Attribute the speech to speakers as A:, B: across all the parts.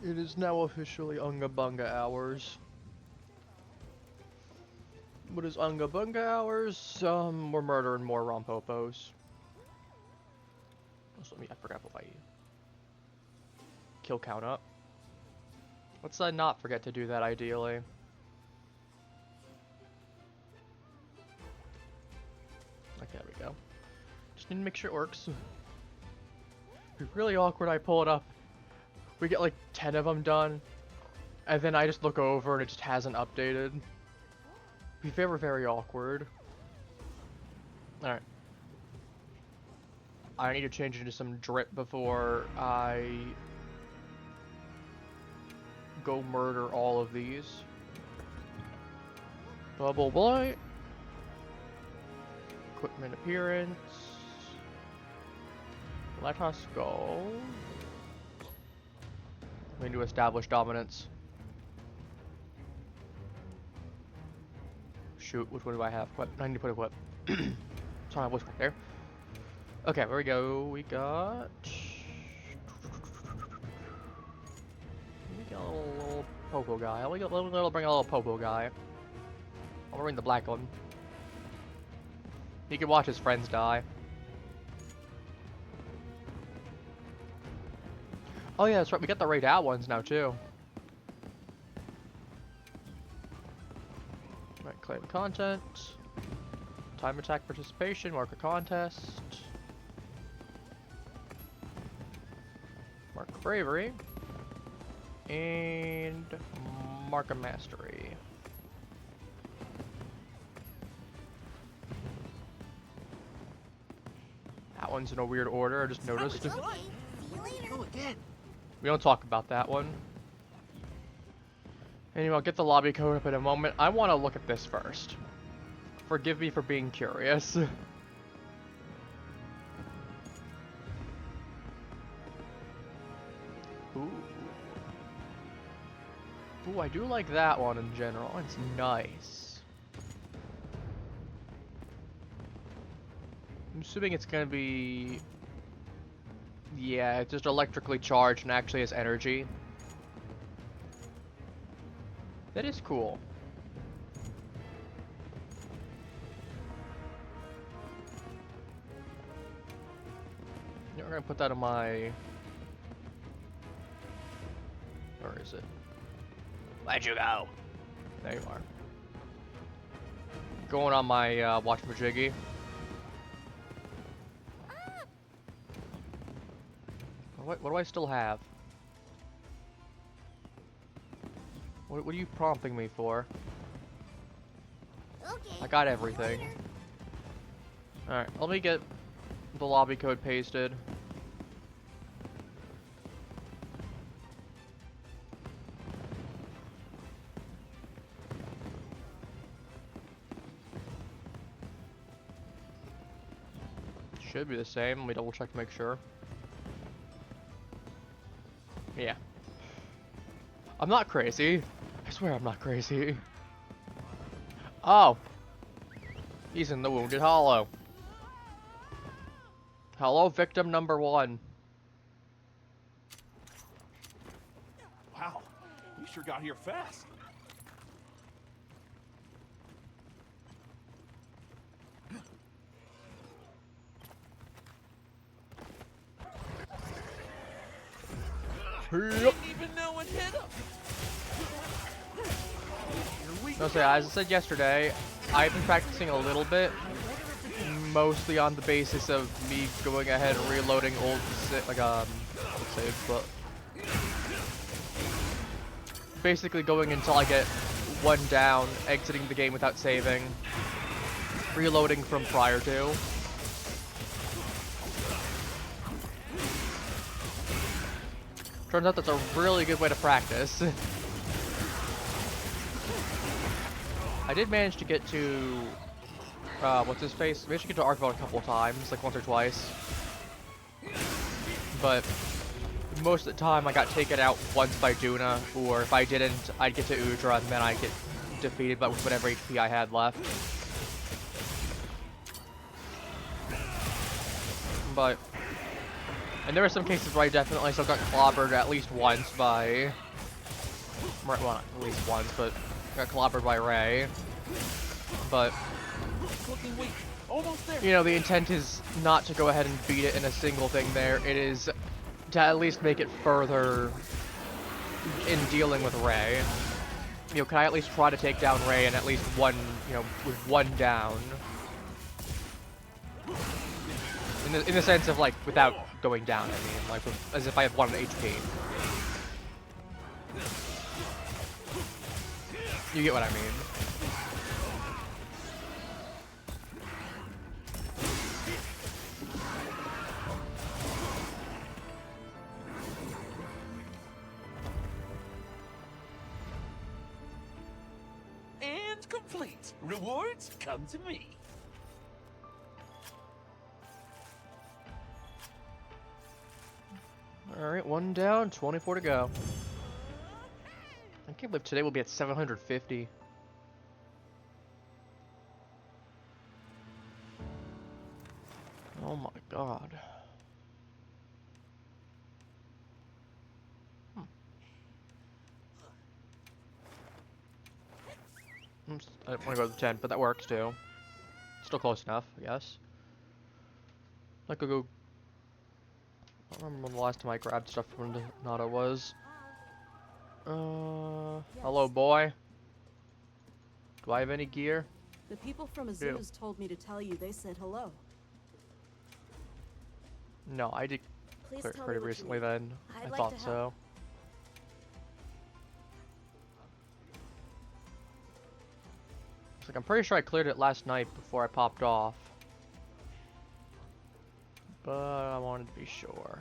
A: It is now officially Unga Bunga hours. What is Unga Bunga hours? We're murdering more Rompopos. Also, I forgot what I kill count up. Let's not forget to do that ideally. Like, there we go. Just need to make sure it works. It'd be really awkward. I pull it up. We get like 10 of them done. And then I just look over and it just hasn't updated. Be very, very awkward. Alright. I need to change into some drip before I go murder all of these. Bubble blight. Equipment appearance. Let us go. We need to establish dominance. Shoot, which one do I have? What? I need to put a whip. Sorry, my voice right there. Okay, there we go. We got a little popo guy. I'll bring a little popo guy. I'll bring the black one. He can watch his friends die. Oh yeah, that's right. We got the raid out ones now too. Right, claim content. Time attack participation. Mark a contest. Mark a bravery. And mark a mastery. That one's in a weird order. I just noticed.
B: Go again.
A: We don't talk about that one. Anyway, I'll get the lobby code up in a moment. I want to look at this first. Forgive me for being curious. Ooh. Ooh, I do like that one in general. It's nice. I'm assuming it's gonna be... Yeah, it's just electrically charged and actually has energy. That is cool. Yeah, we're gonna put that on my... Where is it? Where'd you go? There you are. Going on my watch majiggy. What do I still have? What are you prompting me for?
B: Okay.
A: I got everything. Alright, let me get the lobby code pasted. Should be the same. Let me double check to make sure. Yeah. I'm not crazy. I swear I'm not crazy. Oh. He's in the Wounded Hollow. Hello, victim number 1.
C: Wow, you sure got here fast.
A: Yep.
C: Didn't even know it hit him.
A: No, so as I said yesterday, I've been practicing a little bit, mostly on the basis of me going ahead and reloading old saves, but basically going until I get one down, exiting the game without saving, reloading from prior to. Turns out that's a really good way to practice. I did manage to get to, what's his face? I managed to get to Arkveld a couple of times, like once or twice. But most of the time I got taken out once by Duna, or if I didn't, I'd get to Udra and then I'd get defeated by whatever HP I had left. But And there are some cases where I definitely still got clobbered at least once by... Well, not at least once, but got clobbered by Ray. But,
C: Looking weak. Almost there.
A: you know, the intent is not to go ahead and beat it in a single thing there. It is to at least make it further in dealing with Ray. You know, can I at least try to take down Ray and at least one, you know, with one down? In the sense of, like, without going down, I mean, like, as if I have 1 HP. You get what I mean.
B: And complete. Rewards come to me.
A: Alright, 1 down, 24 to go. I can't believe today will be at 750. Oh my god. I don't want to go to 10, but that works too. Still close enough, I guess. I could go... I don't remember when the last time I grabbed stuff from Nada was. Hello, boy. Do I have any gear?
D: The people from Azu's told me to tell you they said hello.
A: No, I did
D: Please
A: clear
D: tell
A: pretty
D: me what you
A: recently
D: need.
A: then.
D: I'd
A: I
D: like
A: thought
D: to
A: so.
D: help.
A: It's like, I'm pretty sure I cleared it last night before I popped off. But I wanted to be sure.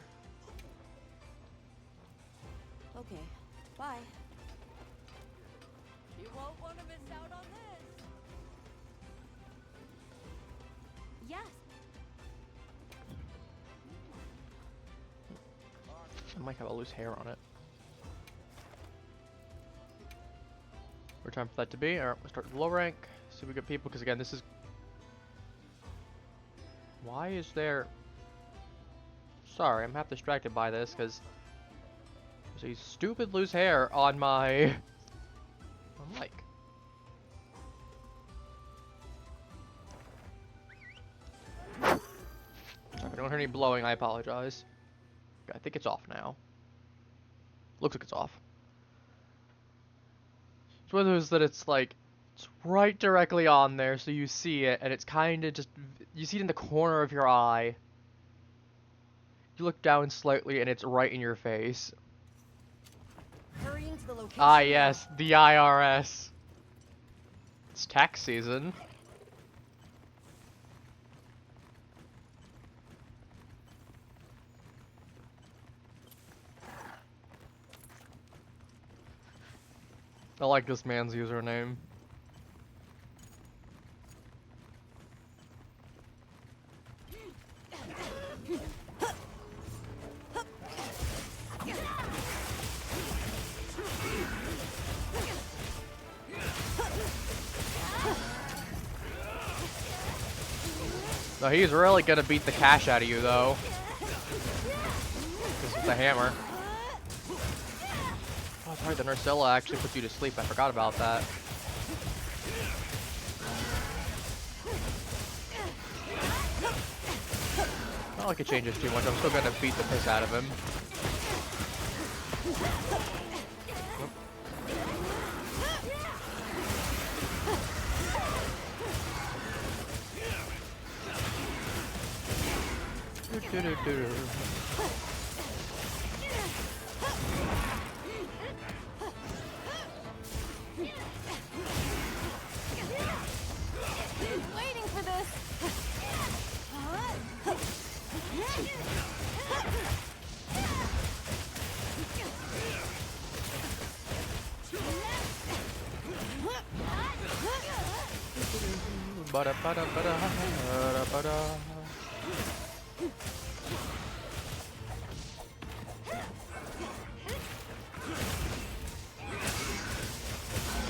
D: Okay, bye.
E: You won't want to miss out on this. Yes.
A: I might have a loose hair on it. We're time for that to be. Alright, we'll start with low rank. See if we get people, because again, this is... Why is there... Sorry, I'm half distracted by this, because... There's a stupid loose hair on my... on mic. Sorry, if I don't hear any blowing, I apologize. Okay, I think it's off now. Looks like it's off. It's one of those that it's like, it's right directly on there, so you see it, and it's kind of just, you see it in the corner of your eye. You look down slightly, and it's right in your face.
D: Hurrying to the location.
A: Ah, yes, the IRS. It's tax season. I like this man's username. No, he's really gonna beat the cash out of you, though. Just with the hammer. Oh, sorry, the Nursella actually puts you to sleep. I forgot about that. Not like it changes too much. I'm still gonna beat the piss out of him.
E: Waiting for this.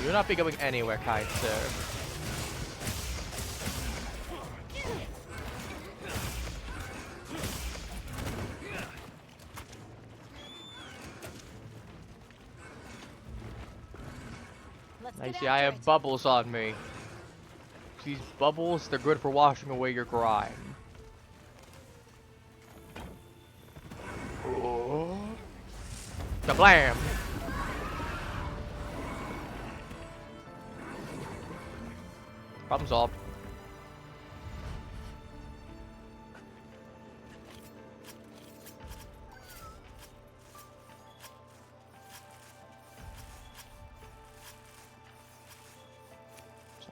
A: You'll not be going anywhere, kind sir.
E: Let's
A: I
E: get
A: see I
E: after
A: have
E: it.
A: bubbles on me. These bubbles, they're good for washing away your grime. Oh. Kablam! Problem solved.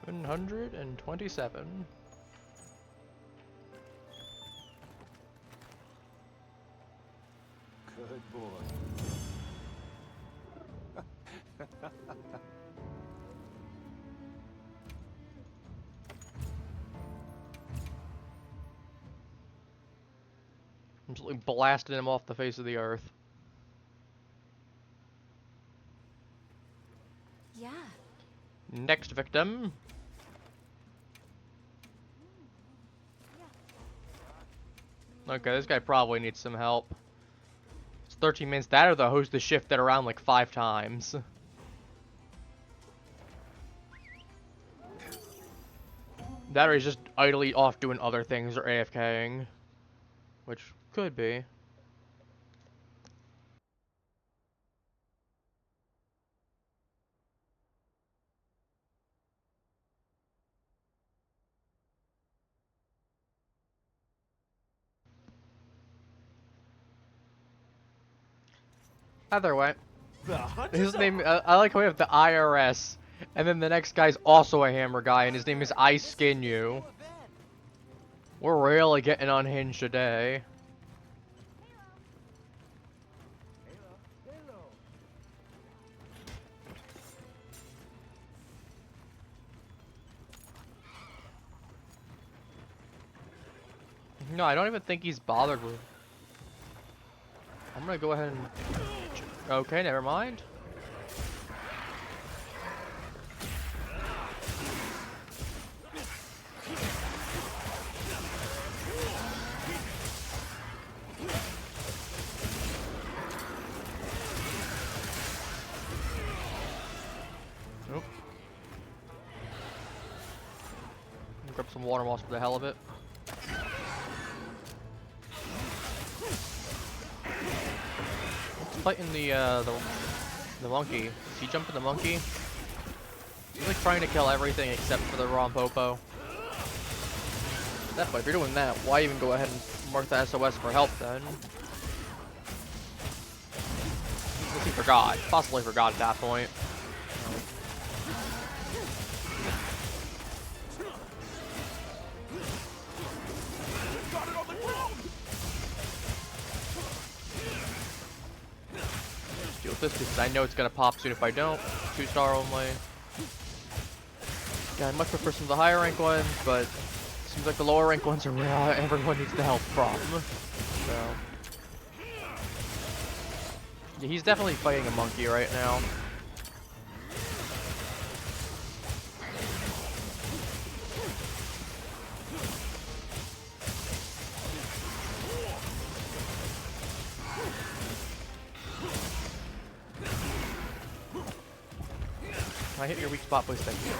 A: $727.
B: Good boy.
A: Absolutely blasted him off the face of the earth.
E: Yeah.
A: Next victim. Okay, this guy probably needs some help. It's 13 minutes. That or the host the shifted around like 5 times. That or he's just idly off doing other things or AFKing. Which could be. Either way.
B: The hunt
A: His
B: is
A: name,
B: on.
A: I like how we have the IRS, and then the next guy's also a hammer guy, and his name is I Skin You. We're really getting unhinged today. No, I don't even think he's bothered with. I'm gonna go ahead and. Okay, never mind. Nope. Grab some water moss for the hell of it. Fighting the monkey. Is he jumping the monkey? He's like trying to kill everything except for the Rompopo. That, but if you're doing that, why even go ahead and mark the SOS for help then? Unless he forgot. Possibly forgot at that point.
C: Got it on the ground.
A: Deal with this because I know it's gonna pop soon if I don't. 2-star only. Yeah, I much prefer some of the higher rank ones, but it seems like the lower rank ones are where everyone needs the help from. So yeah, he's definitely fighting a monkey right now. Can I hit your weak spot, please? Thank you.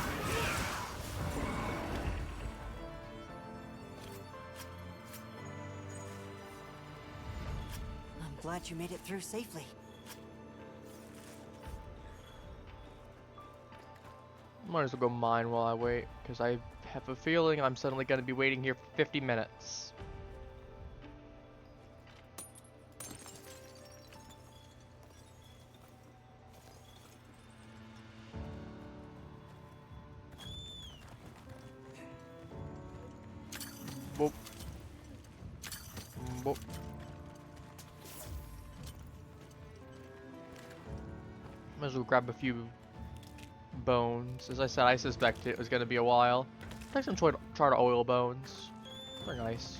F: I'm glad you made it through safely.
A: Might as well go mine while I wait, because I have a feeling I'm suddenly going to be waiting here for 50 minutes. Boop. Boop. Might as well grab a few bones. As I said, I suspect it was going to be a while. Take some charred oil bones. They're nice.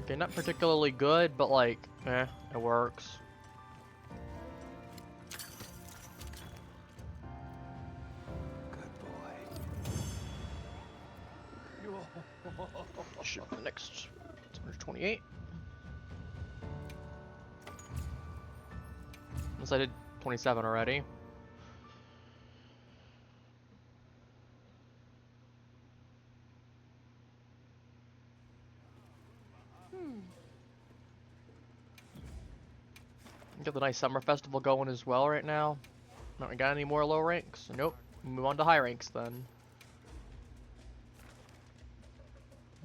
A: Okay, not particularly good, but like, it works. Ship the next 128. Unless I did 27 already. Got the nice summer festival going as well right now. Not got any more low ranks? Nope. Move on to high ranks then.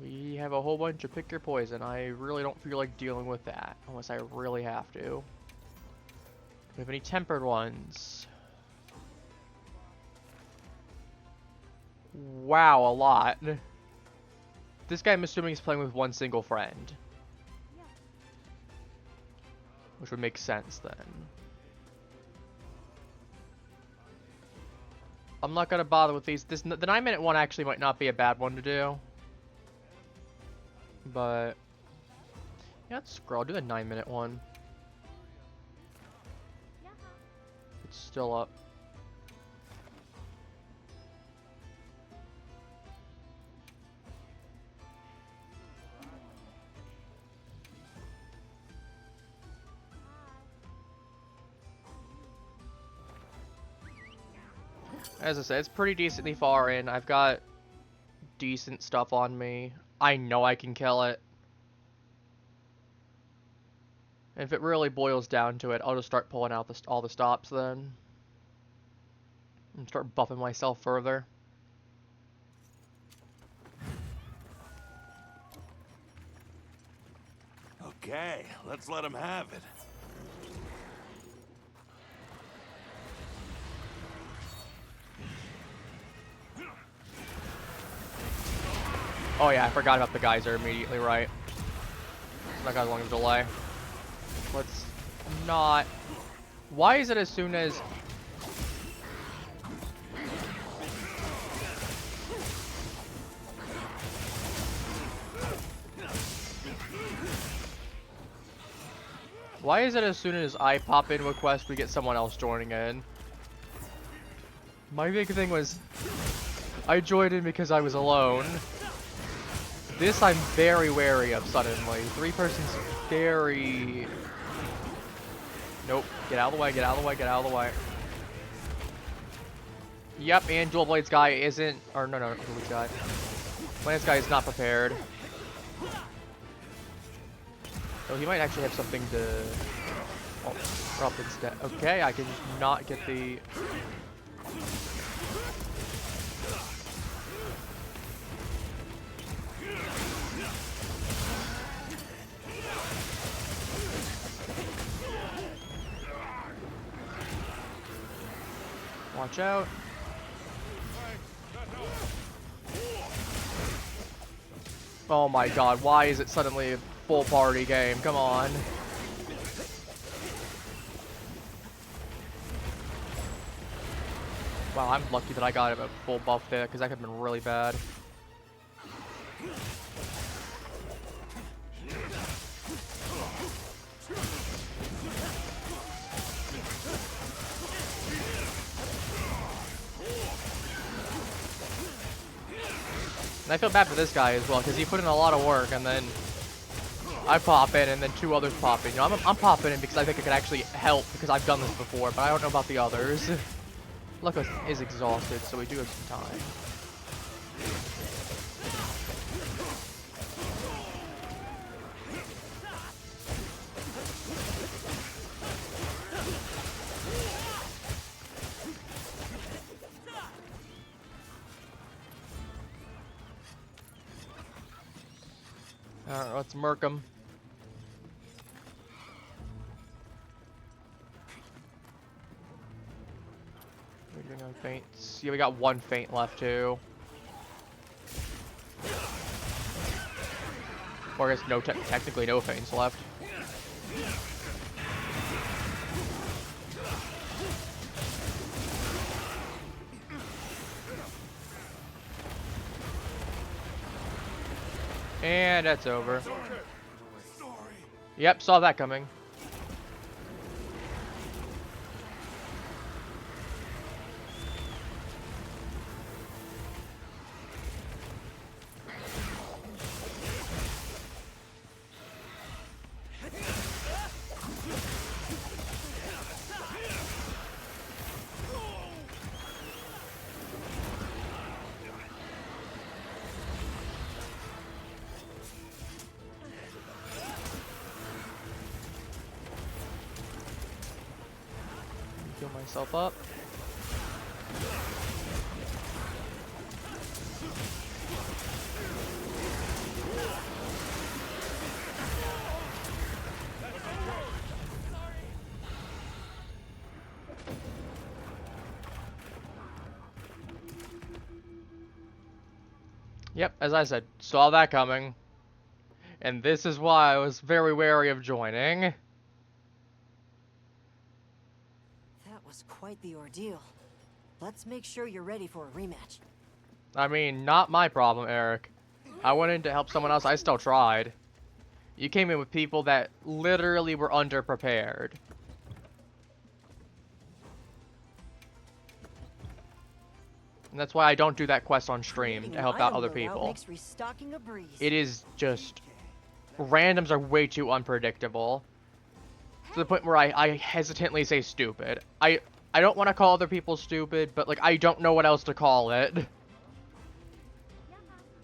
A: We have a whole bunch of pick your poison. I really don't feel like dealing with that unless I really have to. Do we have any tempered ones? Wow, a lot. This guy, I'm assuming, is playing with one single friend. Which would make sense then. I'm not gonna bother with these. The 9-minute one actually might not be a bad one to do. But yeah, scroll. I'll do the 9-minute one. It's still up. As I said, it's pretty decently far in. I've got decent stuff on me. I know I can kill it. And if it really boils down to it, I'll just start pulling out all the stops then. And start buffing myself further.
C: Okay, let's let him have it.
A: Oh yeah, I forgot about the geyser immediately, right. That guy's long of a delay. Let's not... Why is it as soon as... Why is it as soon as I pop into a quest, we get someone else joining in? My big thing was, I joined in because I was alone. This I'm very wary of suddenly. 3 persons very... Nope. Get out of the way, get out of the way, get out of the way. Yep, and Dual Blades guy isn't... Or no, Dual Blades guy. Lance guy is not prepared. Oh, he might actually have something to... Oh, drop instead. Okay, I can just not get the... Watch out. Oh my god, why is it suddenly a full party game? Come on. Wow, I'm lucky that I got a full buff there, because that could have been really bad. And I feel bad for this guy as well, because he put in a lot of work, and then I pop in, and then 2 others pop in. You know, I'm popping in because I think it could actually help, because I've done this before, but I don't know about the others. Luck is exhausted, so we do have some time. Alright, let's murk him. We're doing on feints. Yeah, we got 1 feint left too. Or I guess no, technically no feints left. And that's over. Yep, saw that coming. heal myself up. Yep, as I said, saw that coming. And this is why I was very wary of joining.
F: That was quite the ordeal. Let's make sure you're ready for a rematch.
A: I mean, not my problem, Eric. I went in to help someone else, I still tried. You came in with people that literally were underprepared. And that's why I don't do that quest on stream to help out other people.
F: Makes restocking a breeze.
A: It is just... randoms are way too unpredictable. To the point where I hesitantly say stupid. I don't want to call other people stupid, but like I don't know what else to call it.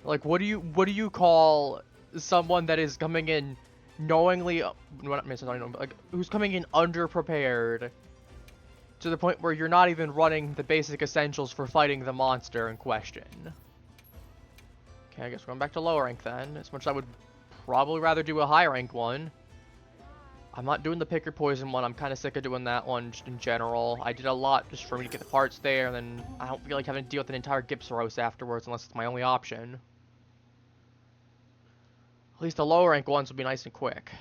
A: Like what do you call someone that is coming in knowingly, not necessarily, but like who's coming in underprepared to the point where you're not even running the basic essentials for fighting the monster in question. Okay, I guess we're going back to lower rank then. As much as I would probably rather do a high rank one. I'm not doing the pick your poison one. I'm kind of sick of doing that one just in general. I did a lot just for me to get the parts there, and then I don't feel like having to deal with an entire Gypsaros afterwards unless it's my only option. At least the lower rank ones would be nice and quick.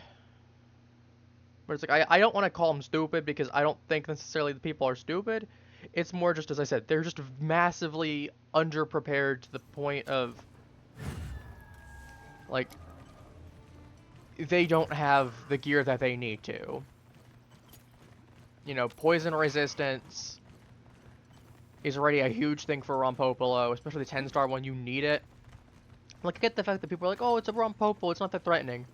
A: But it's like, I don't want to call them stupid because I don't think necessarily the people are stupid. It's more just, as I said, they're just massively underprepared to the point of, like, they don't have the gear that they need to. You know, poison resistance is already a huge thing for Rompopolo, especially the 10-star one, you need it. Like, I get the fact that people are like, oh, it's a Rompopolo, it's not that threatening.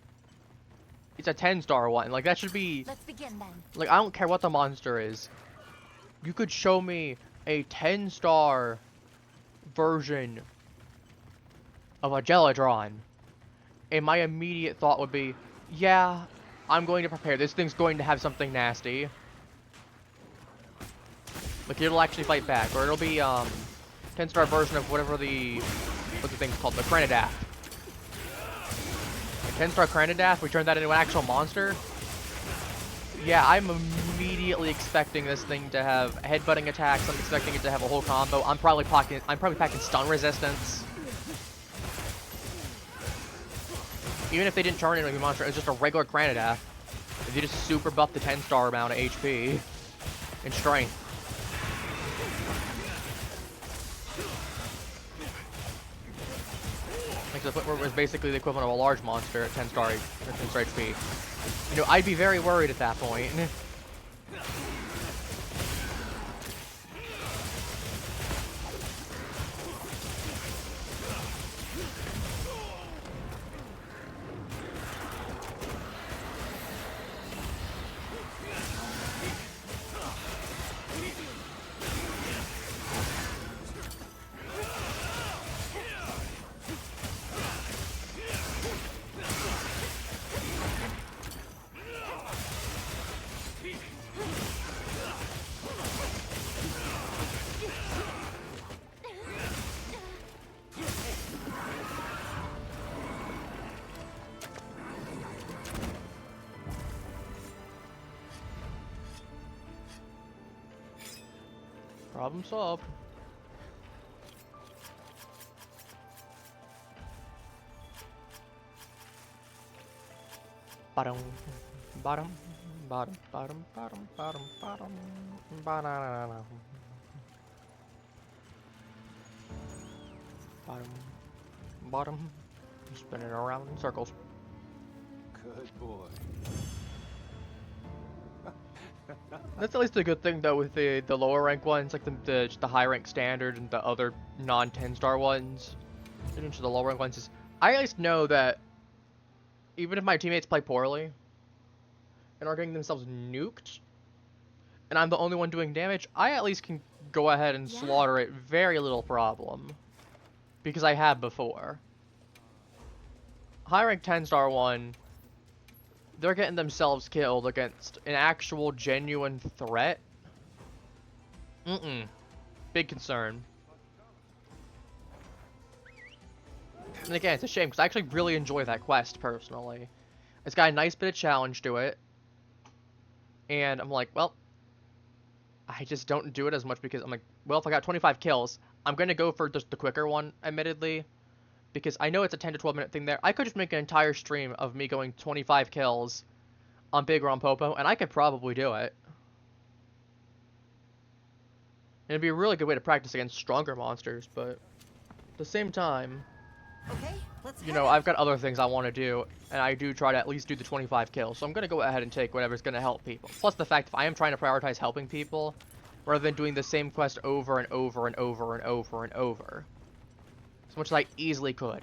A: It's a 10-star one. Like, that should be...
E: Let's begin then.
A: Like, I don't care what the monster is. You could show me a 10-star version of a Geladron, and my immediate thought would be, yeah, I'm going to prepare. This thing's going to have something nasty. Like, it'll actually fight back. Or it'll be, 10-star version of whatever the... what's the thing's called? The Cranidath. 10-star Cranidath, we turned that into an actual monster. Yeah, I'm immediately expecting this thing to have headbutting attacks. I'm expecting it to have a whole combo. I'm probably packing stun resistance. Even if they didn't turn it into a monster, it's just a regular Cranidath. If you just super buff the 10-star amount of HP and strength. Like to the point where it was basically the equivalent of a large monster at 10-star HP. You know, I'd be very worried at that point. Problem solved. Bottom, bottom, bottom, bottom, bottom, bottom, bottom, banana. Bottom, bottom, spinning around in circles.
C: Good boy.
A: That's at least a good thing though with the lower rank ones, like the high rank standard and the other non 10-star ones, and into the lower rank ones, is I at least know that even if my teammates play poorly and are getting themselves nuked, and I'm the only one doing damage, I at least can go ahead and slaughter it very little problem, because I have before. High rank 10-star one, they're getting themselves killed against an actual genuine threat Big concern. And again, it's a shame, because I actually really enjoy that quest, personally. It's got a nice bit of challenge to it. And I'm like, well, I just don't do it as much because I'm like, well, if I got 25 kills, I'm going to go for just the quicker one, admittedly. Because I know it's a 10 to 12 minute thing there. I could just make an entire stream of me going 25 kills on Big Rompopo, and I could probably do it. And it'd be a really good way to practice against stronger monsters, but at the same time,
F: Okay, let's
A: you know, I've got other things I want to do, and I do try to at least do the 25 kills, so I'm going to go ahead and take whatever's going to help people. Plus the fact, if I am trying to prioritize helping people, rather than doing the same quest over and over and over and over and over, as much as I easily could.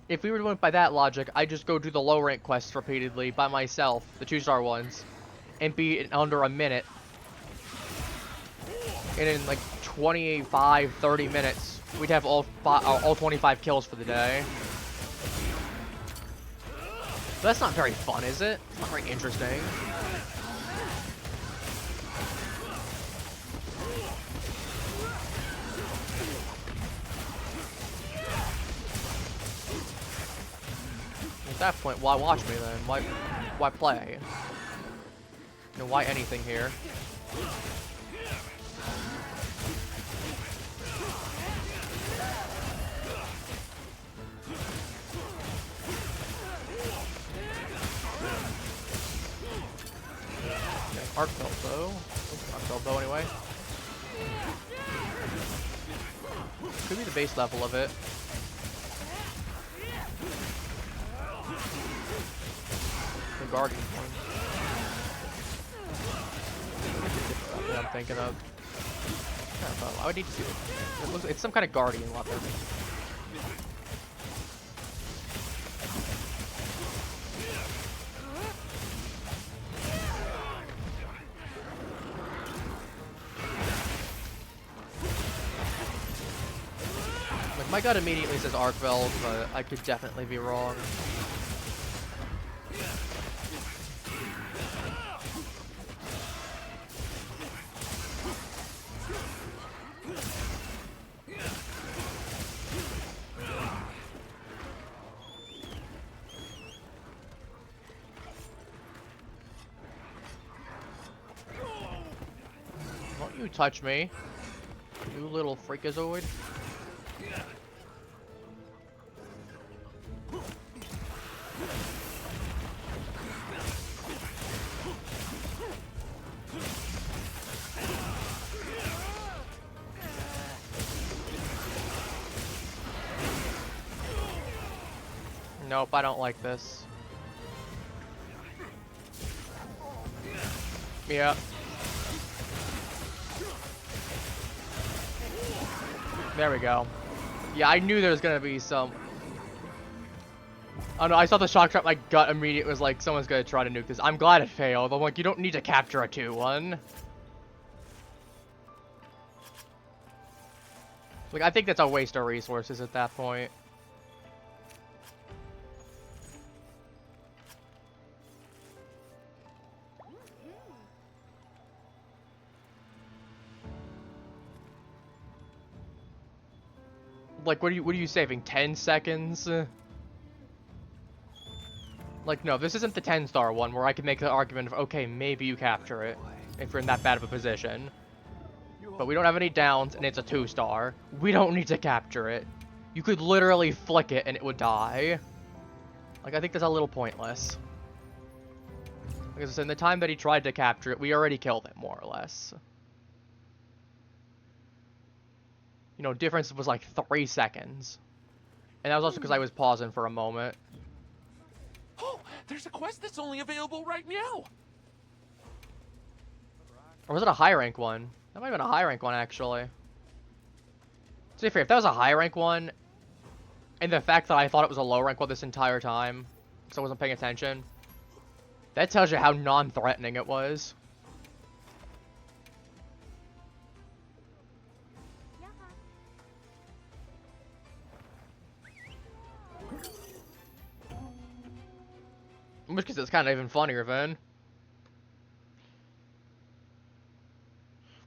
A: If we were doing it by that logic, I'd just go do the low rank quests repeatedly by myself, the 2-star ones, and be in under a minute. And in like 25, 30 minutes, we'd have all 25 kills for the day. But that's not very fun, is it? It's not very interesting. At that point, why watch me then? Why play? You know, why anything here? Arkveld though. Arkveld though anyway. Could be the base level of it. The guardian one. That's what I'm thinking of. I would need to see it. It's some kind of guardian weapon. My gut immediately says Arkveld, but I could definitely be wrong. Don't you touch me, you little freakazoid. Nope, I don't like this. Yep. There we go. Yeah, I knew there was gonna be some... Oh no, I saw the shock trap, my gut immediately was like, someone's gonna try to nuke this. I'm glad it failed. I'm like, you don't need to capture a 2-1. Like, I think that's a waste of resources at that point. Like, what are you saving? 10 seconds? Like, no, this isn't the 10-star one where I can make the argument of, okay, maybe you capture it if you're in that bad of a position. But we don't have any downs, and it's a 2-star. We don't need to capture it. You could literally flick it, and it would die. Like, I think that's a little pointless. Because I said, in the time that he tried to capture it, we already killed it, more or less. You know, difference was like 3 seconds. And that was also because I was pausing for a moment.
B: Oh, there's a quest that's only available right now.
A: Or was it a high rank one? That might have been a high rank one, actually. To be fair, if that was a high rank one, and the fact that I thought it was a low rank one this entire time, because I wasn't paying attention, that tells you how non-threatening it was. In which case it's kind of even funnier then.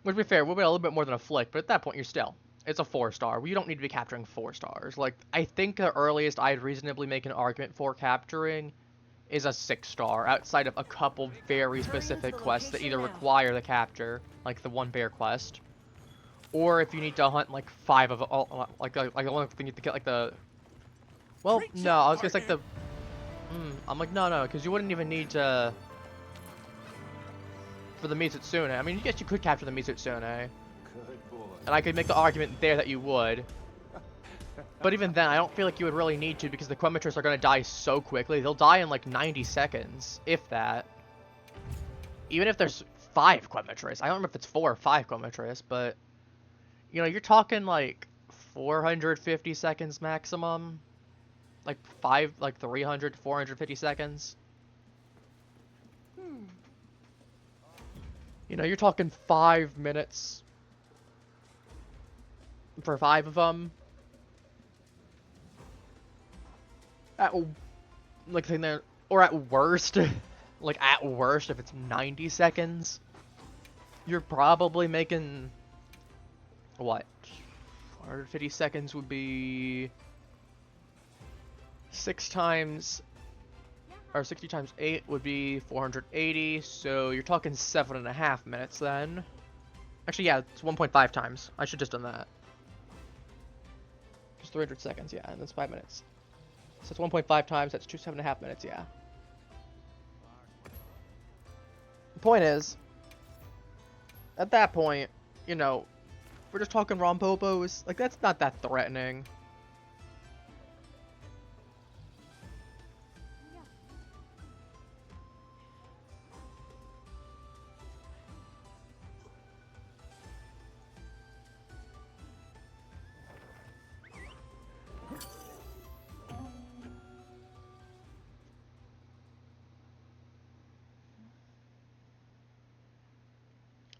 A: Which, to be fair, will be a little bit more than a flick, but at that point, you're still. It's a 4-star. You don't need to be capturing 4 stars. Like, I think the earliest I'd reasonably make an argument for capturing is a 6-star, outside of a couple very specific quests that either require the capture, like the 1 bear quest, or if you need to hunt like 5 of all, like the only thing you have to get like the. Well, no, I was gonna say like the. I'm like no, because you wouldn't even need to. For the Mizutsune, I mean, I guess you could capture the Mizutsune,
C: Good boy.
A: and I could make the argument there that you would. But even then, I don't feel like you would really need to because the Quematrists are going to die so quickly. They'll die in like 90 seconds, if that. Even if there's 5 Quematrists. I don't remember if it's 4 or 5 Quematrists, but... You know, you're talking like 450 seconds maximum. Like 300 to 450 seconds. You know, you're talking 5 minutes. For 5 of them. At like thing there, or at worst, like at worst, if it's 90 seconds, you're probably making what? 450 seconds would be 6 times, or 60 times 8 would be 480. So you're talking 7.5 minutes then. Actually, yeah, it's 1.5 times. I should just done that. Just 300 seconds, yeah, and that's 5 minutes. So it's 1.5 times, that's 7.5 minutes, yeah. The point is, at that point, you know, we're just talking Rompopos, like, that's not that threatening.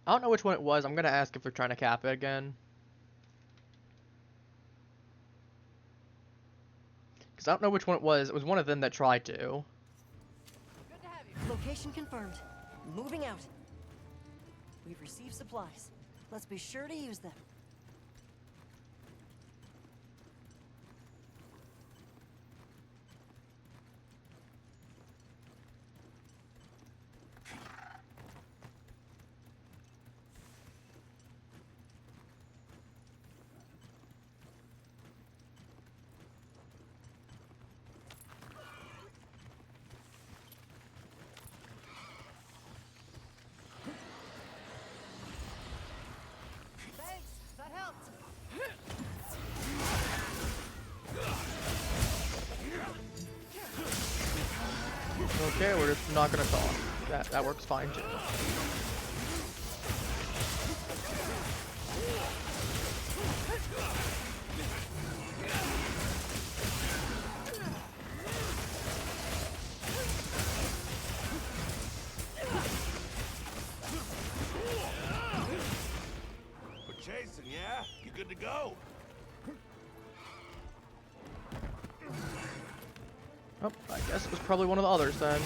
A: I don't know which one it was. I'm gonna ask if they're trying to cap it again. Because I don't know which one it was. It was one of them that tried to.
E: Good to have you.
F: Location confirmed. Moving out. We've received supplies. Let's be sure to use them.
A: Okay, we're just not gonna talk. That works fine too.
C: We're chasing, yeah? You good to go?
A: Oh, I guess it was probably one of the others then.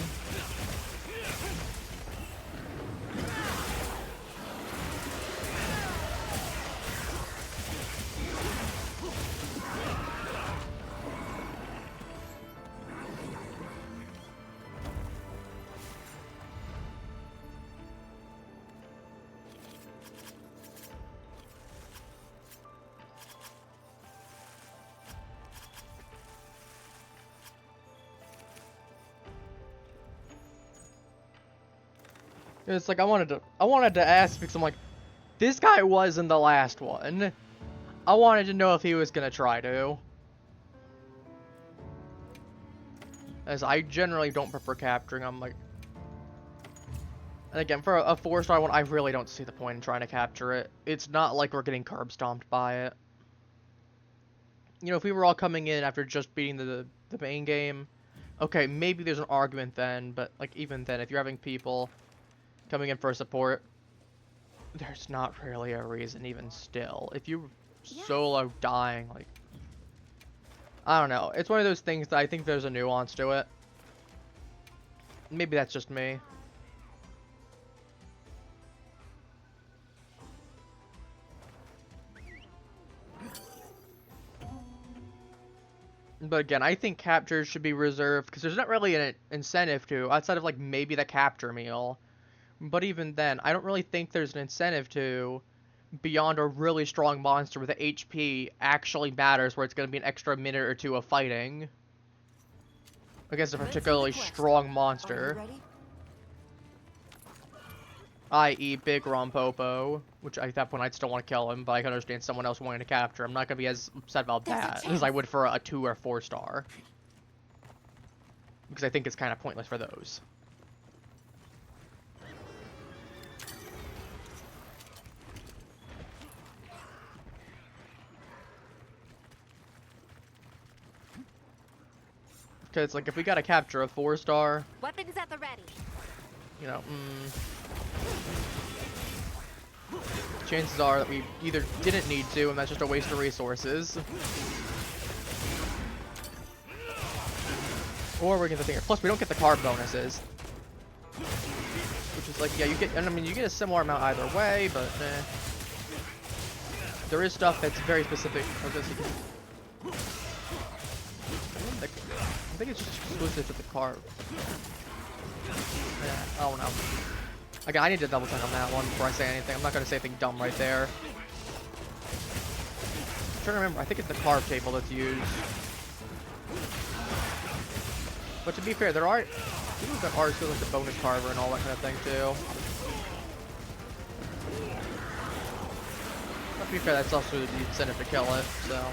A: It's like I wanted to ask because I'm like, this guy was in the last one. I wanted to know if he was gonna try to. As I generally don't prefer capturing, I'm like... And again, for a 4-star one, I really don't see the point in trying to capture it. It's not like we're getting curb stomped by it. You know, if we were all coming in after just beating the main game, okay, maybe there's an argument then, but like even then, if you're having people coming in for support, there's not really a reason even still. If you solo dying, like, I don't know. It's one of those things that I think there's a nuance to it. Maybe that's just me. But again, I think captures should be reserved because there's not really an incentive to, outside of like maybe the capture meal. But even then, I don't really think there's an incentive to, beyond a really strong monster with the HP actually matters, where it's going to be an extra minute or two of fighting against a particularly strong monster, i.e. Big Rompopo, which at that point I'd still want to kill him, but I can understand someone else wanting to capture him. I'm not going to be as upset about that as I would for a 2 or 4 star, because I think it's kind of pointless for those. Because, like, if we gotta capture a 4 star,
E: Weapons at the ready.
A: you know, chances are that we either didn't need to, and that's just a waste of resources, or we're gonna think. Plus, we don't get the carb bonuses, which is like, yeah, you get. And I mean, you get a similar amount either way, but there is stuff that's very specific. I think it's just exclusive to the carb. Yeah, I don't know. Again, I need to double check on that one before I say anything. I'm not going to say anything dumb right there. I'm trying to remember. I think it's the carb table that's used. But to be fair, there are people that are still like the bonus carver and all that kind of thing too. But to be fair, that's also the incentive to kill it, so.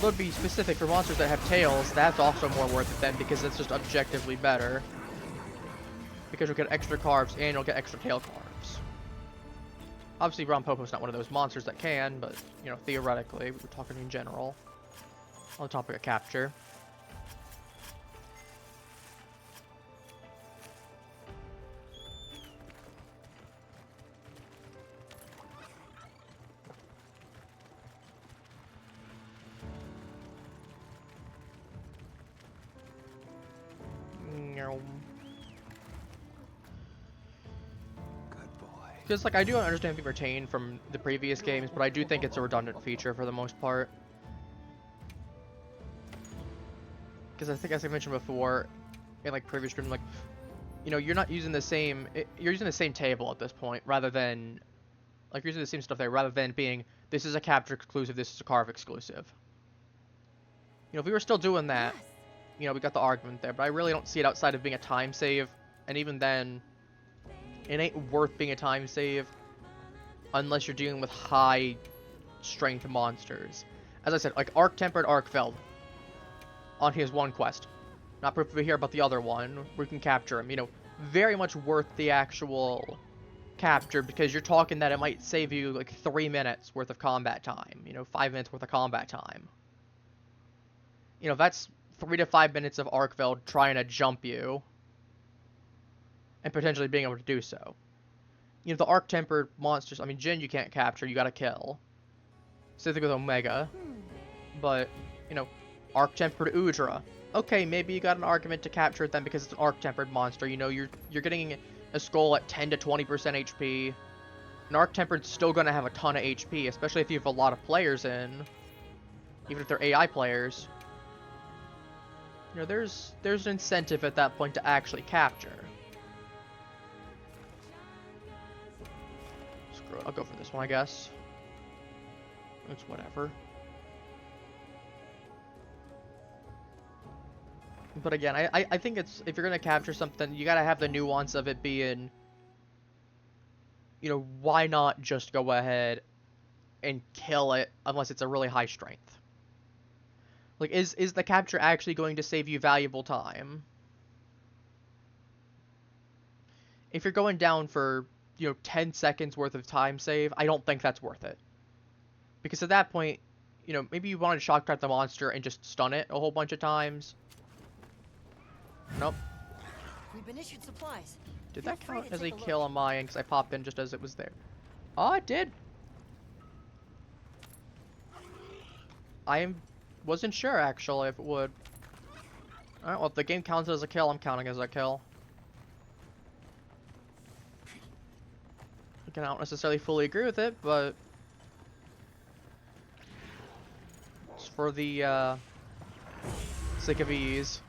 A: Would be specific for monsters that have tails, that's also more worth it then, because it's just objectively better. Because you'll get extra carbs and you'll get extra tail carbs. Obviously, Rompopos not one of those monsters that can, but, you know, theoretically, we're talking in general. On the topic of capture. Because, like, I do understand being retained from the previous games, but I do think it's a redundant feature for the most part. Because I think, as I mentioned before, in, like, previous streams, like, you know, you're not using the same... You're using the same table at this point, rather than... Like, you're using the same stuff there, rather than being, this is a capture exclusive, this is a carve exclusive. You know, if we were still doing that, you know, we got the argument there, but I really don't see it outside of being a time save, and even then... It ain't worth being a time save unless you're dealing with high strength monsters. As I said, like Tempered Arkveld on his one quest. Not proof over here about the other one. We can capture him. You know, very much worth the actual capture because you're talking that it might save you like 3 minutes worth of combat time. You know, 5 minutes worth of combat time. You know, that's 3 to 5 minutes of Arkveld trying to jump you. And potentially being able to do so. You know, the Arc-Tempered monsters, I mean, Jin you can't capture, you gotta kill. Same thing with Omega. But, you know, Arc-Tempered Udra. Okay, maybe you got an argument to capture it then because it's an Arc-Tempered monster. You know, you're getting a skull at 10 to 20% HP. An Arc-Tempered's still gonna have a ton of HP, especially if you have a lot of players in. Even if they're AI players. You know, there's an incentive at that point to actually capture. I'll go for this one, I guess. It's whatever. But again, I think it's, if you're going to capture something, you got to have the nuance of it being, you know, why not just go ahead and kill it unless it's a really high strength? Like, is the capture actually going to save you valuable time? If you're going down for, you know, 10 seconds worth of time save, I don't think that's worth it. Because at that point, you know, maybe you want to shock trap the monster and just stun it a whole bunch of times. Nope.
F: We've been issued supplies.
A: Did that count as a kill on my end? Because I popped in just as it was there. Oh, it did. Wasn't sure, actually, if it would. Alright, well, if the game counts as a kill, I'm counting as a kill. I don't necessarily fully agree with it, but for the sake of ease.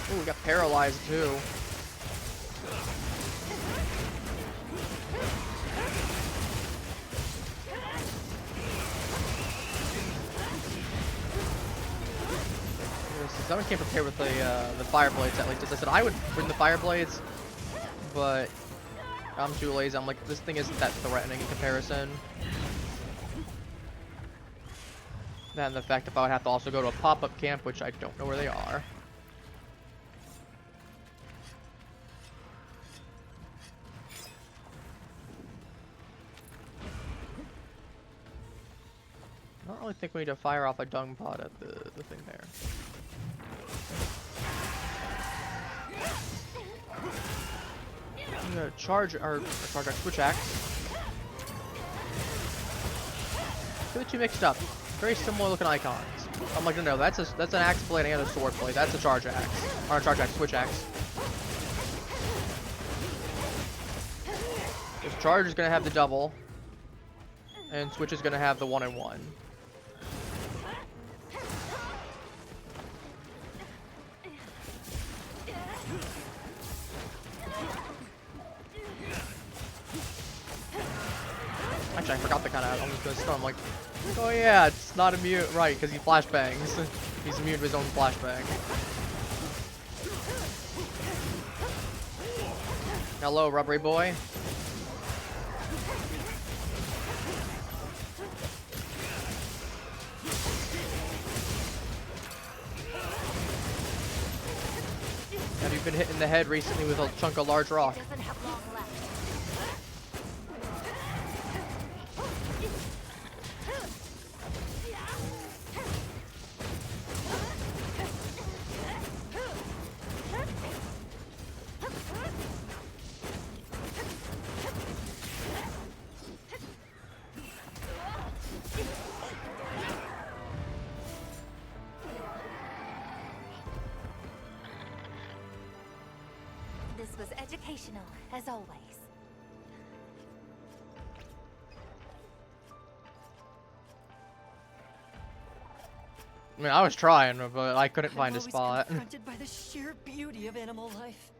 A: Ooh, we got paralyzed too. Someone came prepared with the fire blades at least. As I said, I would bring the fire blades, but I'm too lazy. I'm like, this thing isn't that threatening in comparison. Then the fact if I would have to also go to a pop-up camp, which I don't know where they are. I don't really think we need to fire off a dung pod at the thing there. I'm gonna charge our switch axe. Get the two mixed up. Very similar looking icons. I'm like, no, that's an axe blade and a sword blade. That's a charge axe. Or a charge axe, switch axe. This charge is gonna have the double, and switch is gonna have the 1-in-1. Actually, I forgot the kind of. I'm just gonna stun. I'm like, oh yeah, it's not immune, right? Because he flashbangs. He's immune to his own flashbang. Hello, rubbery boy. Have you been hit in the head recently with a chunk of large rock?
E: Doesn't have long left. This was educational, as always.
A: I mean, I was trying, but I couldn't find a
F: I'm always
A: spot.
F: confronted by the sheer beauty of animal life.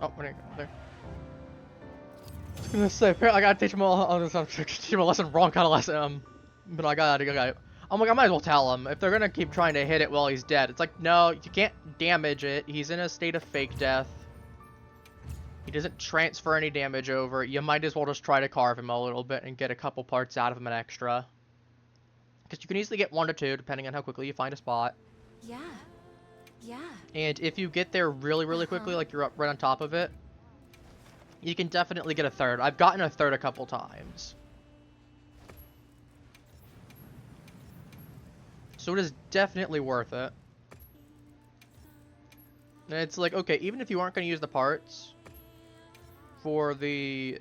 A: Oh, where did I go? There. I was gonna say, apparently I gotta teach him teach him a lesson wrong kind of lesson. But I gotta. I'm like, I might as well tell him. If they're gonna keep trying to hit it while he's dead, it's like, no, you can't damage it. He's in a state of fake death. He doesn't transfer any damage over. You might as well just try to carve him a little bit and get a couple parts out of him an extra. Because you can easily get 1 to 2, depending on how quickly you find a spot.
E: Yeah. Yeah.
A: And if you get there really, really quickly, like you're up right on top of it, you can definitely get a third. I've gotten a third a couple times. So it is definitely worth it. And it's like, okay, even if you aren't going to use the parts for the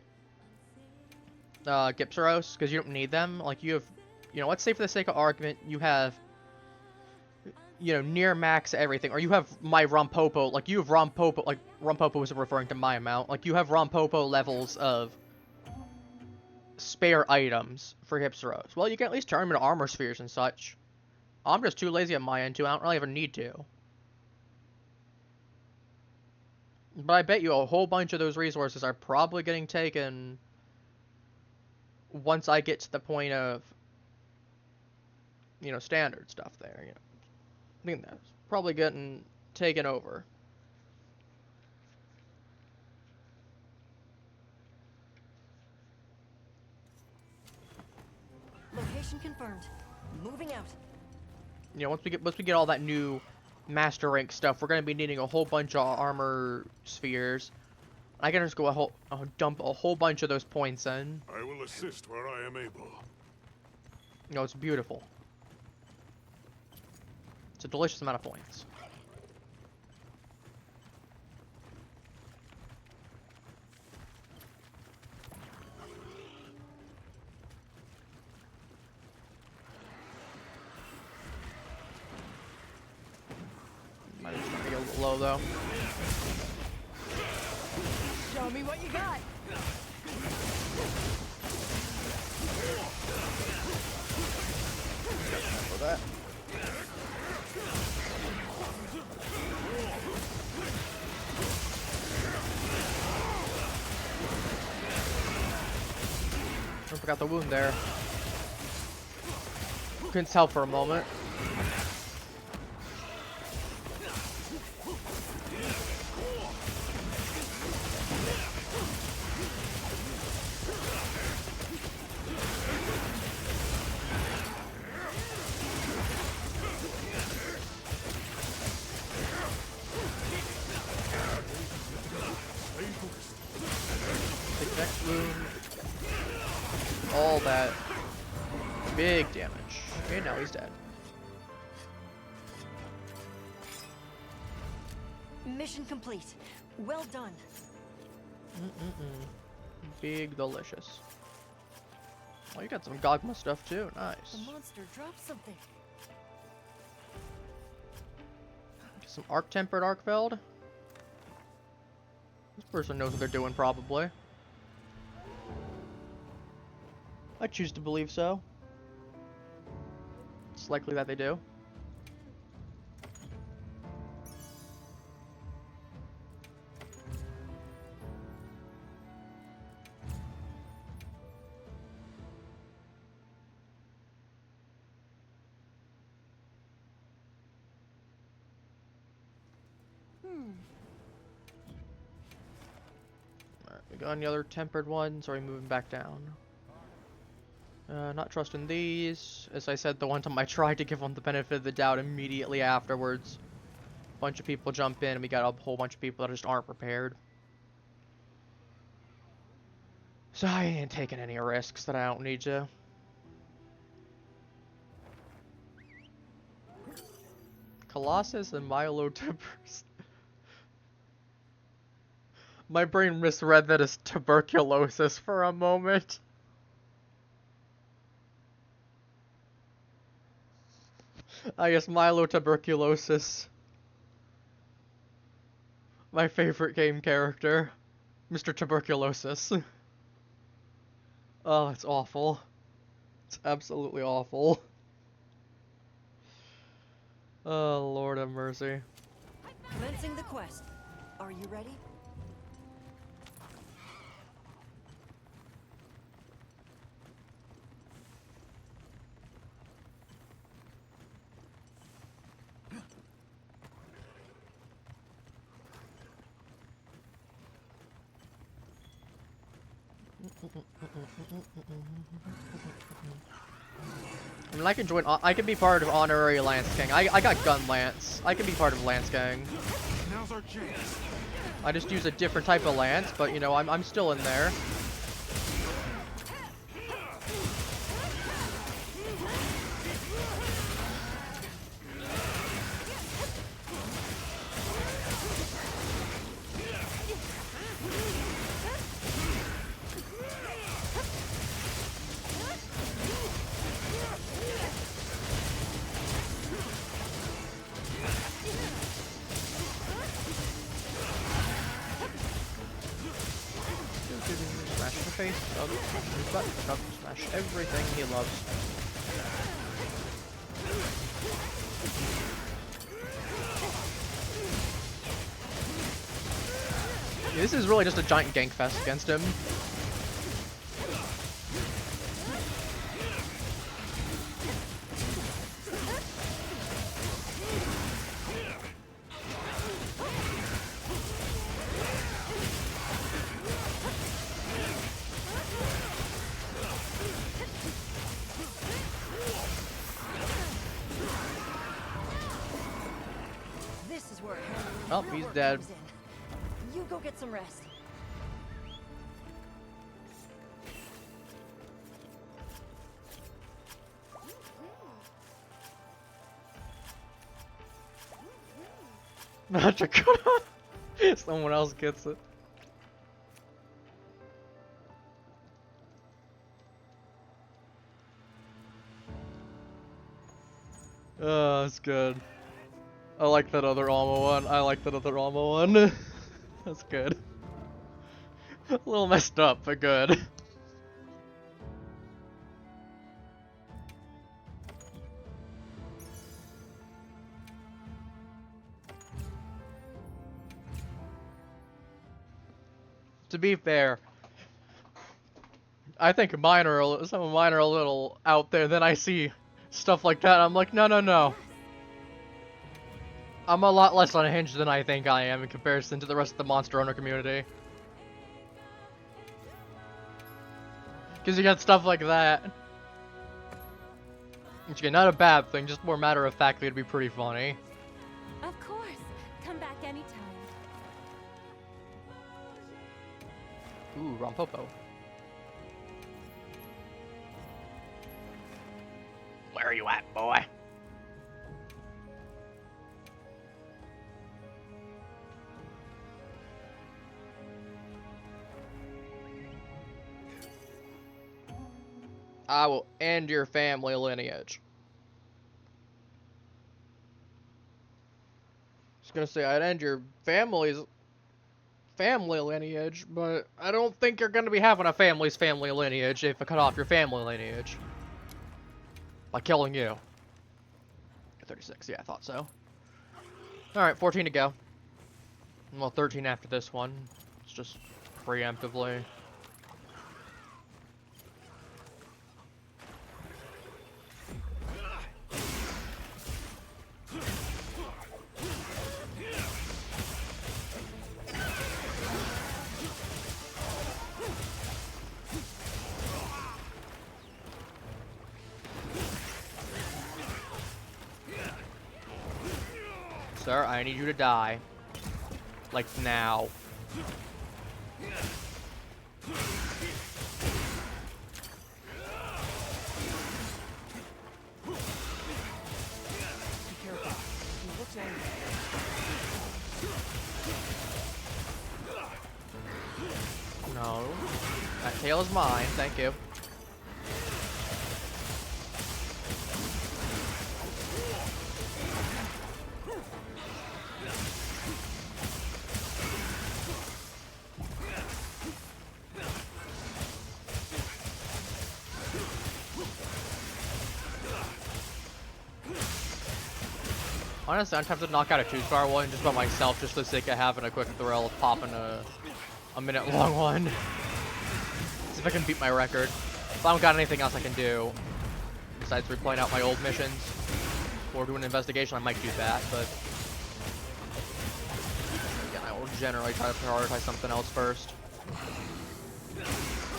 A: Gypsaros, because you don't need them, like you have, you know, let's say for the sake of argument, you have, you know, near max everything, or you have my Rompopo, like you have Rompopo, like Rompopo was referring to my amount, like you have Rompopo levels of spare items for Gypsaros. Well, you can at least turn them into armor spheres and such. I'm just too lazy on my end to, I don't really ever need to. But I bet you a whole bunch of those resources are probably getting taken once I get to the point of, you know, standard stuff there, you know. I think that's probably getting taken over.
F: Location confirmed. Moving out.
A: You know, once we get all that new master rank stuff, we're gonna be needing a whole bunch of armor spheres. I can just go dump a whole bunch of those points in.
G: I will assist where I am able.
A: You know, it's beautiful. It's a delicious amount of points. Might just get a little low though.
D: Show me what you got.
A: For that. I forgot the wound there. Couldn't tell for a moment. Take next wound. All that big damage. Okay, now he's dead.
F: Mission complete. Well done.
A: Big delicious. Oh, you got some Gogma stuff too. Nice.
F: The monster dropped something.
A: Some Arc-Tempered Arkveld. This person knows what they're doing, probably. I choose to believe so. It's likely that they do. Alright, we got any other tempered ones, or are we moving back down? Not trusting these. As I said, the one time I tried to give them the benefit of the doubt immediately afterwards. A bunch of people jump in and we got a whole bunch of people that just aren't prepared. So I ain't taking any risks that I don't need to. Colossus and Myelotubers. My brain misread that as tuberculosis for a moment. I guess Myelotuberculosis. My favorite game character. Mr. Tuberculosis. Oh, it's awful. It's absolutely awful. Oh, Lord have mercy.
F: Commencing the quest. Are you ready?
A: I mean, I can join. I can be part of Honorary Lance King. I got Gun Lance. I can be part of Lance King.
C: Now's our chance.
A: I just use a different type of lance, but you know, I'm still in there. Smash in the face, dog, smash his butt, dog, smash everything he loves. This is really just a giant gank fest against him.
F: This is where
A: Oh,
F: your
A: he's
F: work
A: dead.
F: comes in. You go get some rest.
A: Someone else gets it. Oh, that's good. I like that other Alma one. I like that other Alma one. That's good. A little messed up, but good. To be fair, I think some of mine are a little out there. Then I see stuff like that, I'm like, no, no, no. I'm a lot less unhinged than I think I am in comparison to the rest of the Monster Hunter community. Because you got stuff like that. Which again, not a bad thing, just more matter of factly it'd be pretty funny.
E: Of course. Come back anytime.
A: Ooh, Rompopo. Where are you at, boy? I will end your family lineage. I was gonna say I'd end your family lineage, but I don't think you're gonna be having a family's family lineage if I cut off your family lineage. By killing you. 36, yeah, I thought so. Alright, 14 to go. Well, 13 after this one. It's just preemptively. Sir, I need you to die. Like now.
C: Be careful. He looks angry.
A: No. That tail is mine, thank you. Honestly, I'm tempted to knock out a 2-star one just by myself, just for the sake of having a quick thrill of popping a minute-long one. See if I can beat my record. If I don't got anything else I can do, besides replaying out my old missions, or doing an investigation, I might do that, but... Again, I will generally try to prioritize something else first.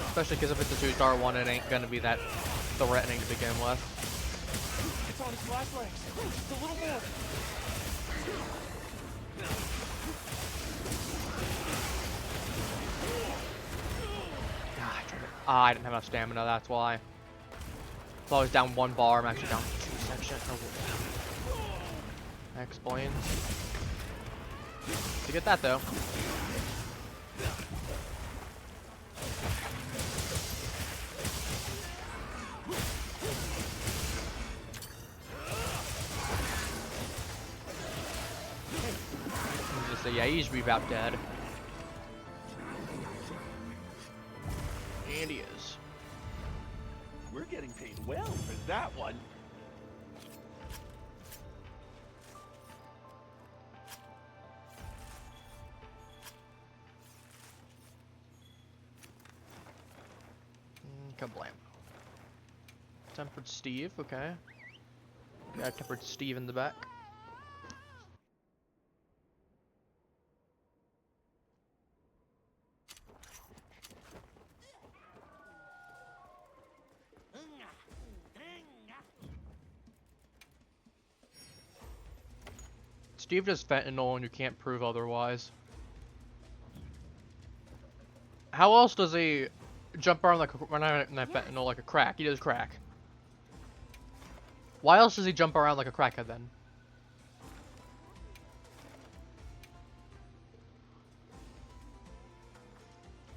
A: Especially because if it's a 2-star one, it ain't gonna be that threatening to begin with.
C: It's on his last legs. Just a little more.
A: I didn't have enough stamina, that's why. So I was down 1 bar, I'm actually down 2 sections. That explains. To get that though. So yeah, he's about dead. And he is.
C: We're getting paid well for that one.
A: Kablam. Tempered Steve, okay. Got Tempered Steve in the back. Steve does fentanyl and you can't prove otherwise. How else does he jump around like a, not fentanyl, like a crack? He does crack. Why else does he jump around like a crackhead then?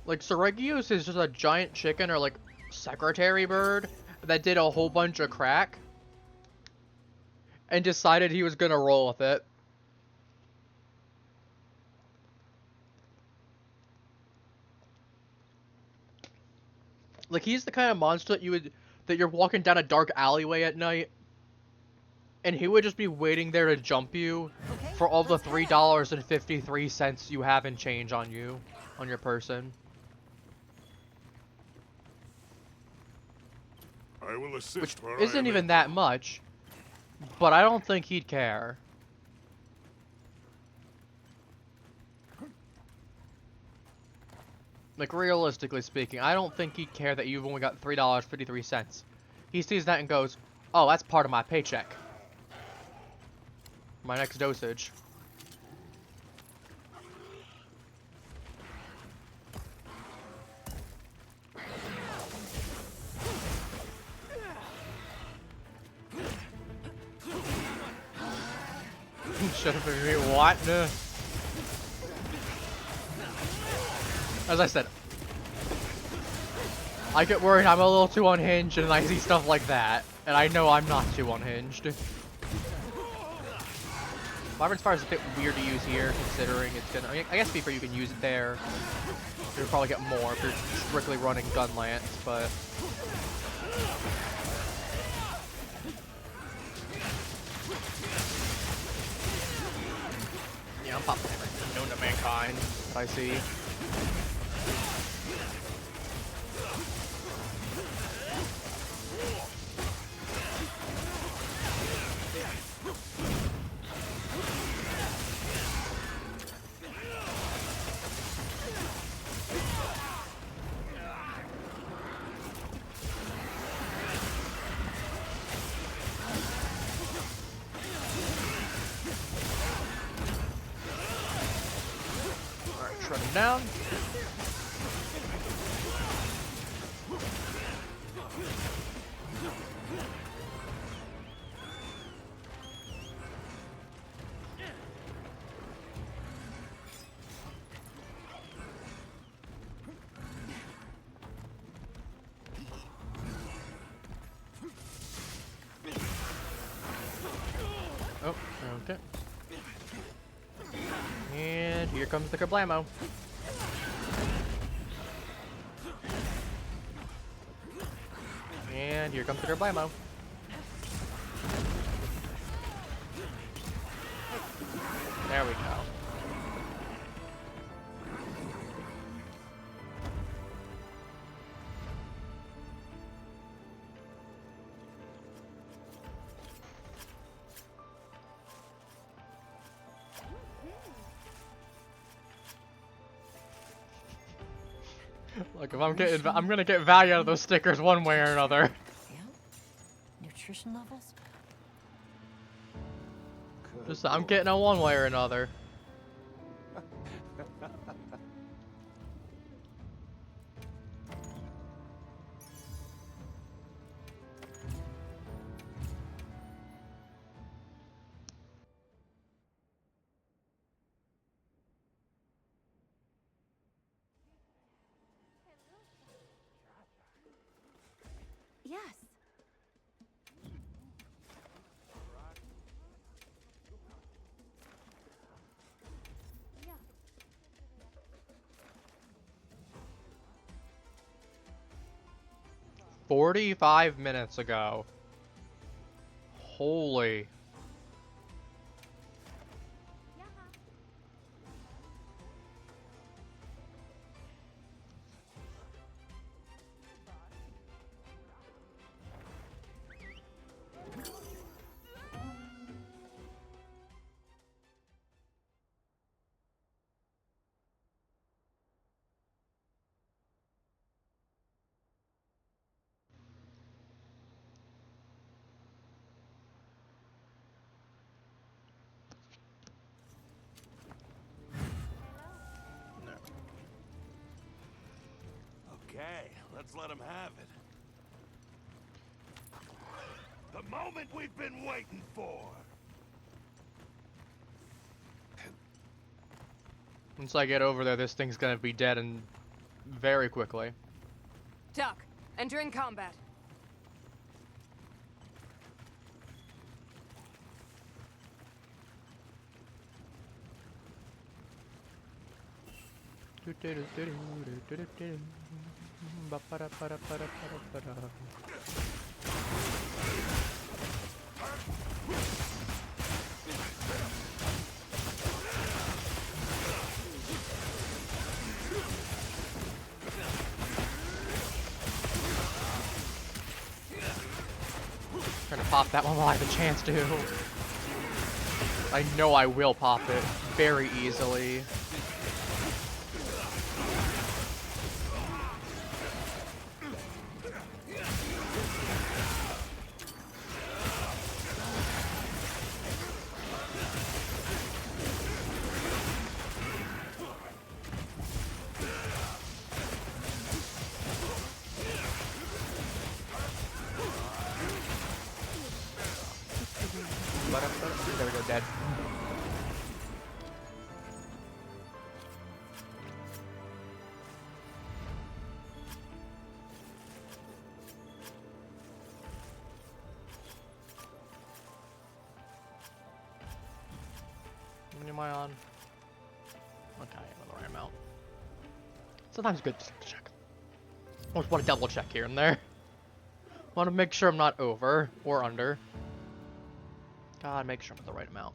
A: Like Seregios is just a giant chicken or like secretary bird that did a whole bunch of crack and decided he was gonna roll with it. Like he's the kind of monster that you're walking down a dark alleyway at night and he would just be waiting there to jump you for all the $3.53 you have in change on you, on your person.
G: I will assist
A: Which
G: where I
A: isn't
G: am
A: even
G: able.
A: that much, but I don't think he'd care. Like, realistically speaking, I don't think he'd care that you've only got $3.53. He sees that and goes, oh, that's part of my paycheck. My next dosage. Shut up and me, what? No. As I said, I get worried I'm a little too unhinged and I see stuff like that, and I know I'm not too unhinged. Wyvern's Fire is a bit weird to use here, considering it's gonna. I mean, I guess Vexper you can use it there. You'll probably get more if you're strictly running gun lance, but. Yeah, I'm popping everything known to mankind. I see. Down. Oh, okay. And here comes the kablamo. And here comes the kablamo. There we go. Look, if I'm gonna get value out of those stickers one way or another.
F: Yeah. Nutrition levels?
A: Just I'm getting it one way or another.
E: Yes. Yeah.
A: 45 minutes ago. Holy.
C: Hey, let's let him have it. The moment we've been waiting for.
A: Once I get over there, this thing's gonna be dead and very quickly.
H: Duck, entering combat.
A: Trying to pop that one while I have a chance to. I know I will pop it very easily. There we go, dead. Am I on? Okay, I'm on the right amount. Sometimes it's good to check. I just want to double check here and there. Want to make sure I'm not over or under. God, make sure I'm at the right amount.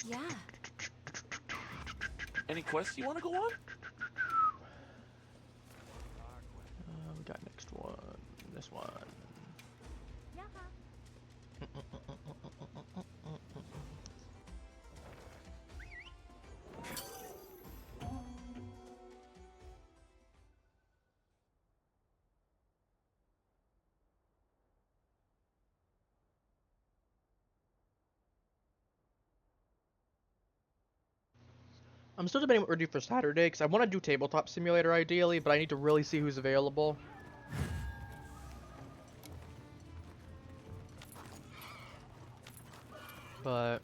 E: Yeah.
C: Any quests you want to go on?
A: We got next one. This one.
E: Yeah.
A: I'm still debating what we're due for Saturday, because I want to do Tabletop Simulator ideally, but I need to really see who's available. But,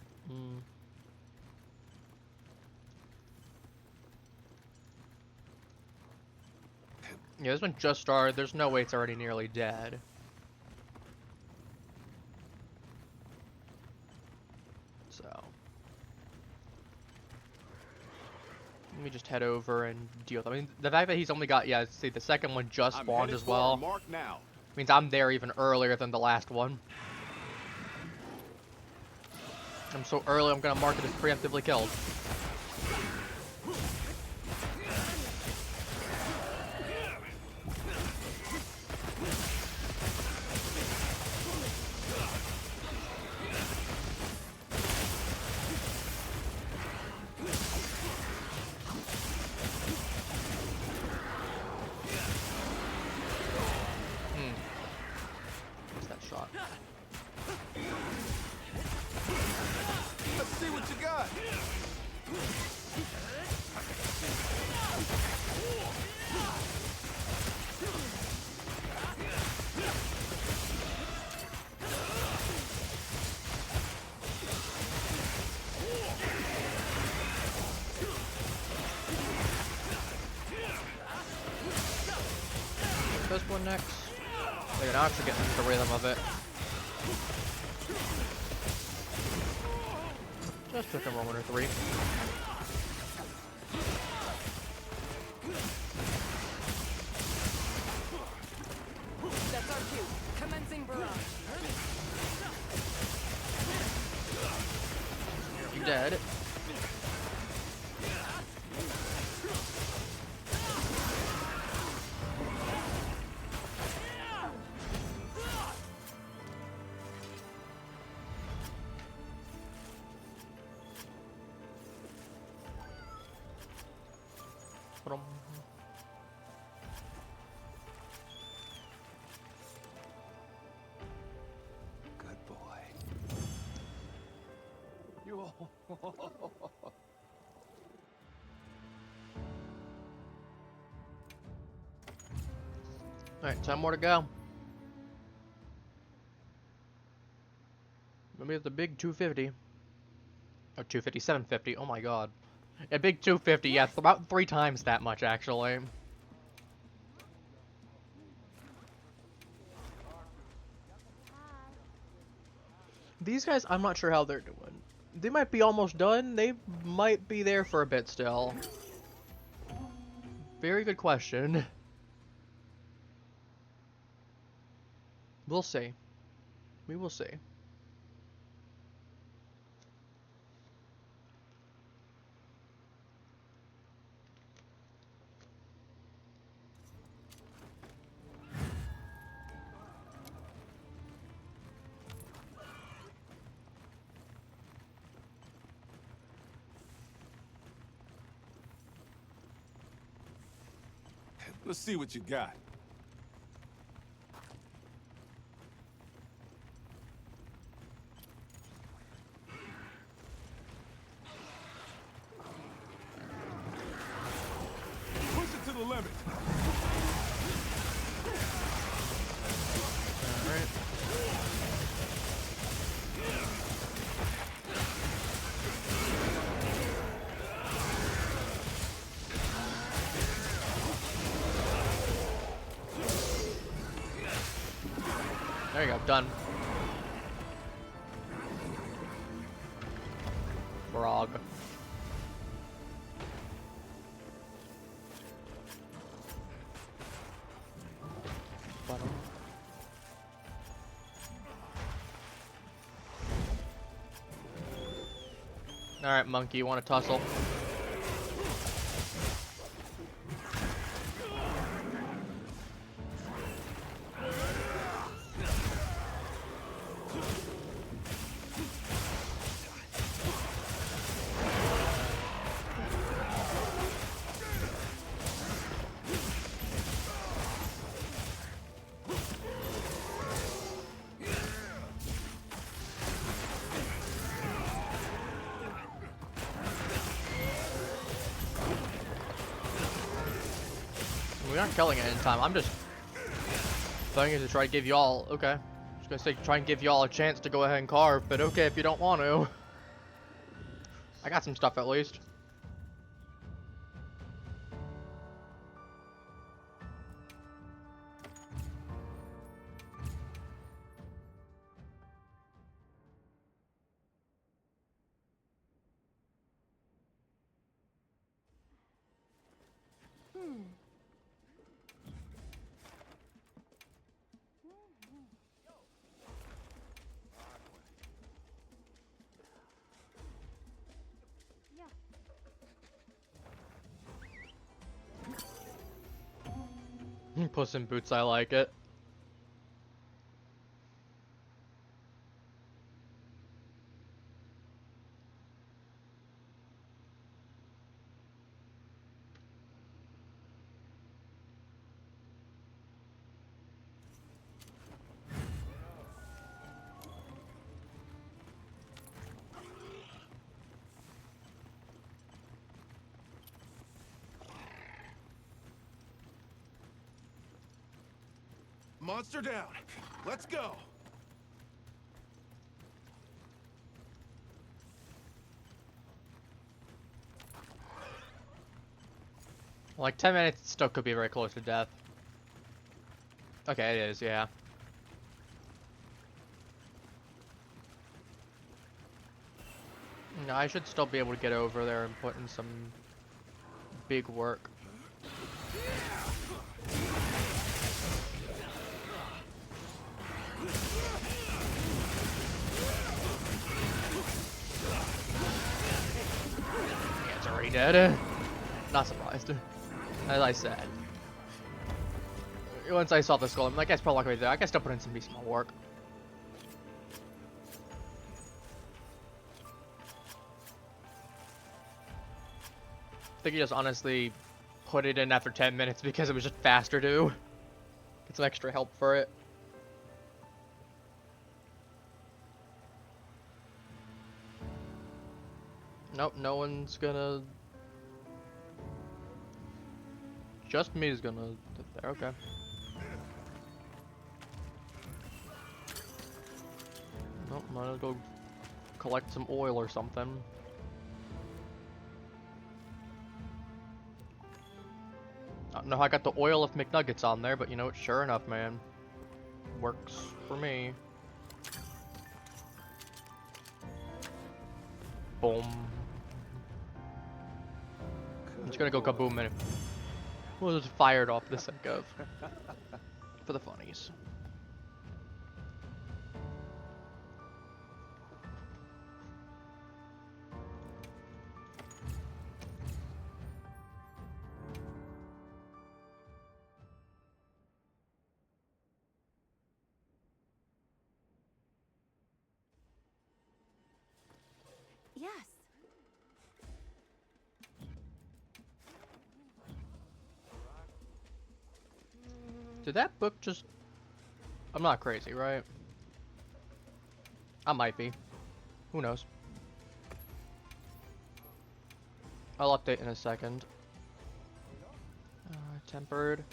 A: yeah, this one just started. There's no way it's already nearly dead. So, let me just head over and deal with it. I mean, the fact that he's only got, yeah, see, the second one just spawned as well.
C: Mark now.
A: Means I'm there even earlier than the last one. I'm so early, I'm gonna mark it as preemptively killed. What's that shot?
C: Let's see what you got.
A: This one next. They're gonna actually get into the rhythm of it. Just took a moment or three.
H: That's our cue. Commencing barrage.
A: You dead. Alright, 10 more to go. Maybe it's the big 250. Or 250, 750. Oh my god. A big 250, yeah, about 3 times that much actually. These guys, I'm not sure how they're doing. They might be almost done. They might be there for a bit still. Very good question. We'll see. We will see.
C: Let's see what you got. Push it to the limit.
A: Alright. There you go, done. Frog. Alright, monkey, you want to tussle? We aren't killing it in time. I'm just trying to try to give y'all, okay. Just gonna say try and give y'all a chance to go ahead and carve, but okay if you don't want to. I got some stuff at least. Puss in Boots, I like it.
C: Monster down. Let's go.
A: Like 10 minutes still could be very close to death. Okay, it is, yeah. No, I should still be able to get over there and put in some big work. Yeah, it's already dead. Not surprised. As I said. Once I saw the skull, I'm like, that's probably not gonna be there. I can still put in some decent work. I think you just honestly put it in after 10 minutes because it was just faster to get some extra help for it. Nope, no one's gonna... Just me is gonna sit there, okay. Nope, might as well go collect some oil or something. I don't know how I got the oil of McNuggets on there, but you know what, sure enough, man. Works for me. Boom. I'm just gonna go kaboom and we'll just fire it off the sake of. For the funnies.
E: Yes.
A: Did that book just... I'm not crazy, right? I might be. Who knows? I'll update in a second. Tempered.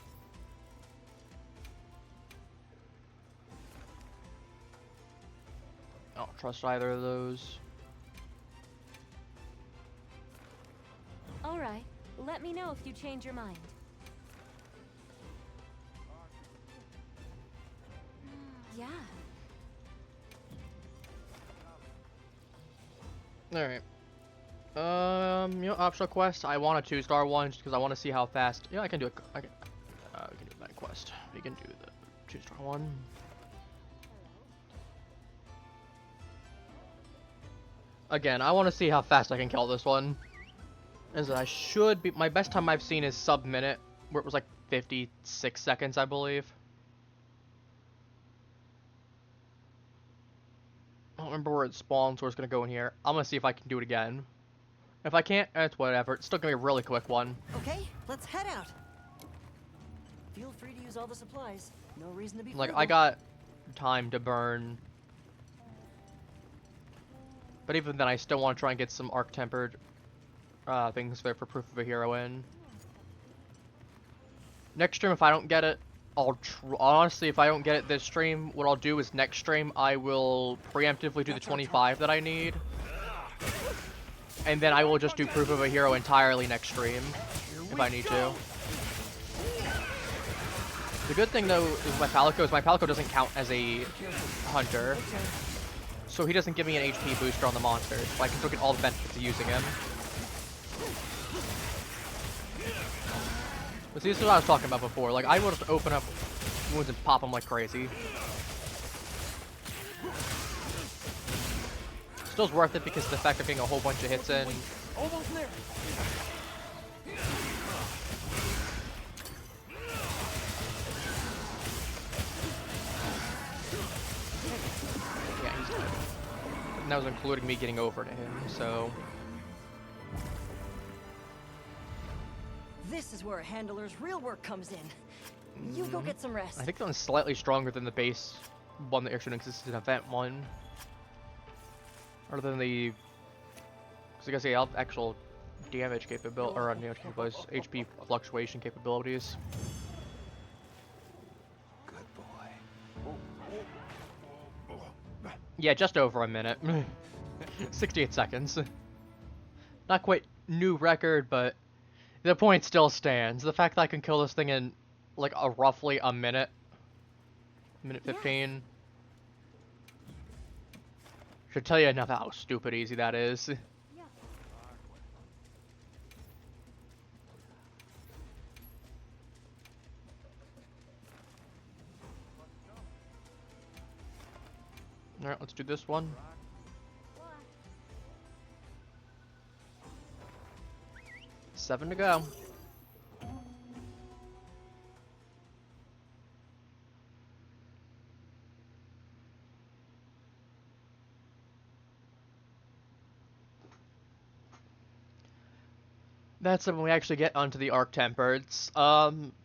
A: I don't trust either of those.
E: All right. Let me know if you change your mind. Yeah.
A: Alright. You know, optional quest. I want a 2-star one just because I want to see how fast. Yeah, I can do it. We can do that quest. We can do the 2-star one. Again, I want to see how fast I can kill this one. As I should be. My best time I've seen is sub-minute, where it was like 56 seconds, I believe. I don't remember where it spawns, so it's gonna go in here. I'm gonna see if I can do it again. If I can't, it's whatever. It's still gonna be a really quick one.
F: Okay, let's head out. Feel free to use all the supplies. No reason to be
A: Like,
F: frugal.
A: I got time to burn. But even then, I still want to try and get some arc-tempered things there for proof of a hero in. Next stream, if I don't get it, honestly, if I don't get it this stream, what I'll do is next stream, I will preemptively do the 25 that I need. And then I will just do proof of a hero entirely next stream, if I need to. The good thing, though, is my Palico doesn't count as a hunter. So he doesn't give me an HP booster on the monsters, but I can still get all the benefits of using him. But see, this is what I was talking about before. Like, I would just open up wounds and pop them like crazy. Still's worth it because of the fact of getting a whole bunch of hits in.
B: Almost there.
A: Yeah, he's dead. And that was including me getting over to him, so...
F: This is where a handler's real work comes in. You go get some rest.
A: I think that one's slightly stronger than the base one that actually exists in Event 1. Other than the... Because I guess the actual damage capability, or damage capabilities, HP fluctuation capabilities.
B: Good boy.
A: Yeah, just over a minute. 68 seconds. Not quite new record, but the point still stands. The fact that I can kill this thing in, like, roughly a minute. Minute 15. Should tell you enough how stupid easy that is. Alright, let's do this one. Seven to go. That's when we actually get onto the arc tempereds.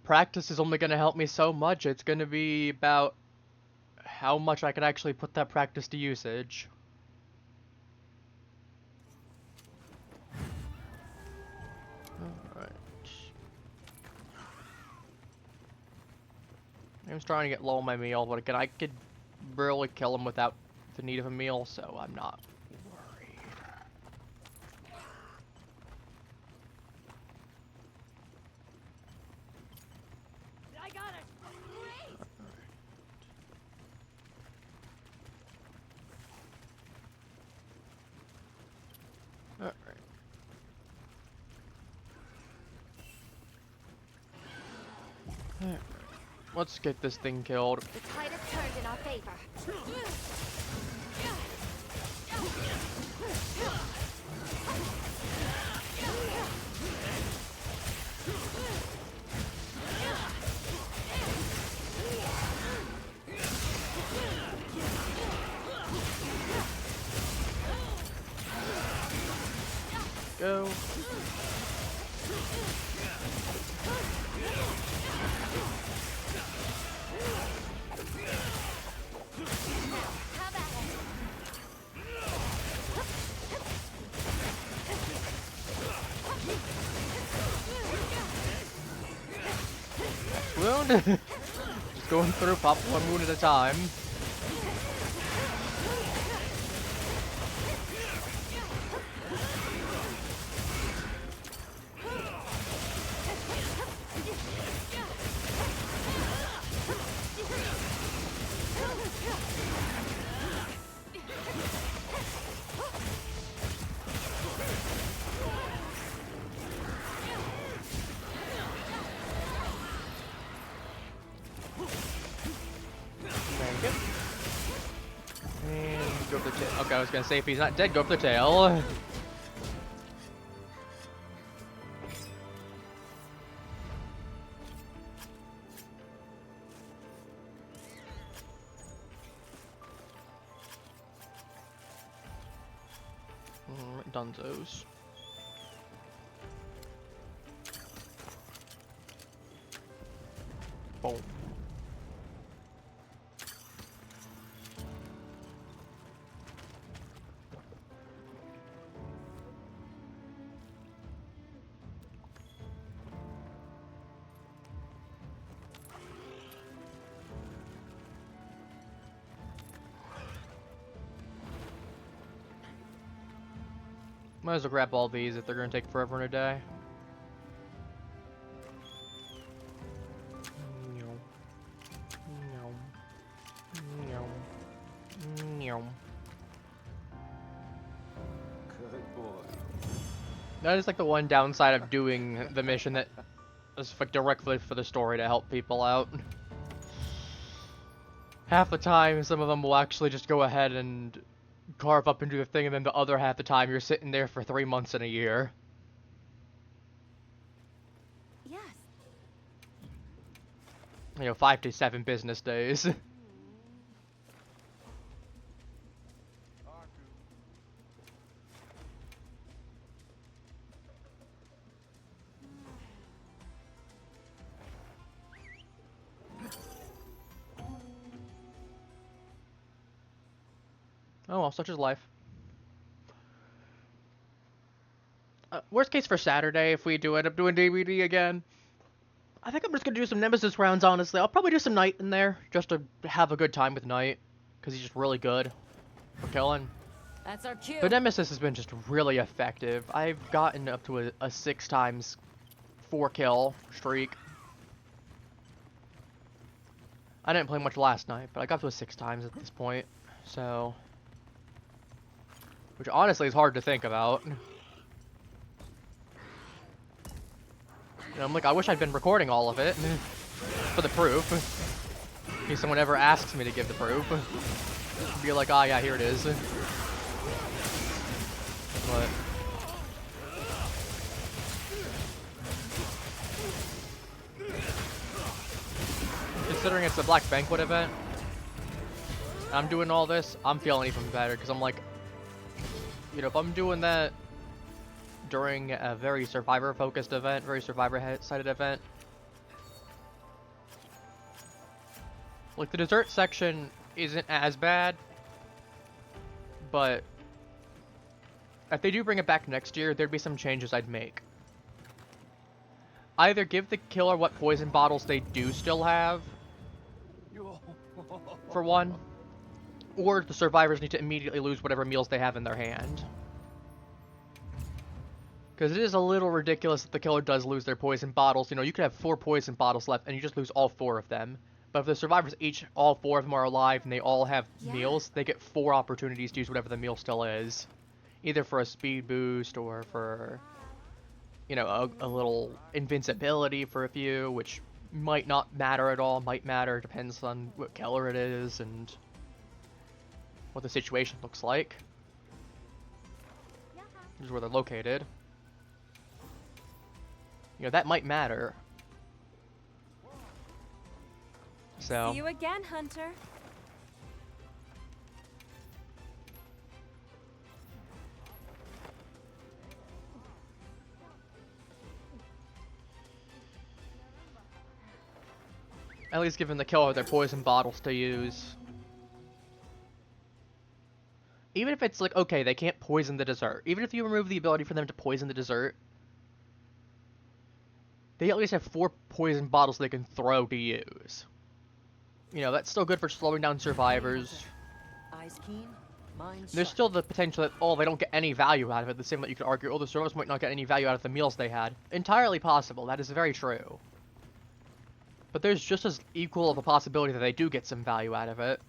A: Practice is only going to help me so much. It's going to be about how much I can actually put that practice to usage. I'm just trying to get low on my meal, but again, I could barely kill him without the need of a meal, so I'm not worried.
E: I got it. Great.
A: Alright. Alright. Let's get this thing killed.
E: The tide has turned in our favor.
A: Go. Wound. Just going through, pop one wound at a time. Thank you. And go for the tail. Okay, I was gonna say if he's not dead, go for the tail. Dunzos. Boom. Might as well grab all these if they're gonna take forever and a day.
B: Good boy.
A: That is like the one downside of doing the mission that is like directly for the story to help people out. Half the time, some of them will actually just go ahead and carve up and do the thing, and then the other half the time you're sitting there for 3 months in a year.
E: Yes.
A: You know, 5 to 7 business days. Oh well, such is life. Worst case for Saturday, if we do end up doing DVD again, I think I'm just gonna do some Nemesis rounds, honestly. I'll probably do some Knight in there, just to have a good time with Knight, because he's just really good for killing.
H: That's our cue.
A: The Nemesis has been just really effective. I've gotten up to a 6 times 4 kill streak. I didn't play much last night, but I got to a 6 times at this point, so... Which honestly is hard to think about. And I'm like, I wish I'd been recording all of it for the proof. In case someone ever asks me to give the proof. Be like, ah, yeah, here it is. But considering it's the Black Banquet event, I'm doing all this, I'm feeling even better, because I'm like, you know, if I'm doing that during a very survivor-focused event, very survivor-sided event, like, the dessert section isn't as bad, but if they do bring it back next year, there'd be some changes I'd make. Either give the killer what poison bottles they do still have, for one, or the survivors need to immediately lose whatever meals they have in their hand. Because it is a little ridiculous that the killer does lose their poison bottles. You know, you could have 4 poison bottles left and you just lose all 4 of them. But if the survivors all 4 of them are alive and they all have meals, they get 4 opportunities to use whatever the meal still is. Either for a speed boost or for, you know, a little invincibility for a few, which might not matter at all, might matter, depends on what killer it is and what the situation looks like. This is where they're located. You know, that might matter. So.
E: See you again, Hunter.
A: At least giving the killer their poison bottles to use. Even if it's like, okay, they can't poison the dessert. Even if you remove the ability for them to poison the dessert, they at least have 4 poison bottles they can throw to use. You know, that's still good for slowing down survivors.
F: Eyes keen, mind
A: There's
F: sharp.
A: still the potential that, oh, they don't get any value out of it. The same that you could argue, oh, the survivors might not get any value out of the meals they had. Entirely possible. That is very true. But there's just as equal of a possibility that they do get some value out of it.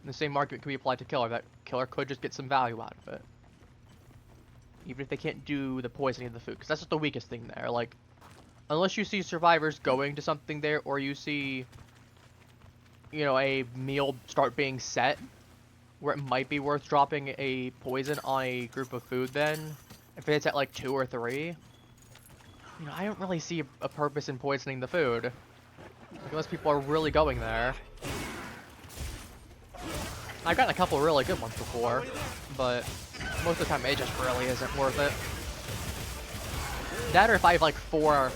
A: And the same argument can be applied to killer. That killer could just get some value out of it. Even if they can't do the poisoning of the food. Because that's just the weakest thing there. Like, unless you see survivors going to something there, or you see, you know, a meal start being set, where it might be worth dropping a poison on a group of food then, if it's at like 2 or 3, you know, I don't really see a purpose in poisoning the food. Like, unless people are really going there. I've gotten a couple really good ones before, but most of the time it just really isn't worth it. That or if I have like 4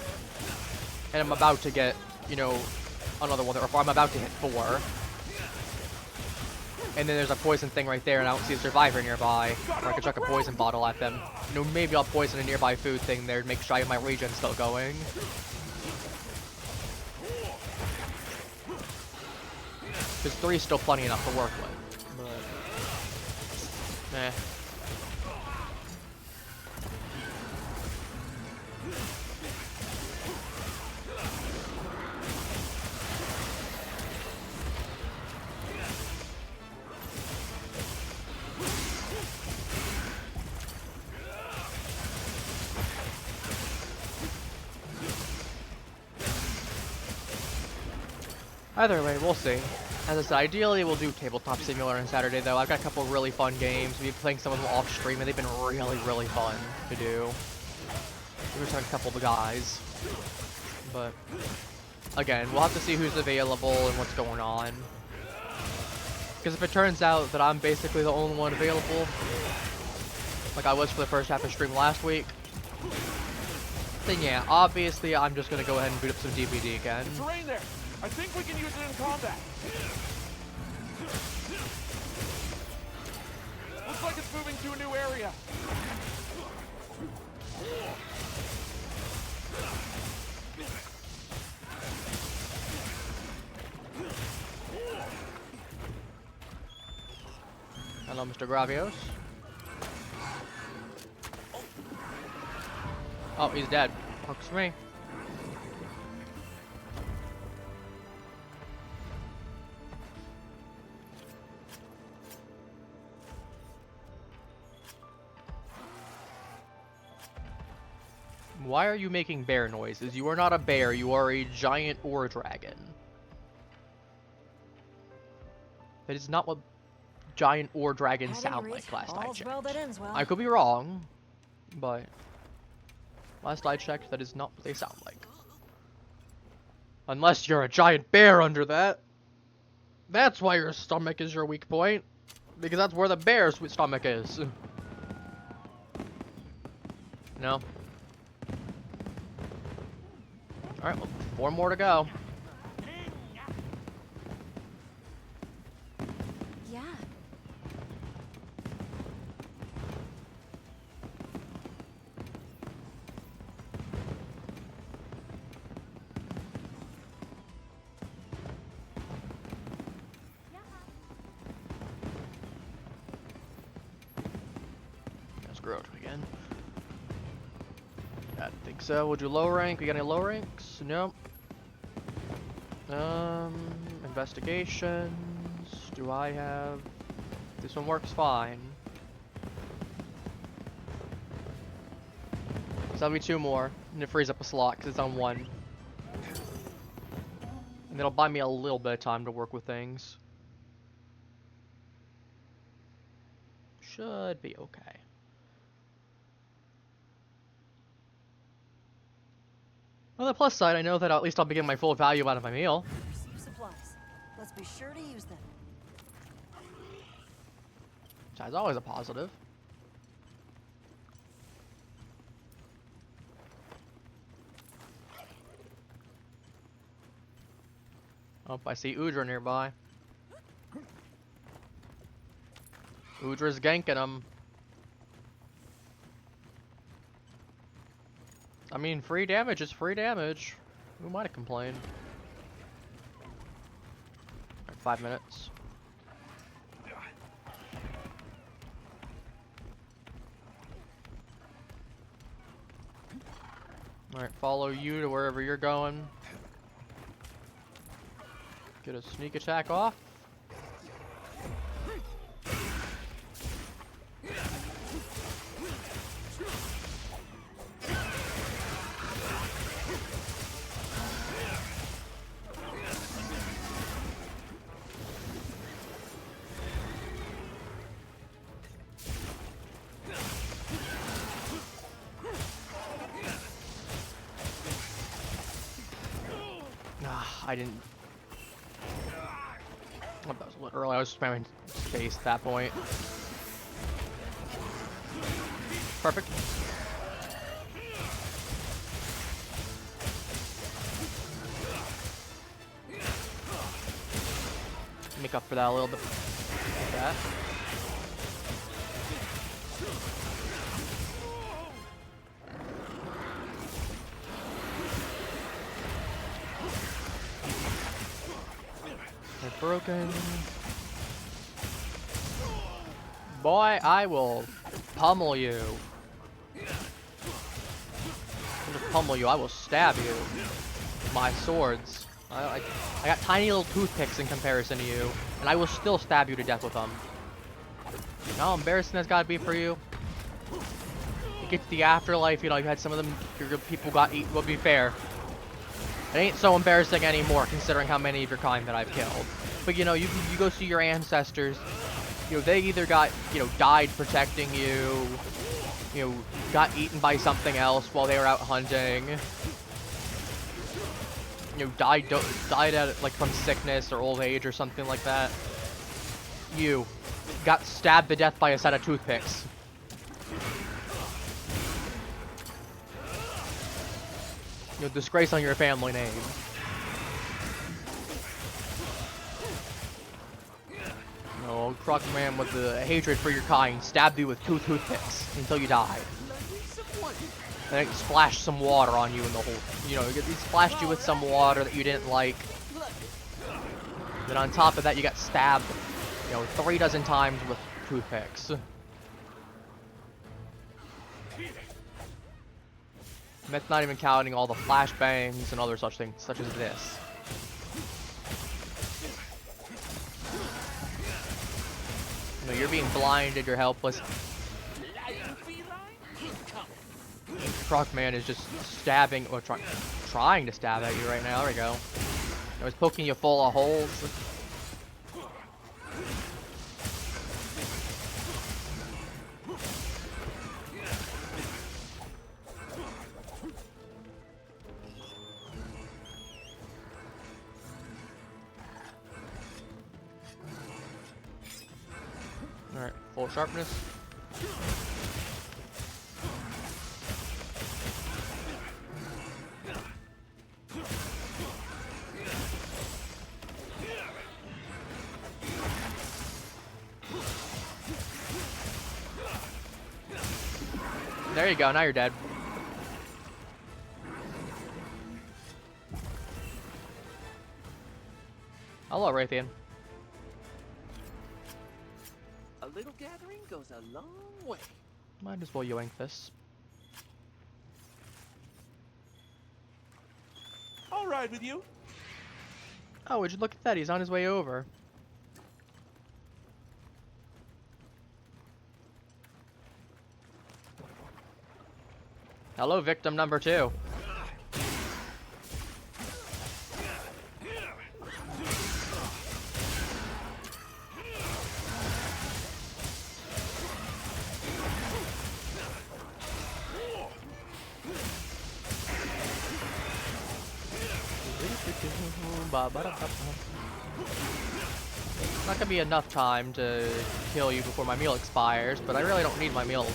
A: and I'm about to get, you know, another one, or if I'm about to hit 4, and then there's a poison thing right there and I don't see a survivor nearby, or I can chuck a poison bottle at them. You know, maybe I'll poison a nearby food thing there to make sure I have my regen still going. Because 3 is still plenty enough to work with. But, eh. Either way, we'll see. As I said, ideally we'll do Tabletop Simulator on Saturday, though. I've got a couple of really fun games. We've been playing some of them off stream, and they've been really, really fun to do. We're just having a couple of the guys. But, again, we'll have to see who's available and what's going on. Because if it turns out that I'm basically the only one available, like I was for the first half of stream last week, then yeah, obviously I'm just going to go ahead and boot up some DVD again.
C: Terrain there. I think we can use it in combat. Looks like it's moving to a new area.
A: Hello, Mr. Gravios. Oh, he's dead. Works for me. Why are you making bear noises? You are not a bear, you are a giant ore dragon. That is not what giant ore dragons sound like last I checked.
F: Well that ends well.
A: I could be wrong, but last I checked, that is not what they sound like. Unless you're a giant bear under that. That's why your stomach is your weak point. Because that's where the bear's stomach is. No? Alright, well, 4 more to go.
E: Yeah.
A: Arkveld again. I don't think so. We'll do low rank. We got any low ranks? Nope. Investigations. Do I have? This one works fine. So that'll be 2 more, and it frees up a slot because it's on 1. And it'll buy me a little bit of time to work with things. Should be okay. On the plus side, I know that at least I'll be getting my full value out of my meal.
F: Receive supplies. Let's be sure to use them.
A: That's always a positive. Oh, I see Udra nearby. Udra's ganking him. I mean, free damage is free damage. Who might have complained? Alright, 5 minutes. Alright, follow you to wherever you're going. Get a sneak attack off. I didn't. Oh, that was a little early. I was spamming space at that point. Perfect. Make up for that a little bit. Like that. They're broken. Boy, I will pummel you. I'll just pummel you. I will stab you. My swords. I got tiny little toothpicks in comparison to you, and I will still stab you to death with them. You know how embarrassing that's gotta be for you? You get to the afterlife, you know, you had some of them, your people got eaten, will be fair. It ain't so embarrassing anymore, considering how many of your kind that I've killed. But, you know, you go see your ancestors, you know, they either got, you know, died protecting you, you know, got eaten by something else while they were out hunting. You know, died at, like, from sickness or old age or something like that. You got stabbed to death by a set of toothpicks. You know, disgrace on your family name. No, Croc Man with the hatred for your kind stabbed you with 2 toothpicks until you died. And it splashed some water on you in the whole, you know, it splashed you with some water that you didn't like. Then on top of that, you got stabbed, you know, 3 dozen times with toothpicks. That's not even counting all the flashbangs and other such things, such as this. You know, you're being blinded, you're helpless. Croc Man is just stabbing, or trying to stab at you right now. There we go. I was poking you full of holes. Alright, full sharpness. There you go, now you're dead. Hello, Raytheon.
B: A little gathering goes a long way.
A: Might as well yoink this.
C: All right with you?
A: Oh, would you look at that? He's on his way over. Hello, victim number 2. Not gonna be enough time to kill you before my meal expires, but I really don't need my meal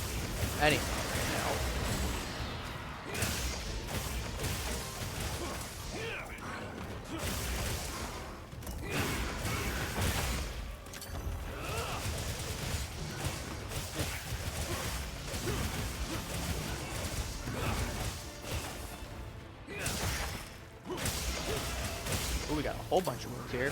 A: anyway. Ooh, we got a whole bunch of moves here.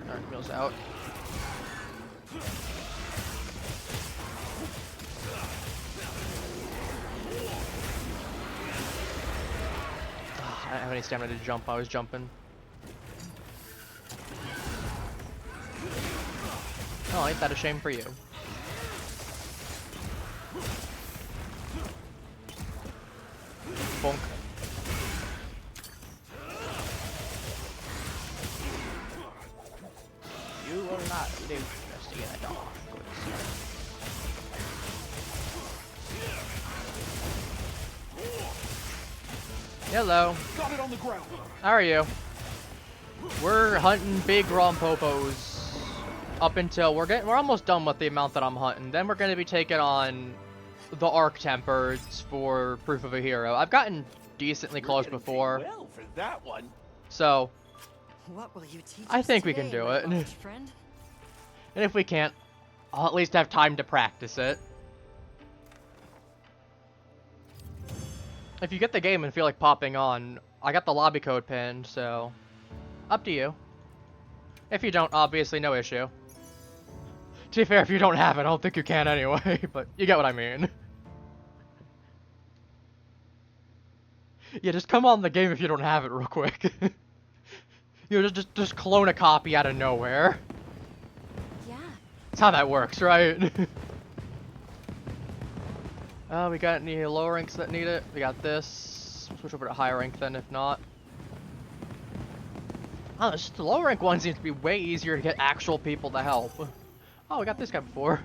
A: Arkveld's out. I don't have any stamina to jump. I was jumping. Oh, ain't that a shame for you? Bonk. You will not live to see a dog. Hello.
C: Got it on the ground.
A: How are you? We're hunting big Rompopos up until we're almost done with the amount that I'm hunting. Then we're gonna be taking on the Arc Tempers for proof of a hero. I've gotten decently close before.
C: Well, for that one.
F: What
A: So
F: will you teach
A: I
F: us
A: think we can
F: today,
A: do
F: my
A: it.
F: large friend?
A: And if we can't, I'll at least have time to practice it. If you get the game and feel like popping on, I got the lobby code pinned, so up to you. If you don't, obviously no issue. To be fair, if you don't have it, I don't think you can anyway, but you get what I mean. Yeah, just come on the game if you don't have it real quick. You know, just clone a copy out of nowhere.
E: Yeah.
A: That's how that works, right? We got any lower ranks that need it? We got this. Switch over to higher rank then, if not. Oh, just the lower rank one seems to be way easier to get actual people to help. Oh, we got this guy before.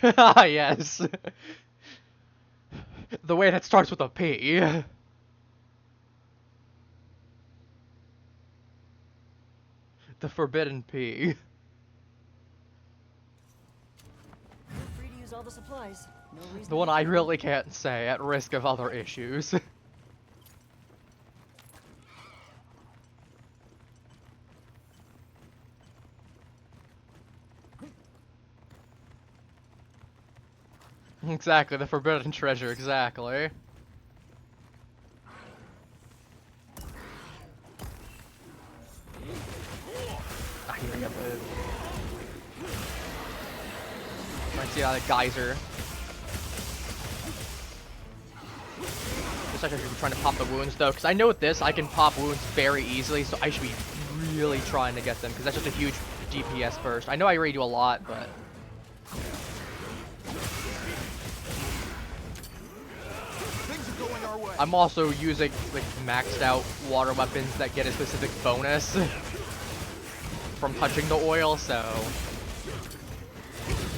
A: Ah, yes. The way that starts with a P. The forbidden P.
D: Feel free to use all the supplies. No reason
A: The one I really can't say, at risk of other issues. Exactly, the forbidden treasure, exactly. Ah, here we go. Trying to see the geyser. Just actually trying to pop the wounds though, because I know with this I can pop wounds very easily, so I should be really trying to get them, because that's just a huge DPS burst. I know I already do a lot, but I'm also using like maxed out water weapons that get a specific bonus from touching the oil, so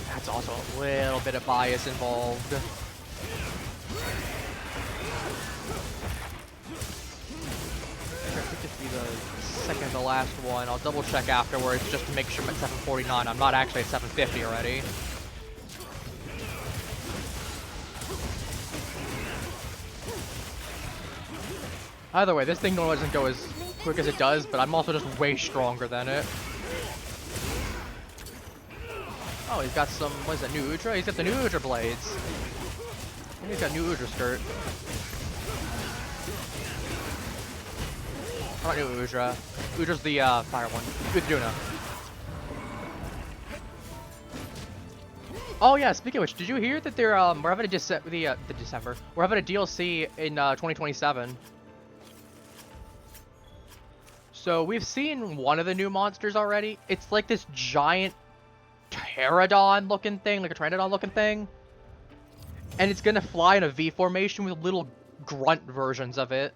A: that's also a little bit of bias involved. I think this will be the second to last one. I'll double check afterwards just to make sure I'm at 749. I'm not actually at 750 already. Either way, this thing normally doesn't go as quick as it does, but I'm also just way stronger than it. Oh, Oh, he's got some, what is that, new Udra? He's got the new Udra blades. And he's got new Udra skirt. Not new Udra. Udra's the fire one. With Duna. Oh yeah, speaking of which, did you hear that they're we're having a we're having a DLC in 2027. So we've seen one of the new monsters already. It's like this giant pterodon looking thing, like a pteranodon looking thing. And it's gonna fly in a V formation with little grunt versions of it.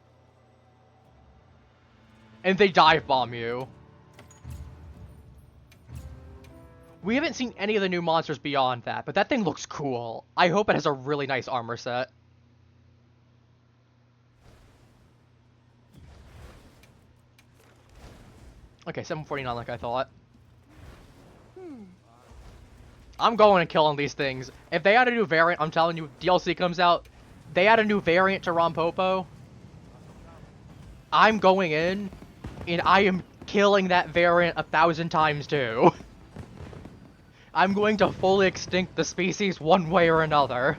A: And they dive bomb you. We haven't seen any of the new monsters beyond that, but that thing looks cool. I hope it has a really nice armor set. Okay, 749 like I thought. I'm going and killing these things. If they add a new variant, I'm telling you, DLC comes out, they add a new variant to Rompopo, I'm going in, and I am killing that variant 1,000 times too. I'm going to fully extinct the species one way or another.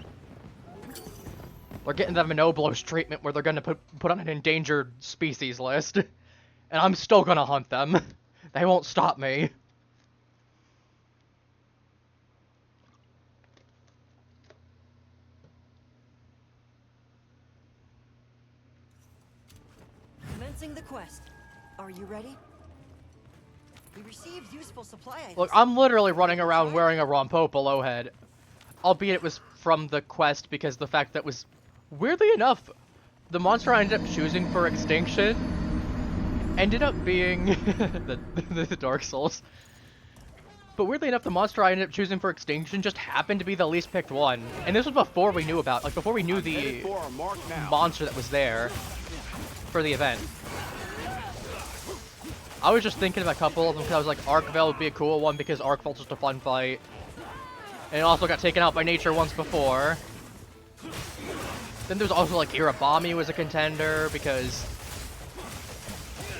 A: We're getting them an Oblos treatment where they're going to put on an endangered species list. And I'm still going to hunt them. They won't stop me.
F: Commencing the quest. Are you ready? We received useful supply items.
A: Look, I'm literally running around wearing a Rompopolo head. Albeit it was from the quest because the fact that was... Weirdly enough, the monster I ended up choosing for extinction ended up being the Dark Souls. But weirdly enough, the monster I ended up choosing for extinction just happened to be the least picked one. And this was before we knew about, like before we knew the monster that was there for the event. I was just thinking of a couple of them because I was like, Arkveld would be a cool one because Arkveld's just a fun fight. And it also got taken out by nature once before. Then there's also like Irabami was a contender because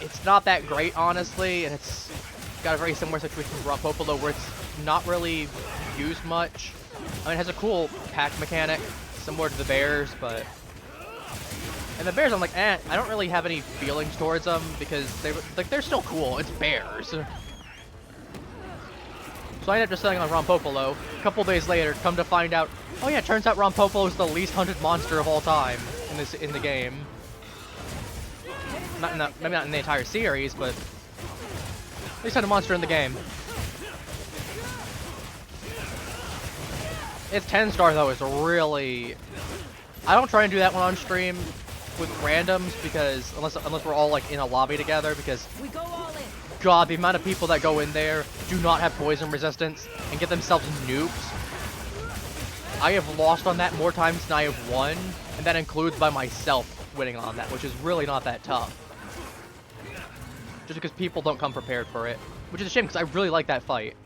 A: it's not that great honestly, and it's got a very similar situation to Rompopolo where it's not really used much. I mean, it has a cool pack mechanic similar to the bears, but... And the bears, I'm like, I don't really have any feelings towards them because they're still cool. It's bears. So I ended up just selling on Rompopolo. A couple days later, come to find out, oh yeah, it turns out Rompopolo is the least hunted monster of all time in the game. Maybe not in the entire series, but least hunted monster in the game. Its 10-star though is really. I don't try and do that when on stream with randoms because unless we're all like in a lobby together because
H: We go all in.
A: God, the amount of people that go in there do not have poison resistance and get themselves nuked. I have lost on that more times than I have won, and that includes by myself winning on that, which is really not that tough. Just because people don't come prepared for it, which is a shame because I really like that fight.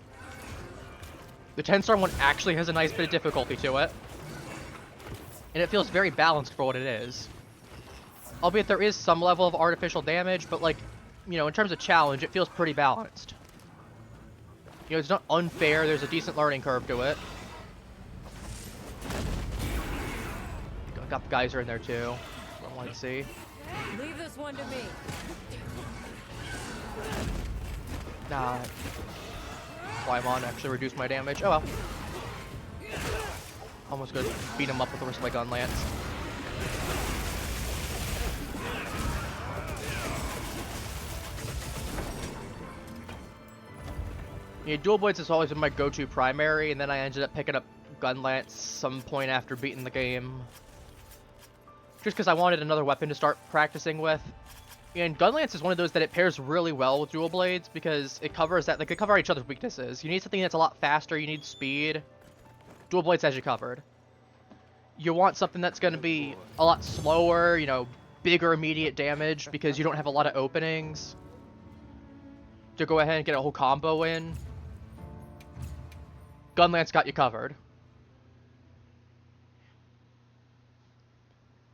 A: The 10-star one actually has a nice bit of difficulty to it, and it feels very balanced for what it is. Albeit there is some level of artificial damage, but like, you know, in terms of challenge, it feels pretty balanced. You know, it's not unfair, there's a decent learning curve to it. Got the geyser in there too. I want to see.
H: Leave this one to me.
A: Nah. Climb on, actually reduce my damage. Oh well. Almost gonna beat him up with the rest of my gun lance. Yeah, dual blades has always been my go-to primary, and then I ended up picking up gun lance some point after beating the game. Just because I wanted another weapon to start practicing with. And gun lance is one of those that it pairs really well with dual blades because it covers that, like, they cover each other's weaknesses. You need something that's a lot faster, you need speed. Dual blades has you covered. You want something that's going to be a lot slower, you know, bigger immediate damage because you don't have a lot of openings to go ahead and get a whole combo in. Gun lance got you covered.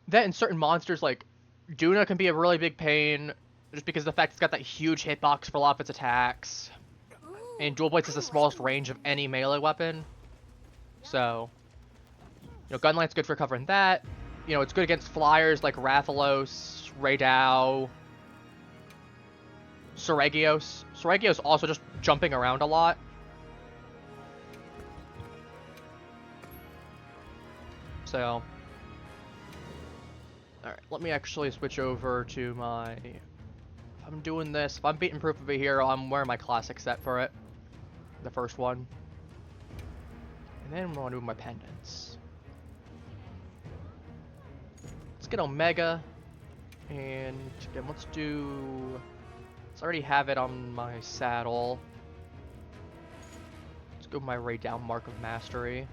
A: That and certain monsters like Duna can be a really big pain just because of the fact it's got that huge hitbox for a lot of its attacks. And dual blades is the smallest range of any melee weapon. So, you know, Gunlight's good for covering that. You know, it's good against flyers like Rathalos, Raydao, Seregios. Seregios also just jumping around a lot. So, alright, let me actually switch over to my... If I'm doing this, if I'm beating Proof of a Hero, I'm wearing my classic set for it. The first one. And then I'm going to do my pendants. Let's get Omega. And again, let's do... Let's already have it on my saddle. Let's go with my Raydao Mark of Mastery.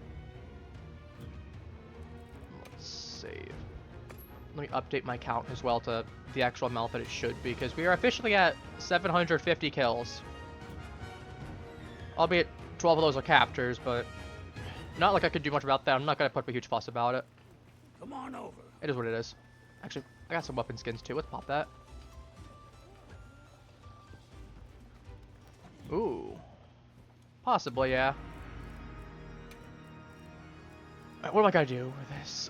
A: Let's save. Let me update my count as well to the actual amount that it should be, because we are officially at 750 kills. Albeit 12 of those are captures, but not like I could do much about that. I'm not going to put up a huge fuss about it.
B: Come on over.
A: It is what it is. Actually, I got some weapon skins too. Let's pop that. Ooh. Possibly, yeah. Alright, what am I gonna do with this?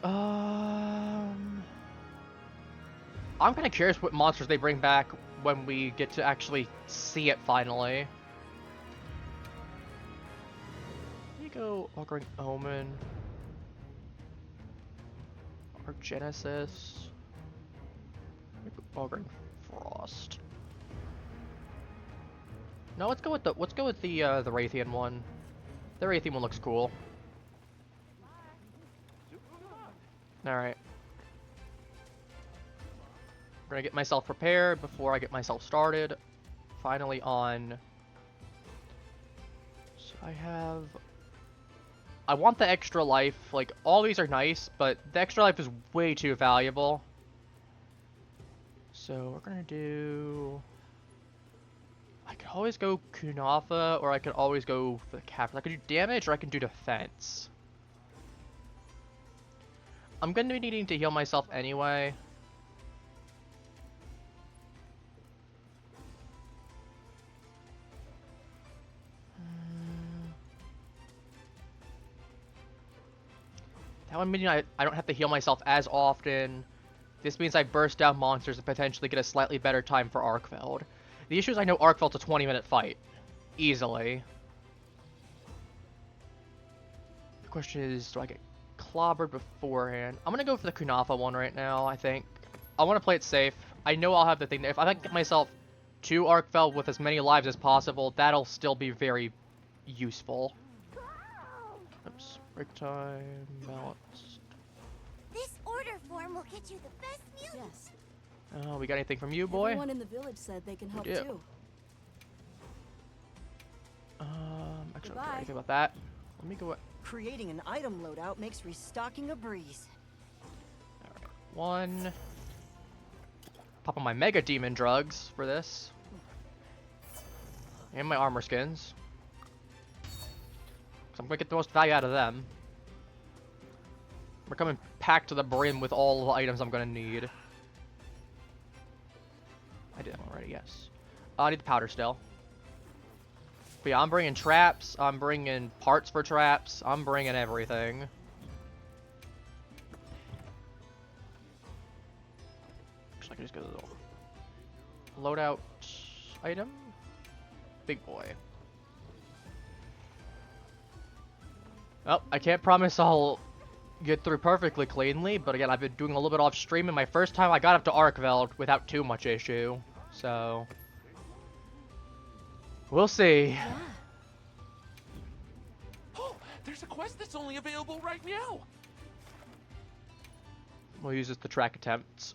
A: I'm kind of curious what monsters they bring back when we get to actually see it finally. Here you go, Auguring Omen. Argenesis. Auguring Frost. No, let's go with the Raytheon one. The Raytheon one looks cool. Alright. I'm gonna get myself prepared before I get myself started. Finally on... So I want the extra life. Like, all these are nice, but the extra life is way too valuable. So we're gonna do... I could always go Kunafa, or I could always go for the Captain. I could do damage, or I can do defense. I'm gonna be needing to heal myself anyway. That one meaning I don't have to heal myself as often. This means I burst down monsters and potentially get a slightly better time for Arkveld. The issue is I know Arkveld's a 20-minute fight. Easily. The question is, do I get clobbered beforehand? I'm gonna go for the Kunafa one right now, I think. I want to play it safe. I know I'll have the thing. If I can get myself to Arkveld with as many lives as possible, that'll still be very useful. Oops. Break time. Balanced.
I: This order form will get you the best music.
D: Yes.
A: Oh, we got anything from you, boy?
D: Everyone in the village said they can help
A: do.
D: too.
A: Actually, I don't care anything about that. Let me go.
F: Creating an item loadout makes restocking a breeze.
A: Alright, one. Pop on my Mega Demon drugs for this. And my armor skins. I'm gonna get the most value out of them. We're coming packed to the brim with all the items I'm gonna need. I did them already, yes. I need the powder still. But yeah, I'm bringing traps, I'm bringing parts for traps, I'm bringing everything. Looks like I just go to the loadout item. Big boy. Oh, I can't promise I'll get through perfectly cleanly, but again, I've been doing a little bit off stream, and my first time I got up to Arkveld without too much issue, so... We'll see.
E: Yeah.
B: Oh, there's a quest that's only available right now.
A: We'll use this to track attempts.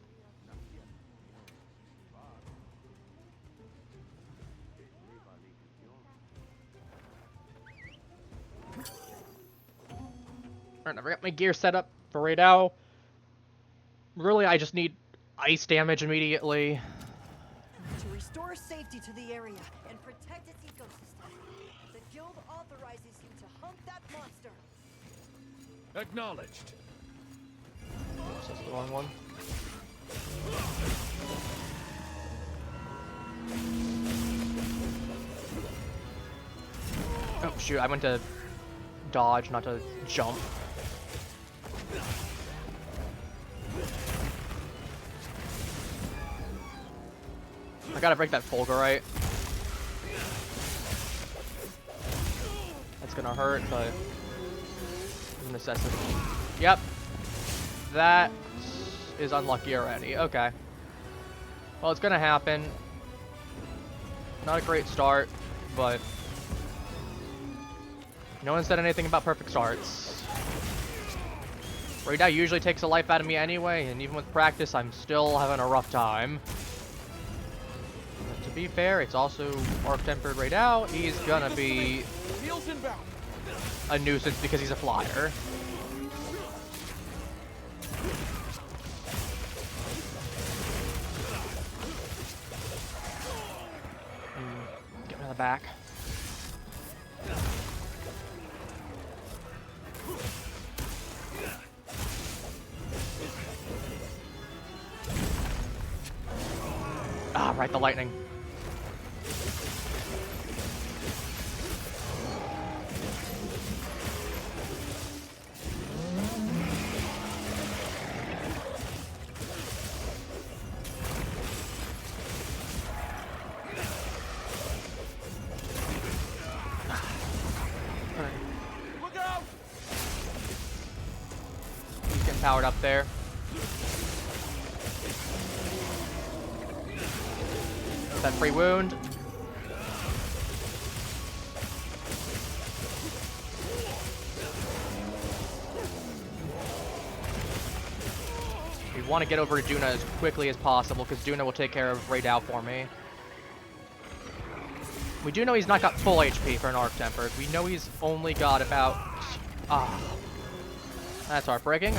A: Alright, I've got my gear set up for right now. Really, I just need ice damage immediately.
F: To restore safety to the area and protect its ecosystem, the guild authorizes you to hunt that monster.
B: Acknowledged.
A: Oops, that's the wrong one. shoot, I went to dodge, not to jump. I gotta break that Fulgurite. That's gonna hurt, but it's a necessity. Yep. That is unlucky already. Okay. Well, it's gonna happen. Not a great start, but no one said anything about perfect starts. Right now usually takes a life out of me anyway, and even with practice, I'm still having a rough time. But to be fair, it's also Arc-Tempered right out. He's gonna be
C: Heels inbound.
A: a nuisance because he's a flyer. Get rid of the back. Ah, right, the lightning.
C: Look out!
A: He's getting powered up there. That free wound. We want to get over to Duna as quickly as possible because Duna will take care of Raydao for me. We do know he's not got full HP for an Arc-Tempered. We know he's only got about... That's heartbreaking.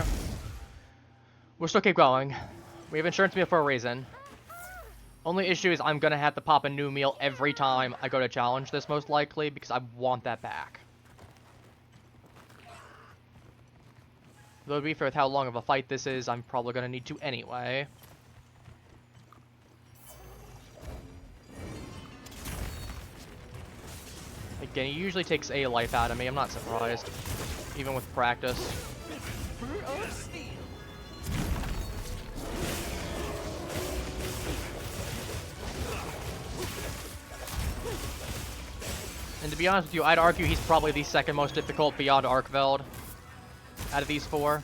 A: We'll still keep going. We have insurance meal for a reason. Only issue is I'm gonna have to pop a new meal every time I go to challenge this, most likely, because I want that back. Though to be fair with how long of a fight this is, I'm probably gonna need to anyway. Again, he usually takes a life out of me, I'm not surprised. Even with practice.
B: Whisper of steel.
A: And to be honest with you, I'd argue he's probably the second most difficult beyond Arkveld out of these four.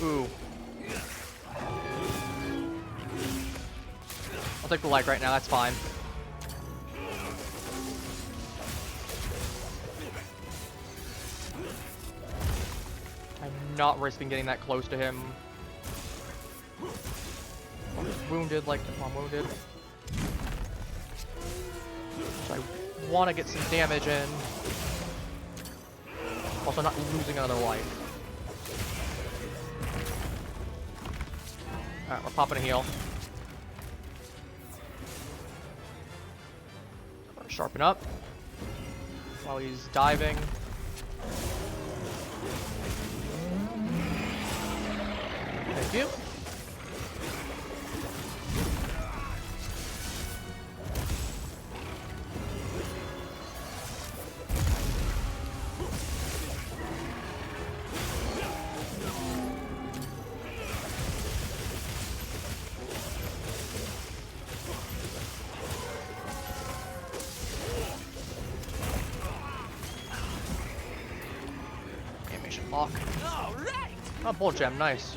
A: Ooh. I'll take the leg right now, that's fine. I'm not risking getting that close to him. I'm just wounded, like, I'm wounded. So I want to get some damage in. Also not losing another life. Alright, we're popping a heal. Sharpen up while he's diving. Thank you. Lock.
B: All right.
A: Oh, bull gem, nice.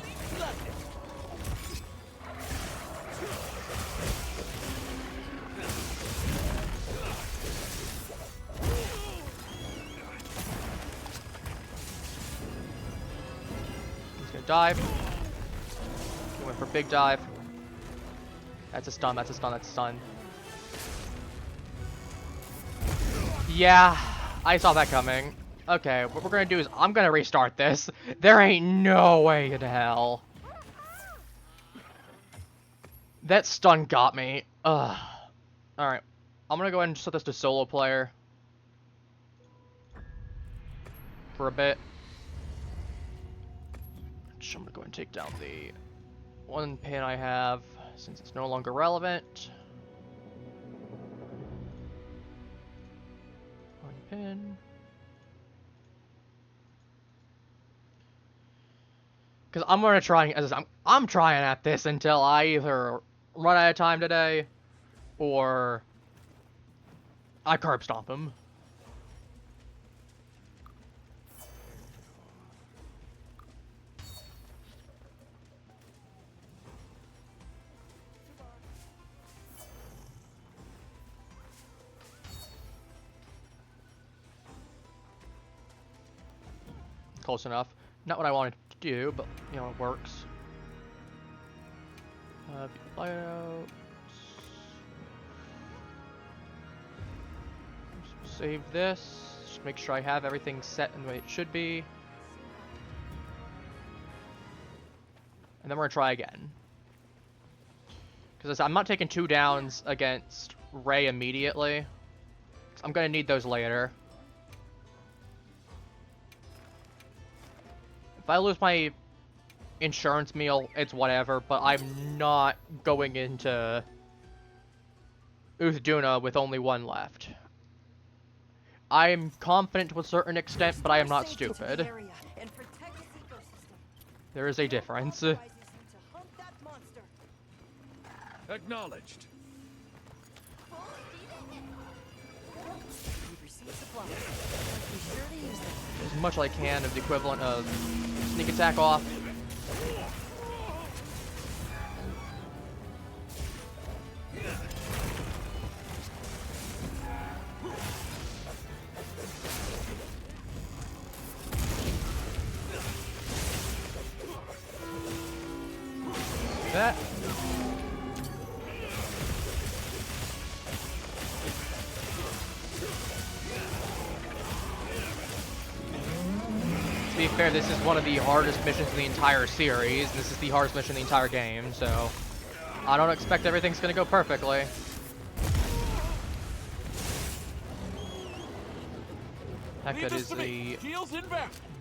A: dive. He went for big dive. That's a stun, that's a stun, that's a stun. Yeah, I saw that coming. Okay, what we're gonna do is I'm gonna restart this. There ain't no way in hell. That stun got me. Ugh. Alright, I'm gonna go ahead and set this to solo player. For a bit. I'm gonna go ahead and take down the one pin I have, since it's no longer relevant. One pin. Because I'm gonna try, as I'm trying at this until I either run out of time today, or I curb stomp him. Close enough. Not what I wanted to do, but, you know, it works. Save this. Just make sure I have everything set in the way it should be. And then we're gonna try again. Because I'm not taking 2 downs against Ray immediately. I'm gonna need those later. If I lose my insurance meal, it's whatever, but I'm not going into Udra with only 1 left. I'm confident to a certain extent, but I am not stupid. There is a difference.
B: Acknowledged.
A: As much as I can of the equivalent of sneak attack off. That. To be fair, this is one of the hardest missions in the entire series, and this is the hardest mission in the entire game, so I don't expect everything's gonna go perfectly. Heck, that is a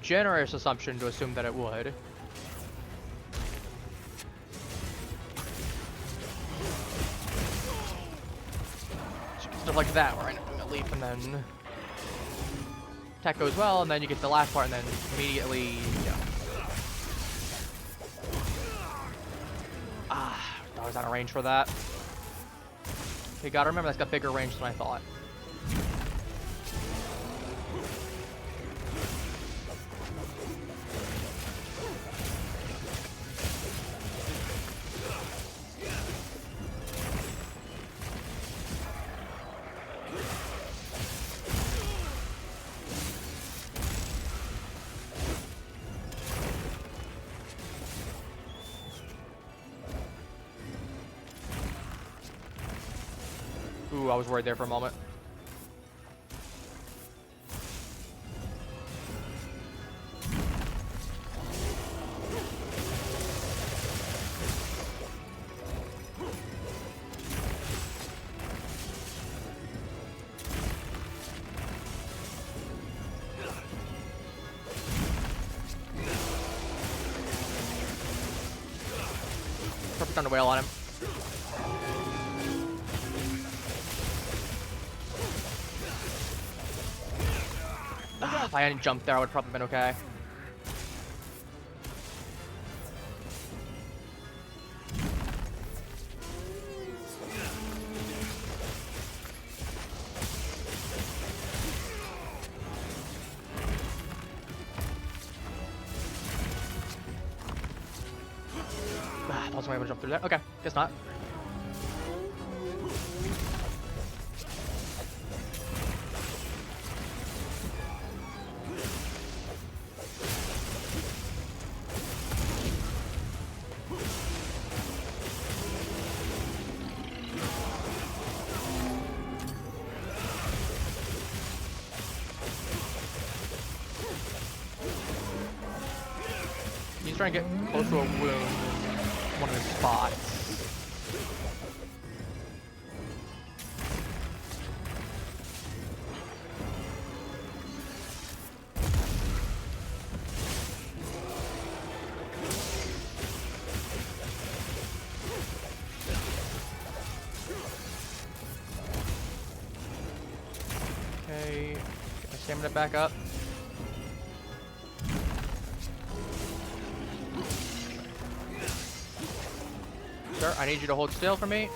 A: generous assumption to assume that it would. Stuff like that, where I'm gonna leap and then attack goes well, and then you get the last part, and then immediately, yeah. Ah, I was out of range for that. You gotta remember that's got bigger range than I thought. Ooh, I was worried there for a moment. Perfect on the whale on him. If I hadn't jumped there, I would have probably been okay. I wasn't able to jump through there. Okay, guess not. trying to get close to a wound in one of his spots. Okay, get my stamina back up. Sir, I need you to hold still for me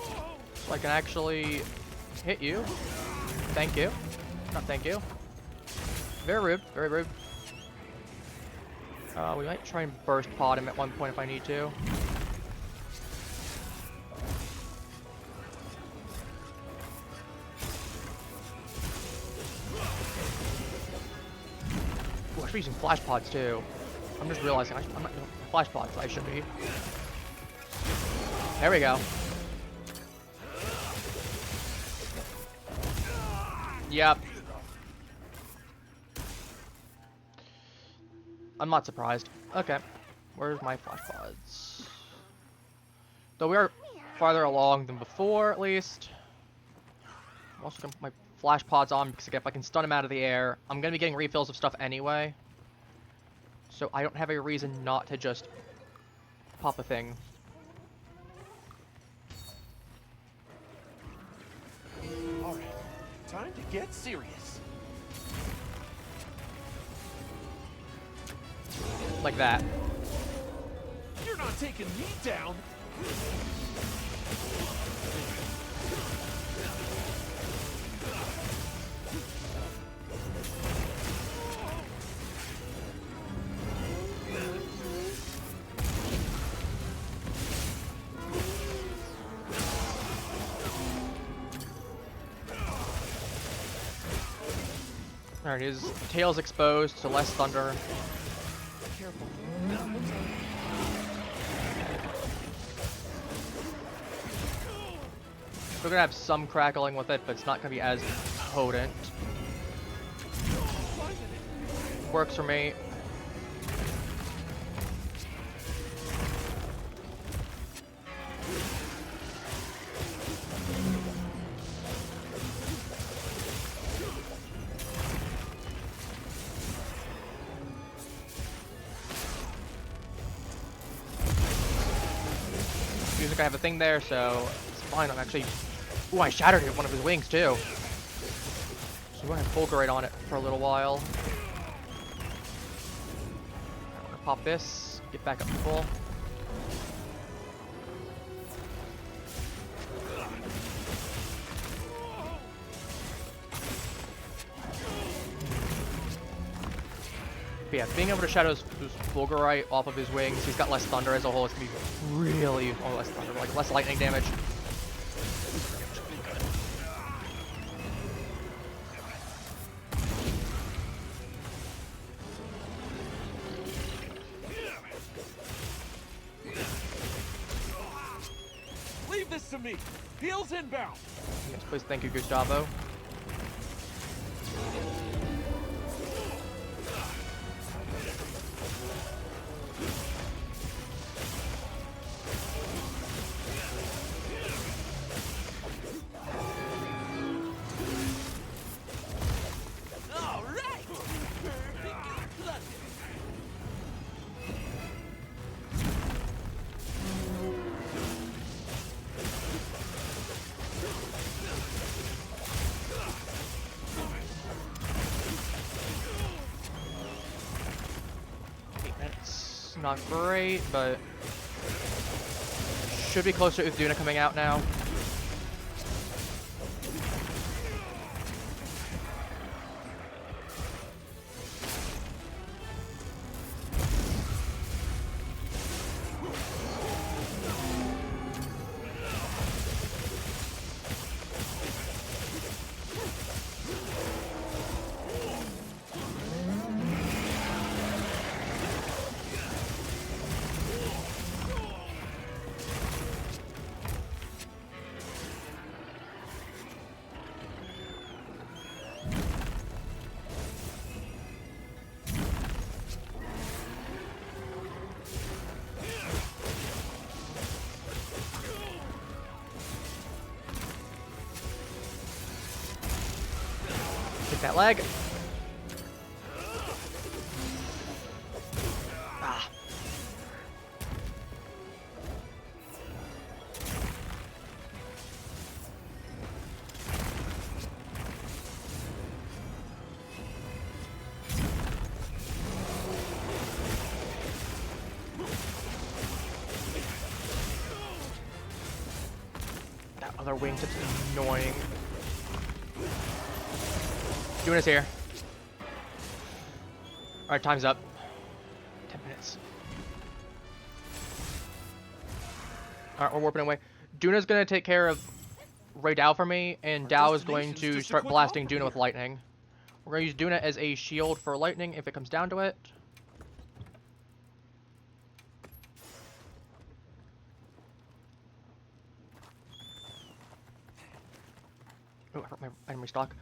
A: so I can actually hit you. Thank you. Not thank you. Very rude, very rude. We might try and burst pod him at one point if I need to. Ooh, I should be using flash pods too. I'm just realizing I'm not doing flash pods. I should be. There we go. Yep. I'm not surprised. Okay. Where's my flash pods? Though we are farther along than before, at least. I'm also gonna put my flash pods on because if I can stun him out of the air, I'm gonna be getting refills of stuff anyway. So I don't have a reason not to just pop a thing.
C: All right, time to get serious.
A: Like that.
C: You're not taking me down.
A: Alright, his tail's exposed, so less thunder.
C: Careful.
A: We're gonna have some crackling with it, but it's not gonna be as potent. Works for me. Music, I have a thing there, so it's fine. I'm actually... Ooh, I shattered one of his wings, too. So we're gonna have Fulgurate on it for a little while. I'm gonna pop this, get back up to full. But yeah, being able to shadow his Fulgurite off of his wings, he's got less thunder as a whole. It's gonna be really, oh, less thunder, like less lightning damage.
C: Leave this to me. Heels inbound.
A: Yes, please, thank you, Gustavo.
B: All right. Perfect. Love it.
A: That's not great, but should be closer to Udra coming out now. Take that leg. Ah. That other wingtip's annoying. Duna's here. Alright, time's up. 10 minutes. Alright, we're warping away. Duna's gonna take care of Ray Dow for me, and Dow is going to start blasting Duna with lightning. We're gonna use Duna as a shield for lightning if it comes down to it. Oh, I forgot my item restock.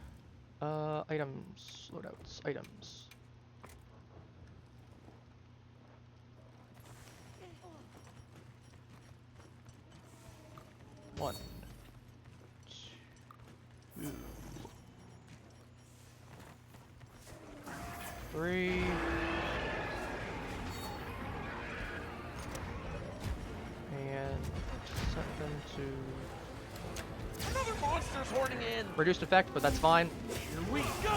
A: Items, loadouts, items. One, two, three. And set them to
B: Another monster's hoarding in.
A: reduced effect, but that's fine.
B: Here we go.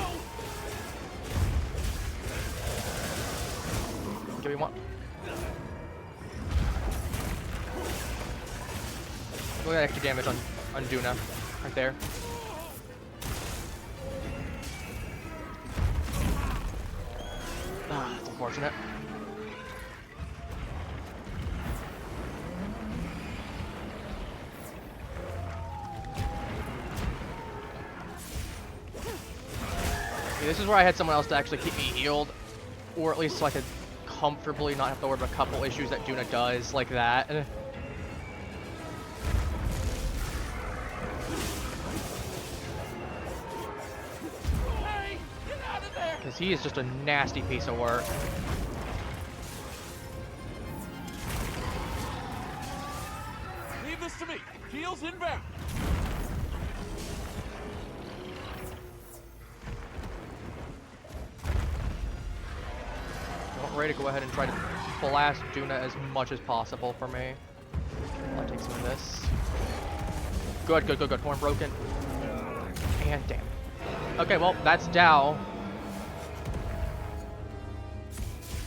A: Give me one. Look at that extra damage on Duna, right there. Ah, that's unfortunate. See, this is where I had someone else to actually keep me healed, or at least so I could comfortably not have to worry about a couple issues that Duna does, like that.
B: Hey, get out of there.
A: Because he is just a nasty piece of work.
B: Leave this to me. Heels inbound.
A: I want Ray to go ahead and try to blast Duna as much as possible for me. I'll take some of this. Good, good, good, good. Horn broken. And damn. Okay, well, that's Dow.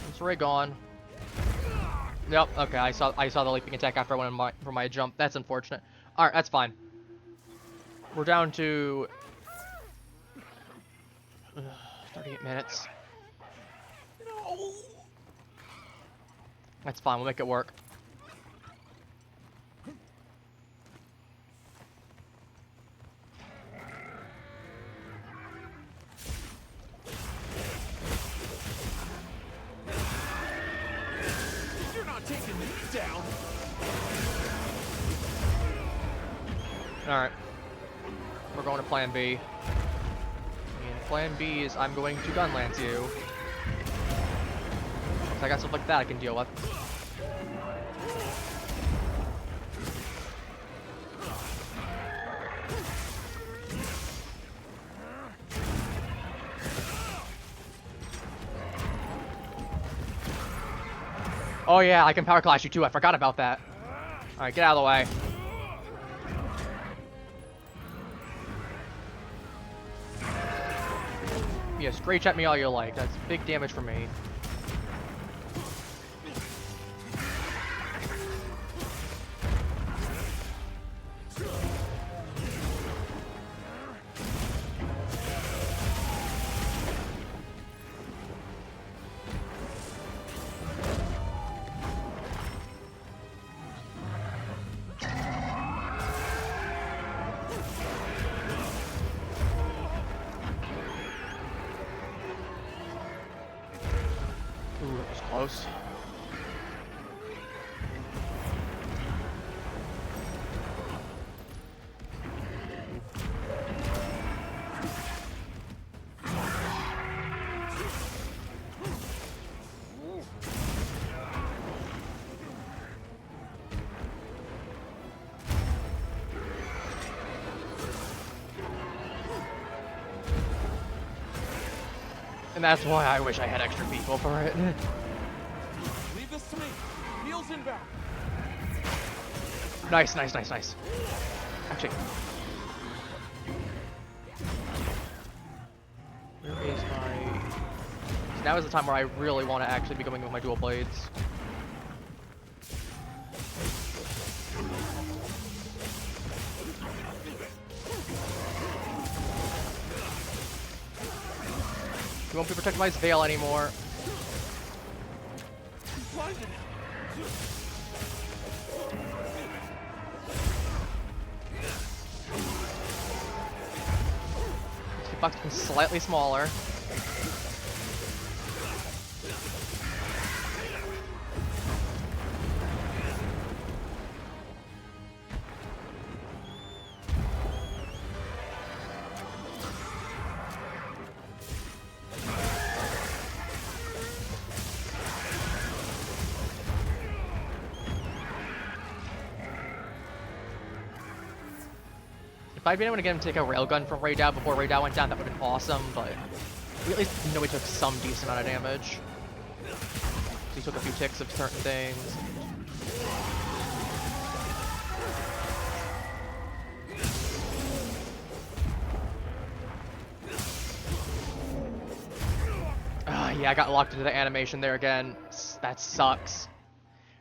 A: That's Ray gone. Yep, okay, I saw the leaping attack after I went for my jump. That's unfortunate. Alright, that's fine. We're down to 38 minutes.
B: No.
A: That's fine, we'll make it work.
B: You're not taking me down.
A: Alright. We're going to plan B. And plan B is I'm going to gun lance you. I got stuff like that I can deal with. Oh yeah, I can power clash you too. I forgot about that. Alright, get out of the way. Yeah, screech at me all you like. That's big damage for me. Ooh, that was close. that's why I wish I had extra people for it.
C: Leave this to me. Heels inbound.
A: Nice, nice, nice, nice. Actually, where is my... So now is the time where I really want to actually be going with my dual blades. He won't be protected by his veil anymore.
C: Blinded.
A: His hitbox becomes slightly smaller. If I'd been able to get him to take a railgun from Raydao before Raydao went down, that would have been awesome, but we at least know he took some decent amount of damage. He took a few ticks of certain things. Yeah, I got locked into the animation there again. That sucks.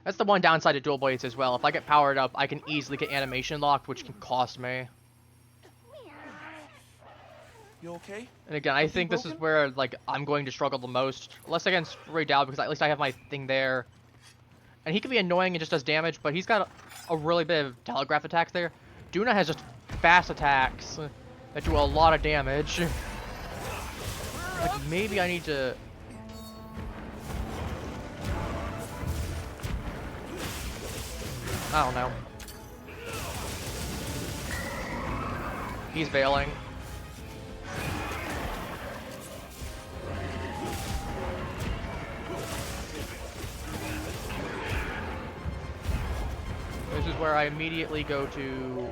A: That's the one downside to dual blades as well. If I get powered up, I can easily get animation locked, which can cost me.
C: You okay?
A: And again, I think this is where, like, I'm going to struggle the most. Less against Raydao, because at least I have my thing there. And he can be annoying and just does damage, but he's got a really bit of telegraph attacks there. Duna has just fast attacks that do a lot of damage. Like, maybe I need to... I don't know. He's bailing. This is where I immediately go to...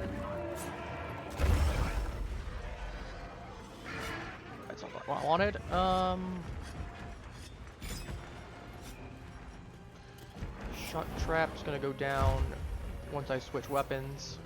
A: That's not what I wanted. Shot trap's gonna go down once I switch weapons.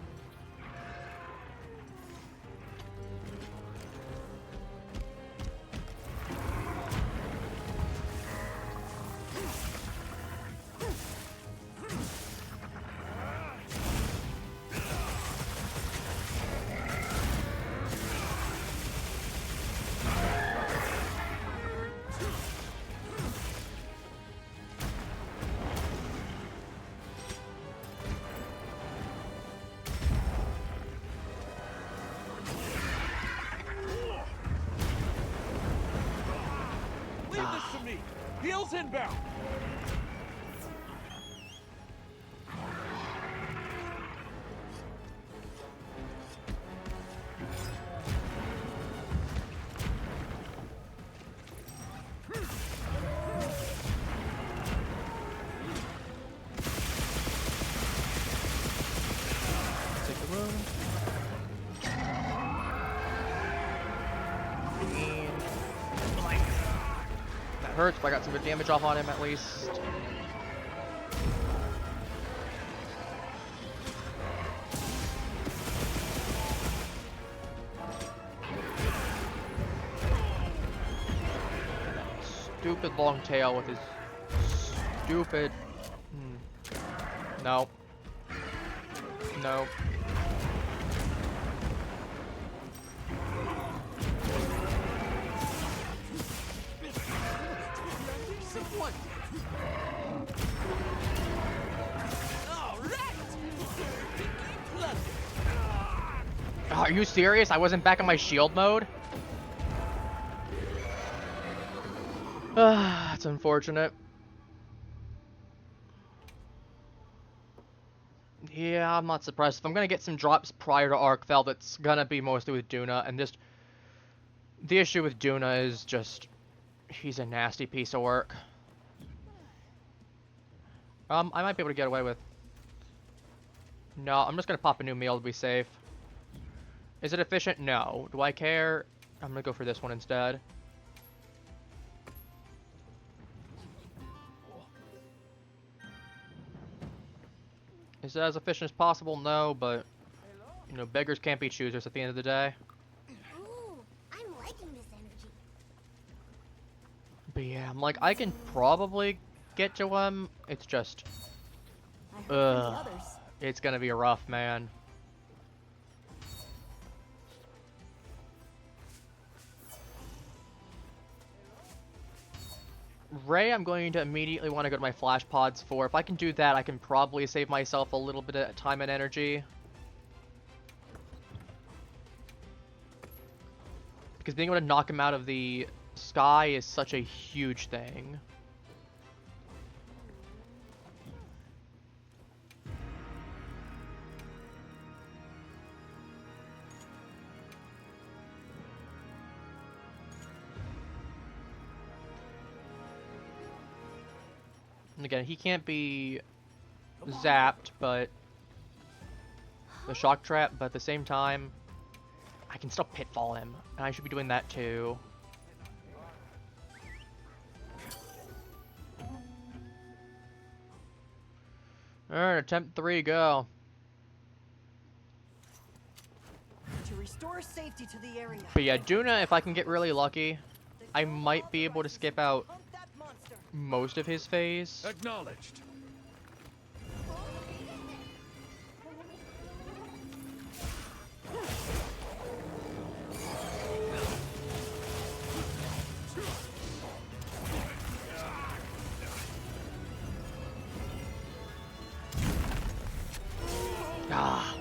C: Heels inbound.
A: Take the wound. Hurts, but I got some good damage off on him at least. Stupid long tail with his stupid... No. No. Are you serious? I wasn't back in my shield mode? That's unfortunate. Yeah, I'm not surprised. If I'm gonna get some drops prior to Arkveld, it's gonna be mostly with Duna, and just... The issue with Duna is just... He's a nasty piece of work. I might be able to get away with... No, I'm just gonna pop a new meal to be safe. Is it efficient? No. Do I care? I'm gonna go for this one instead. Is it as efficient as possible? No, but you know, beggars can't be choosers at the end of the day.
I: Ooh, I'm liking this energy.
A: But yeah, I'm like, I can probably get to him. It's just,
D: I heard from the
A: ugh,
D: others.
A: it's gonna be rough, man. Ray, I'm going to immediately want to go to my flash pods for. If I can do that, I can probably save myself a little bit of time and energy. Because being able to knock him out of the sky is such a huge thing. And again, he can't be zapped, but the shock trap, but at the same time, I can still pitfall him, and I should be doing that too. Alright, attempt 3, go.
F: To restore safety to the area.
A: But yeah, Duna, if I can get really lucky, I might be able to skip out
F: Hunt that monster.
A: most of his phase.
B: Acknowledged.
A: Ah.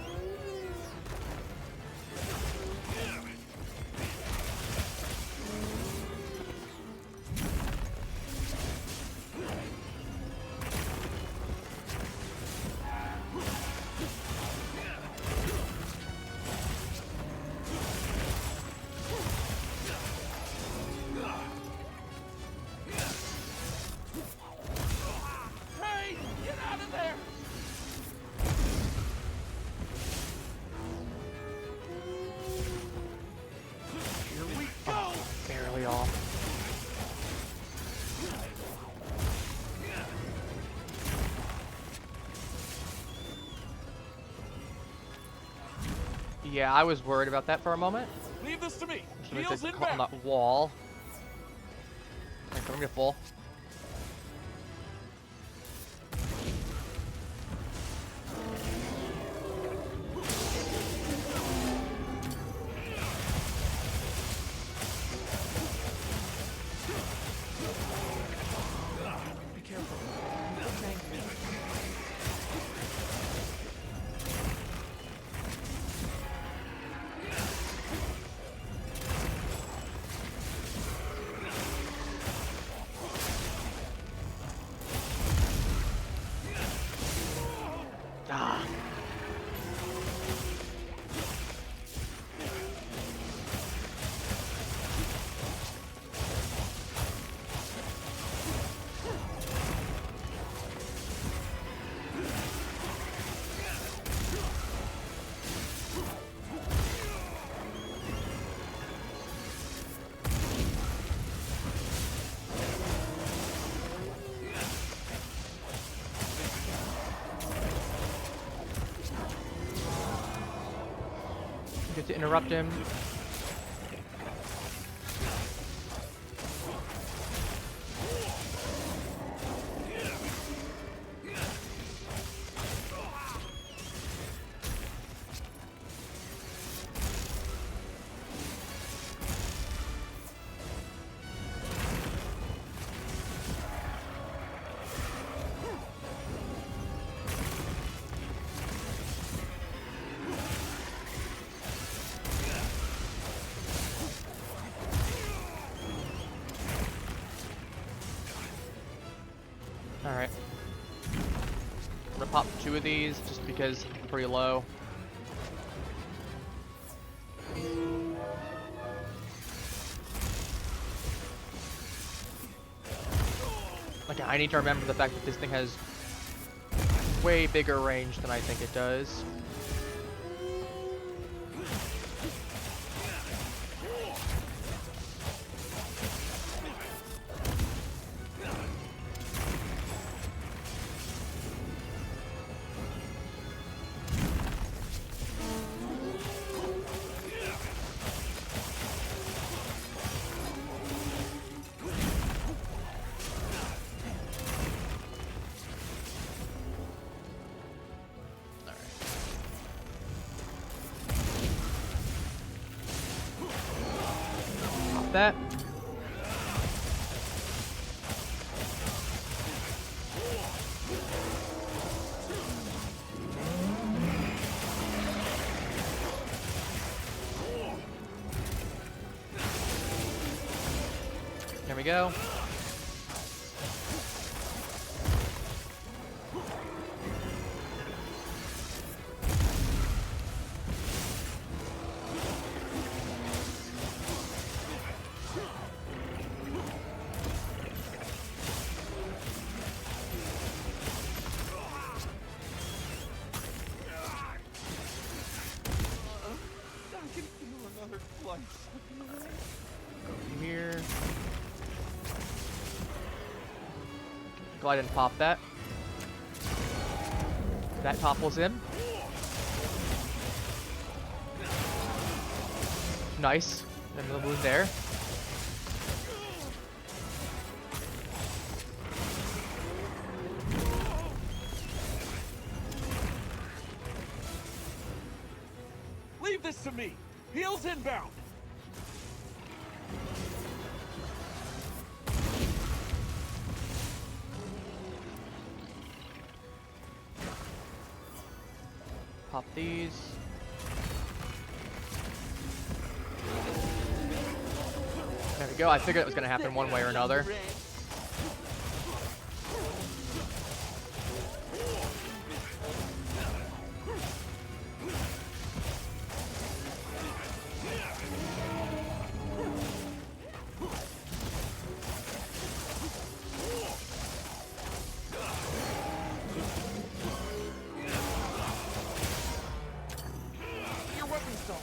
B: Hey, get out of there! Here we go!
A: Barely off. Yeah, I was worried about that for a moment.
B: Leave this to me.
A: So if
B: Heels
A: they
B: in
A: caught on
B: back.
A: that wall. Alright, come get full.
B: Be careful.
A: Ah. Get to interrupt him. Alright. I'm gonna pop 2 of these just because I'm pretty low. Okay, I need to remember the fact that this thing has way bigger range than I think it does. that. There we go.
B: I can feel another flight slipping away.
A: Go here. Glad I didn't pop that. That topples him. Nice. Another wound there.
B: Leave this to me. Heels inbound.
A: Pop these. There we go. I figured it was going to happen one way or another.
B: Your weapon stall.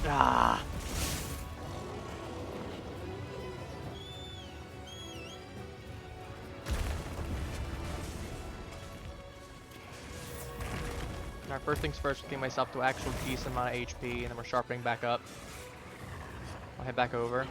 A: Ah. Alright, first things first, getting myself to actual decent amount of HP, and then we're sharpening back up. I'll head back over.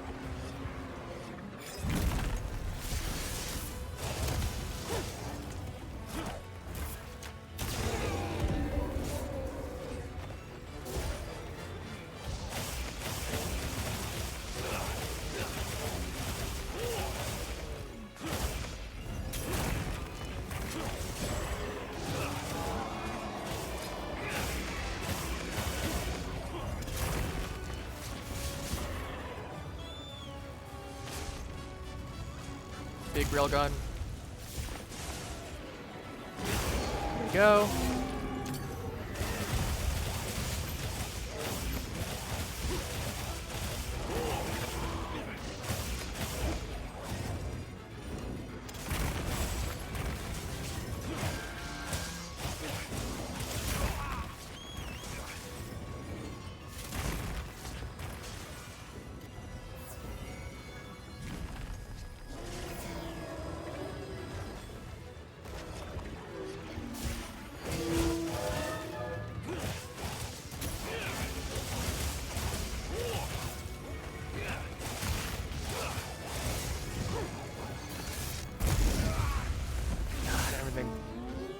A: Big railgun. There we go.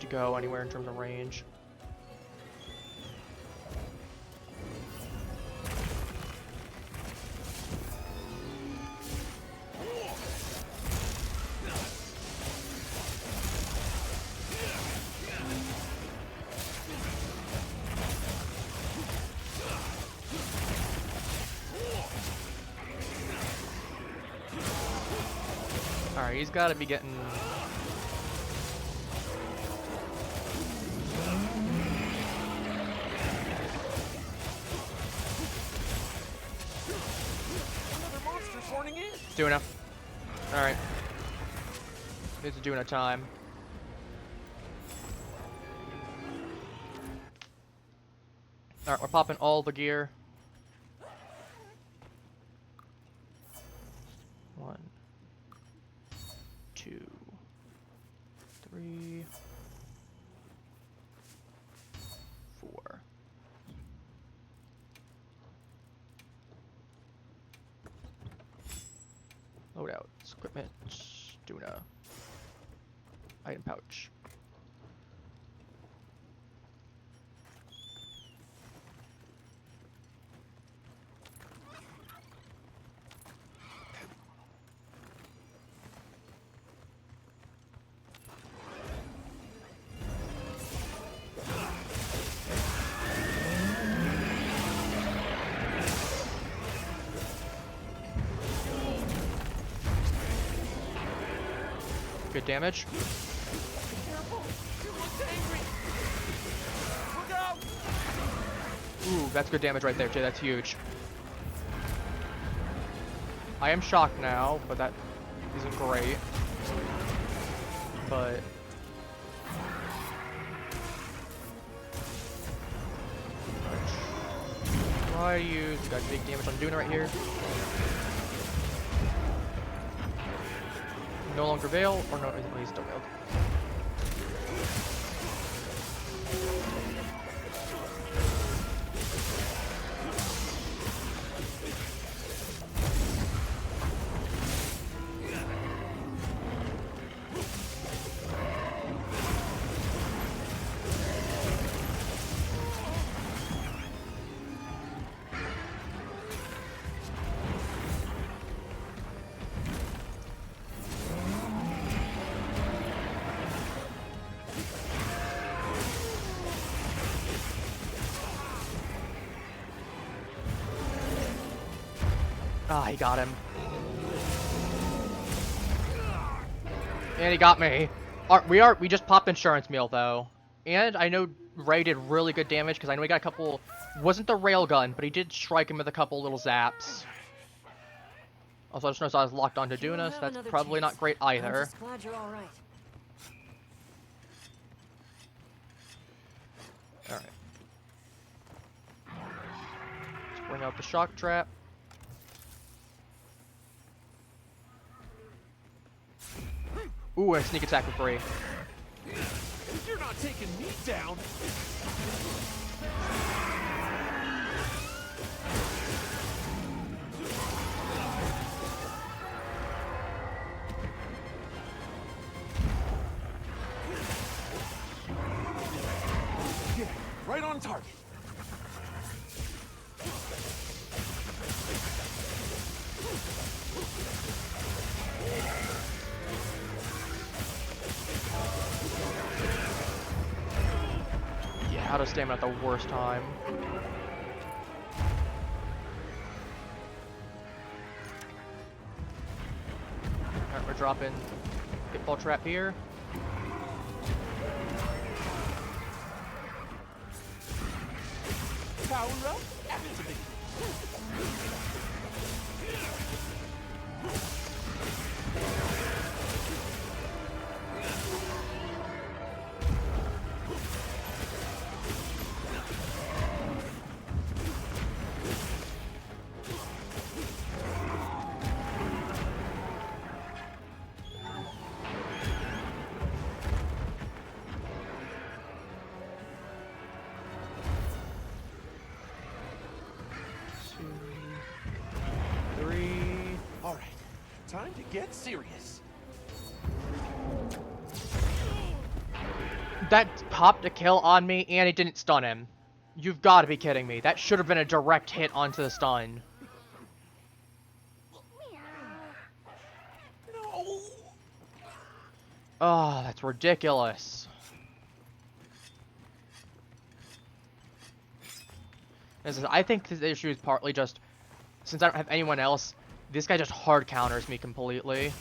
A: To go anywhere in terms of range. Alright, he's got to be getting... Doing enough. Alright. This is doing a time. Alright, we're popping all the gear. 1, 2, 3, 4. equipment. Duna. Item pouch. Good damage. Ooh, that's good damage right there, Jay. That's huge. I am shocked now, but that isn't great. But try to use. Got big damage on Duna right here. No longer veil, or no, he's still veiled. Ah, he got him. And he got me. We just popped insurance meal though. And I know Ray did really good damage because I know he got a couple, wasn't the railgun, but he did strike him with a couple little zaps. Also, I just noticed I was locked onto Duna, so that's probably not great either.
D: I'm just glad you're all right.
A: Alright. Let's bring out the shock trap. Ooh, and sneak attack for free.
C: You're not taking me down. Yeah, right on target.
A: Out of stamina at the worst time. Alright, we're dropping pitfall trap here.
C: Power up, activate. Time to get serious.
A: That popped a kill on me and it didn't stun him. You've got to be kidding me. That should have been a direct hit onto the stun.
C: No.
A: Oh, that's ridiculous. I think the issue is partly just, since I don't have anyone else, this guy just hard counters me completely.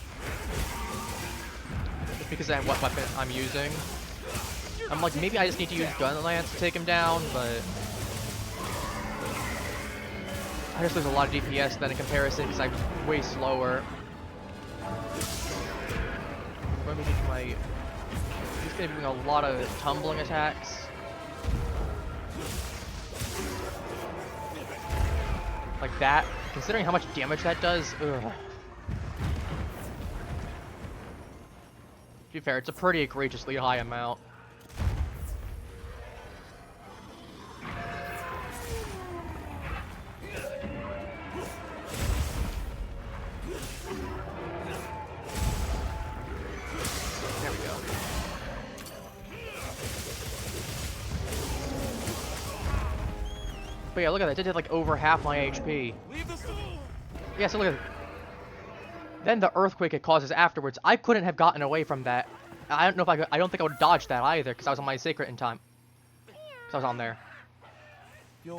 A: Just because I have what weapon I'm using. I'm like, maybe I just need to use gun lance to take him down, but I just lose a lot of DPS then in comparison because I'm way slower. Let me get my. He's gonna be doing a lot of tumbling attacks. Like that, considering how much damage that does, ugh. To be fair, it's a pretty egregiously high amount. But yeah, look at that. It did like over half my HP.
C: Leave this to me.
A: Yeah, so look at it. Then the earthquake it causes afterwards. I couldn't have gotten away from that. I don't know if I could. I don't think I would dodge that either because I was on my secret in time. Because I was on there.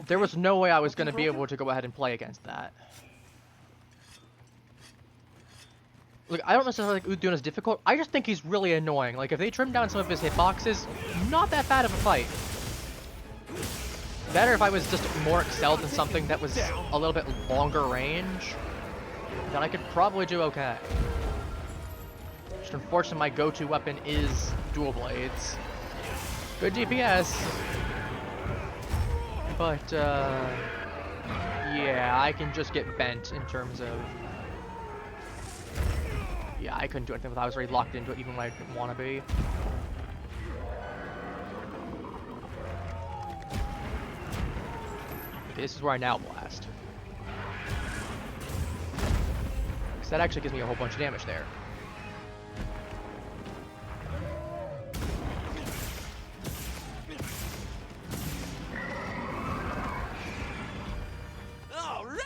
A: There was no way I was going to be able to go ahead and play against that. Look, I don't necessarily think Uduna's difficult. I just think he's really annoying. Like, if they trim down some of his hitboxes, not that bad of a fight. Better if I was just more excelled in something that was a little bit longer range. Then I could probably do okay. Just unfortunately, my go-to weapon is dual blades. Good DPS. But, yeah, I can just get bent in terms of... Yeah, I couldn't do anything if I was already locked into it, even when I didn't want to be. Okay, this is where I now blast. Because that actually gives me a whole bunch of damage there.
B: All right.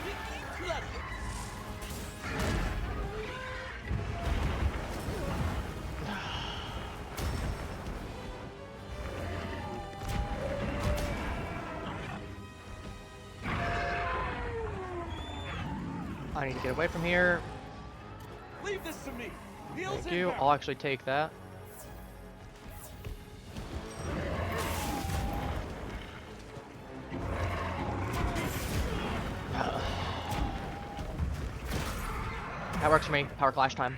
B: Perfectly cluttered.
A: I need to get away from here.
B: Leave this to me. Heels
A: Thank you. I'll actually take that. That works for me. Power clash time.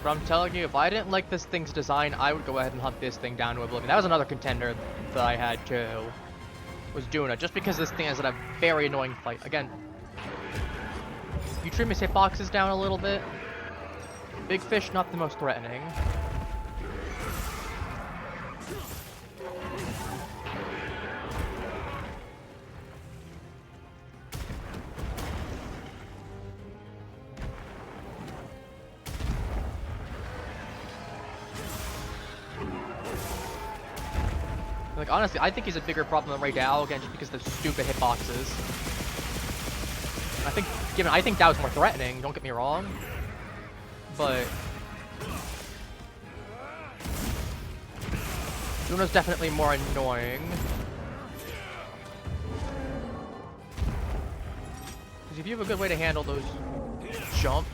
A: But I'm telling you, if I didn't like this thing's design, I would go ahead and hunt this thing down to oblivion. That was another contender that I had too. Was Duna, just because this thing is a very annoying fight. Again, you trim his hitboxes down a little bit. Big fish, not the most threatening. Like, honestly, I think he's a bigger problem than Ray Dow, again, just because of the stupid hitboxes. I think Dow's more threatening, don't get me wrong. But... Duna's definitely more annoying. Because if you have a good way to handle those jumps...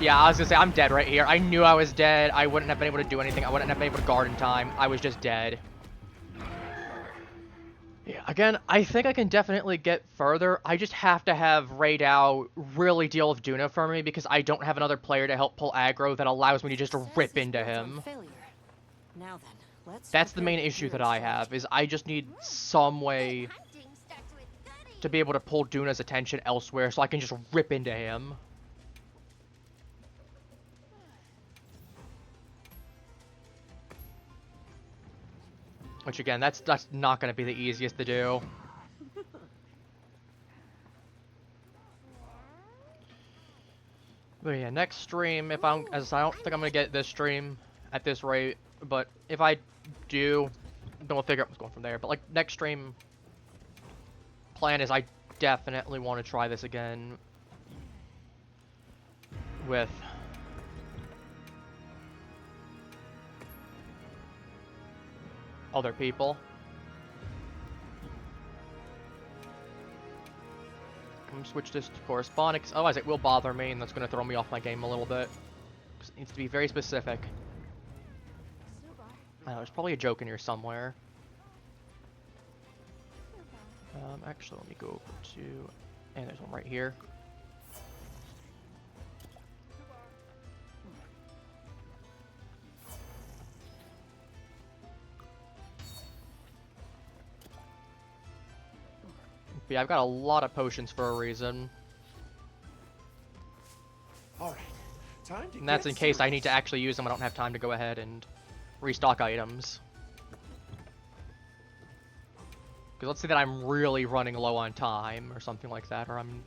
A: Yeah, I was gonna say, I'm dead right here. I knew I was dead. I wouldn't have been able to do anything. I wouldn't have been able to guard in time. I was just dead. Yeah, again, I think I can definitely get further. I just have to have Ray Dow really deal with Duna for me because I don't have another player to help pull aggro that allows me to just rip into him.
D: Now then, let's
A: That's the main issue that I have, is I just need some way to be able to pull Duna's attention elsewhere so I can just rip into him. Which again, that's not going to be the easiest to do. But yeah, next stream, if I don't think I'm gonna get this stream at this rate, but if I do, then we'll figure out what's going from there. But like next stream, plan is I definitely want to try this again with other people. I'm gonna switch this to correspondence, otherwise it will bother me and that's gonna throw me off my game a little bit. 'Cause it needs to be very specific. I know, there's probably a joke in here somewhere. Actually, let me go over to, and there's one right here. But yeah, I've got a lot of potions for a reason.
C: All right, time to
A: And that's in case I
C: serious.
A: need to actually use them. I don't have time to go ahead and restock items. Because let's say that I'm really running low on time or something like that, or I'm,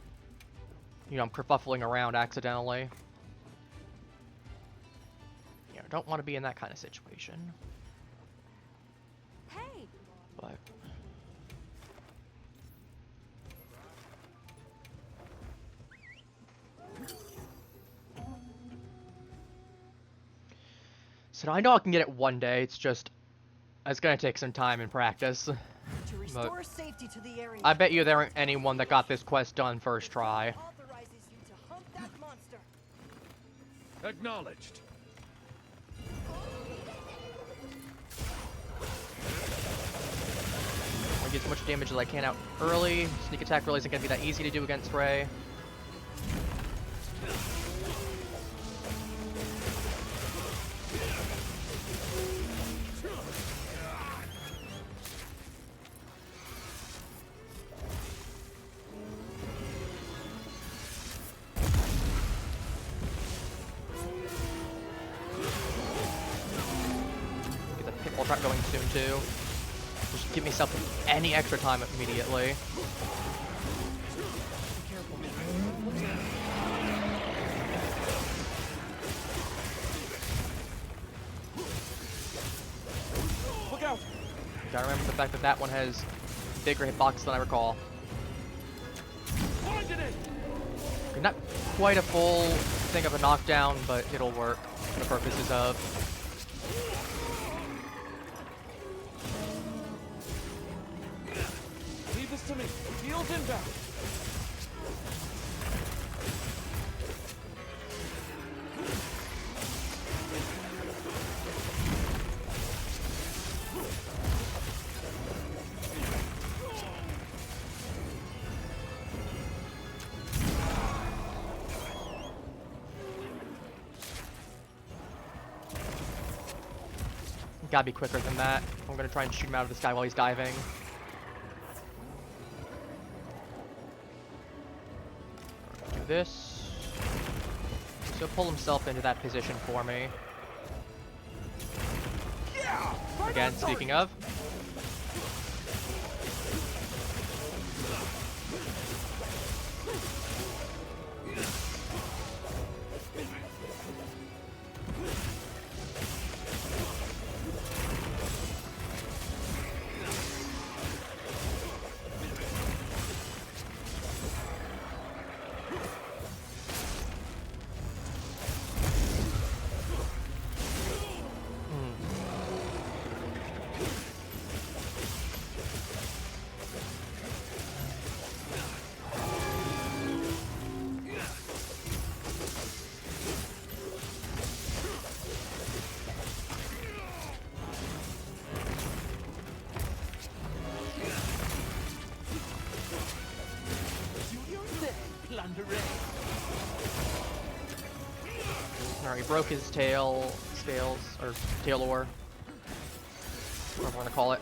A: you know, I'm kerfuffling around accidentally. You know, don't want to be in that kind of situation.
E: Hey!
A: But so I know I can get it one day, it's just, it's gonna take some time and practice.
F: To restore safety to the area.
A: I bet you there aren't anyone that got this quest done first try.
F: Authorizes you to hunt that monster.
B: Acknowledged.
A: I get as much damage as I can out early. Sneak attack really isn't gonna be that easy to do against Ray. Get the pitfall trap going soon too. Just give myself any extra time immediately.
C: Look out!
A: Gotta remember the fact that that one has bigger hitbox than I recall.
C: Blinded it!
A: Not quite a full thing of a knockdown, but it'll work for the purposes of.
C: Leave this to me. Heels inbound.
A: Gotta be quicker than that. I'm gonna try and shoot him out of the sky while he's diving. Do this. So pull himself into that position for me. Again, speaking of. Alright, he broke his tail, scales, or tail ore. Whatever I want to call it.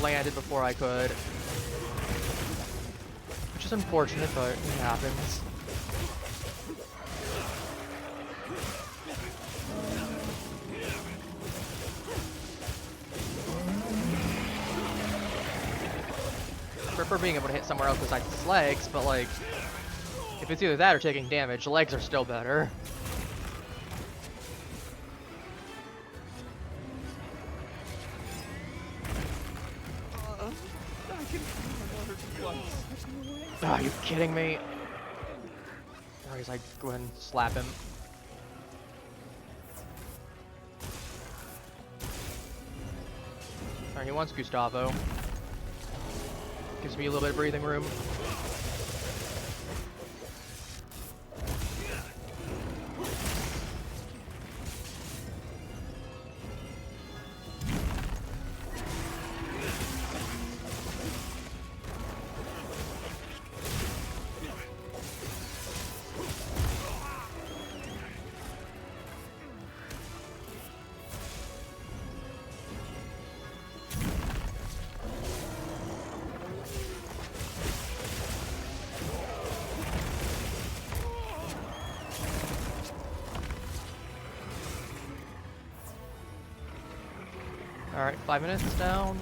A: Landed before I could. Which is unfortunate, but it happens. prefer being able to hit somewhere else besides his legs, but like, if it's either that or taking damage, legs are still better. Are you kidding me? Or guess I go ahead and slap him. Alright, he wants Gustavo. Gives me a little bit of breathing room. Alright, 5 minutes down.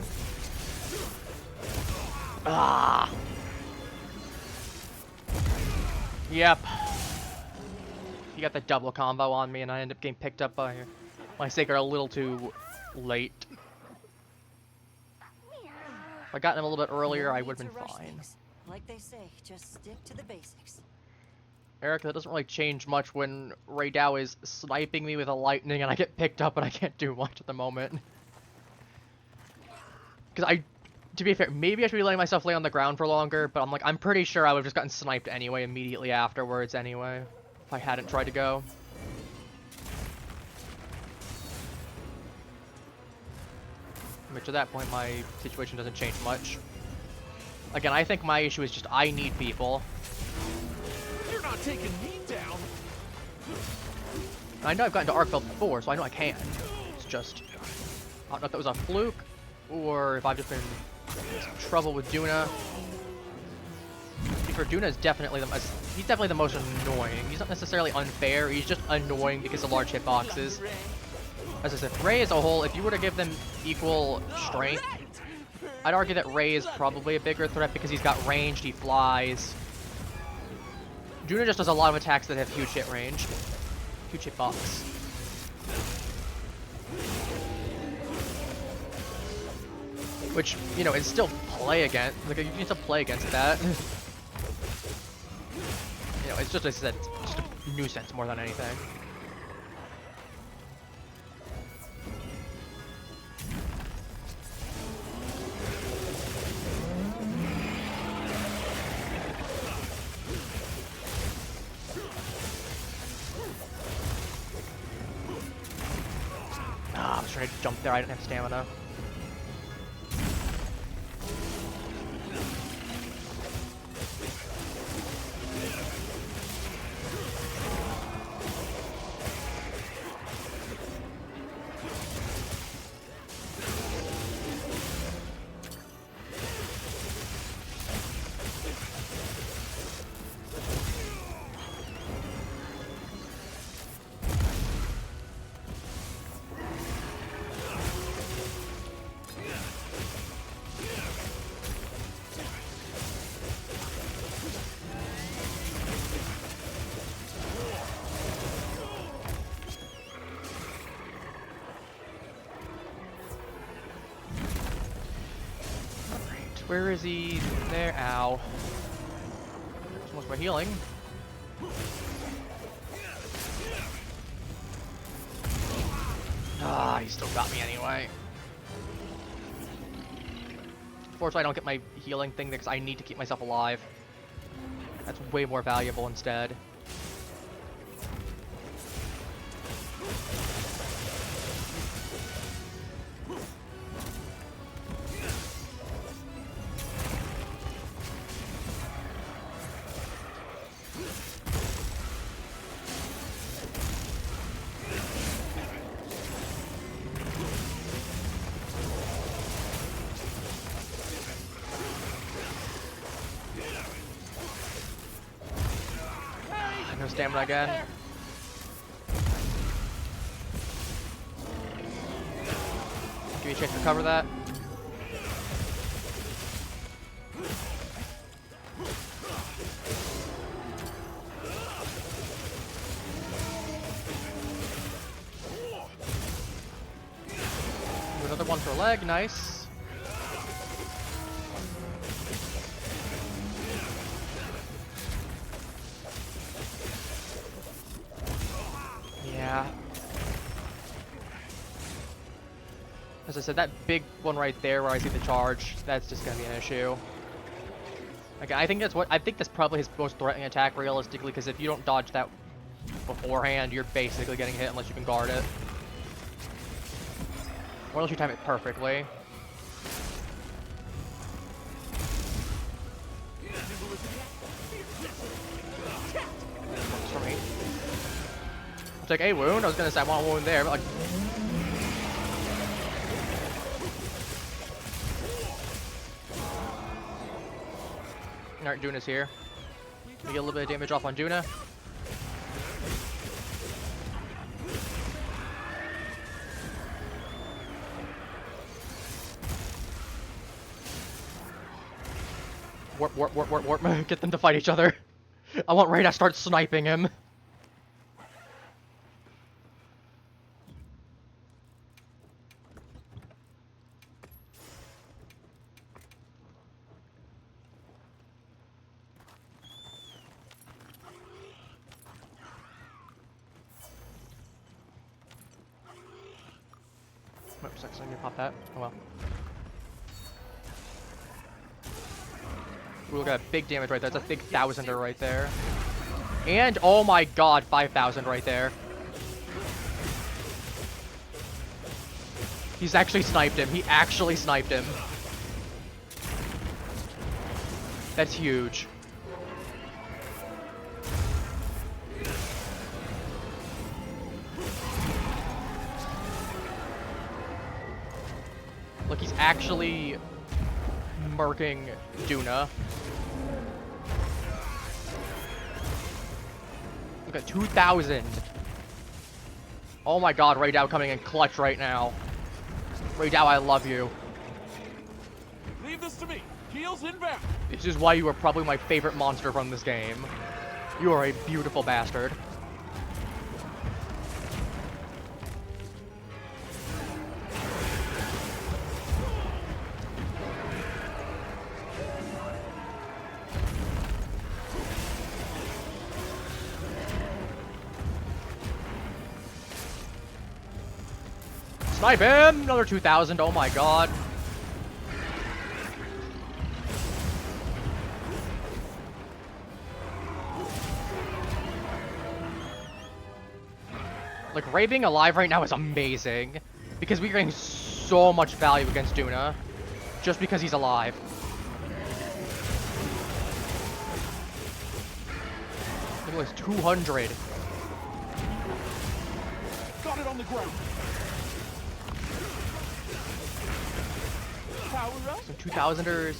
A: Ah! Yep. He got the double combo on me and I ended up getting picked up by my Sacred a little too late. If I got him a little bit earlier, I would have been fine.
F: Things. Like they say, just stick to the basics.
A: Eric, that doesn't really change much when Ray Dow is sniping me with a lightning and I get picked up and I can't do much at the moment. Because to be fair, maybe I should be letting myself lay on the ground for longer, but I'm pretty sure I would have just gotten sniped anyway, immediately afterwards anyway, if I hadn't tried to go. Which at that point, my situation doesn't change much. Again, I think my issue is just I need people.
C: You're not taking me down.
A: I know I've gotten to Arkveld before, so I know I can. It's just, I don't know if that was a fluke, or if I've just been in some trouble with Duna. For Duna is definitely he's definitely the most annoying. He's not necessarily unfair, he's just annoying because of large hitboxes. As I said, Ray as a whole, if you were to give them equal strength, I'd argue that Ray is probably a bigger threat because he's got ranged, he flies. Duna just does a lot of attacks that have huge hit range. Huge hitbox. Which, you know, is still play against. Like, you can still play against that. You know, it's just, as I said, just a nuisance more than anything. Ah, I was trying to jump there, I didn't have stamina. Where is he? There. Ow. So much for healing. Ah, he still got me anyway. Unfortunately, I don't get my healing thing because I need to keep myself alive. That's way more valuable instead. No stamina again. Give me a chance to cover that. leg, nice. Yeah. As I said, that big one right there where I see the charge, that's just gonna be an issue. Okay, I think that's probably his most threatening attack realistically, because if you don't dodge that beforehand, you're basically getting hit unless you can guard it. Or unless you time it perfectly. Works for me. It's like, hey, wound. I was gonna say I want a wound there, but like. Alright, Duna's here. We get a little bit of damage off on Duna. Warp, warp, warp, warp, warp. Get them to fight each other. I want Ray to start sniping him. Oops, actually, I need to pop that. Oh well. Ooh, look at that big damage right there. That's a big 1000er right there. And, oh my god, 5000 right there. He's actually sniped him. He actually sniped him. That's huge. Look, he's actually murking Duna. Look at 2000. Oh my god, Ray Dow coming in clutch right now. Ray Dow, I love you.
C: Leave this to me. Heels inbound.
A: This is why you are probably my favorite monster from this game. You are a beautiful bastard. Snipe him! Another 2000, oh my god. Like, Ray being alive right now is amazing. Because we're getting so much value against Duna. Just because he's alive. Look at this, 200.
C: Got it on the ground. Power up.
A: Some 2000ers.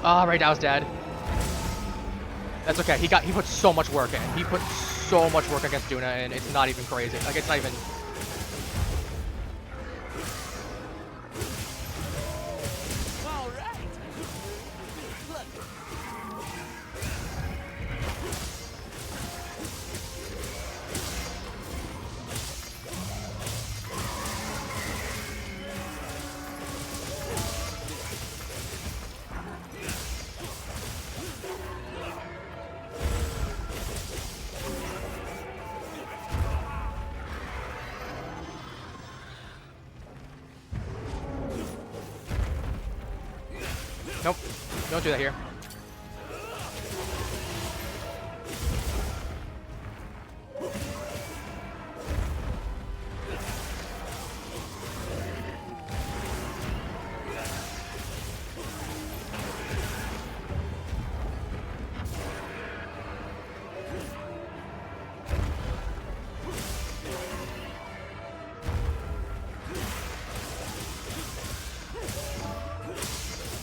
A: Ah, Ray Dow's dead. That's okay. He put so much work in. He put so much work against Duna, and it's not even crazy. Like, it's not even.
B: All right. Look.
A: Nope. Don't do that here.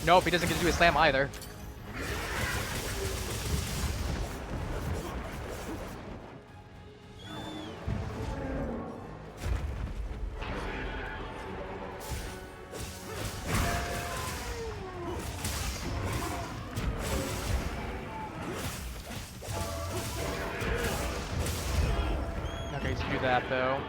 A: Nope, he doesn't get to do his slam either. though.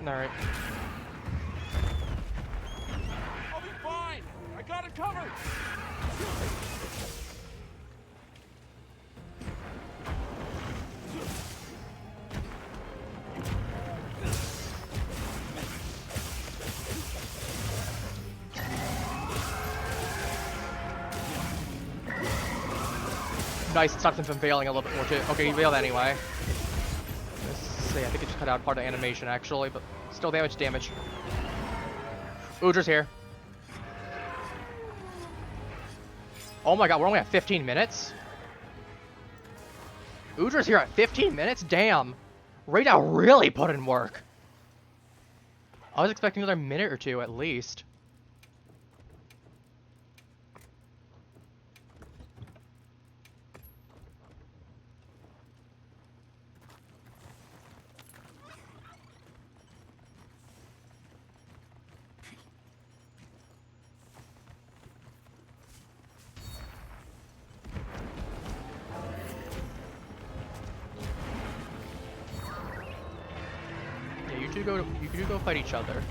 A: Alright.
C: I'll be fine. I got it covered.
A: Nice, it stops him from failing a little bit more too. Okay, he failed anyway. Let's see, I think it just cut out part of animation actually, but still damage. Udra's here. Oh my god, we're only at 15 minutes? Udra's here at 15 minutes? Damn. Rita really put in work. I was expecting another minute or two at least. You two go fight each other.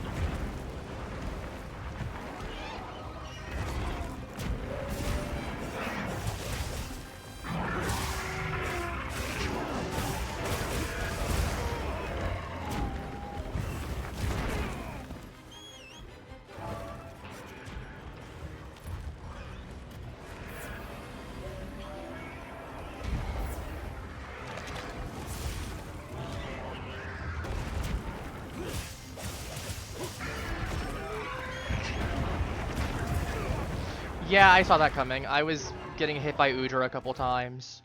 A: Yeah, I saw that coming. I was getting hit by Udra a couple times.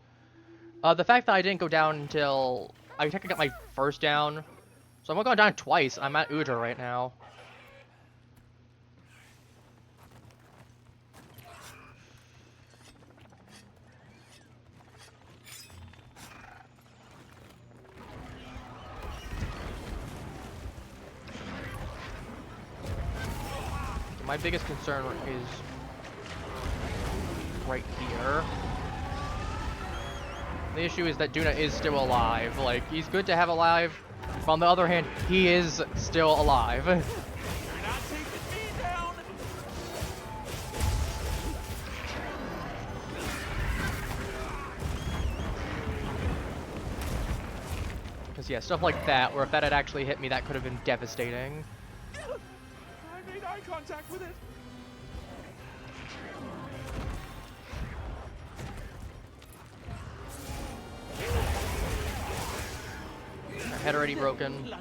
A: The fact that I didn't go down until... I technically got my first down. So I'm only going down twice. I'm at Udra right now. My biggest concern is right here. The issue is that Duna is still alive. Like, he's good to have alive, but on the other hand, he is still alive.
C: You're not taking me down.
A: Because, yeah, stuff like that, where if that had actually hit me, that could have been devastating.
C: I made eye contact with it.
A: Head already broken.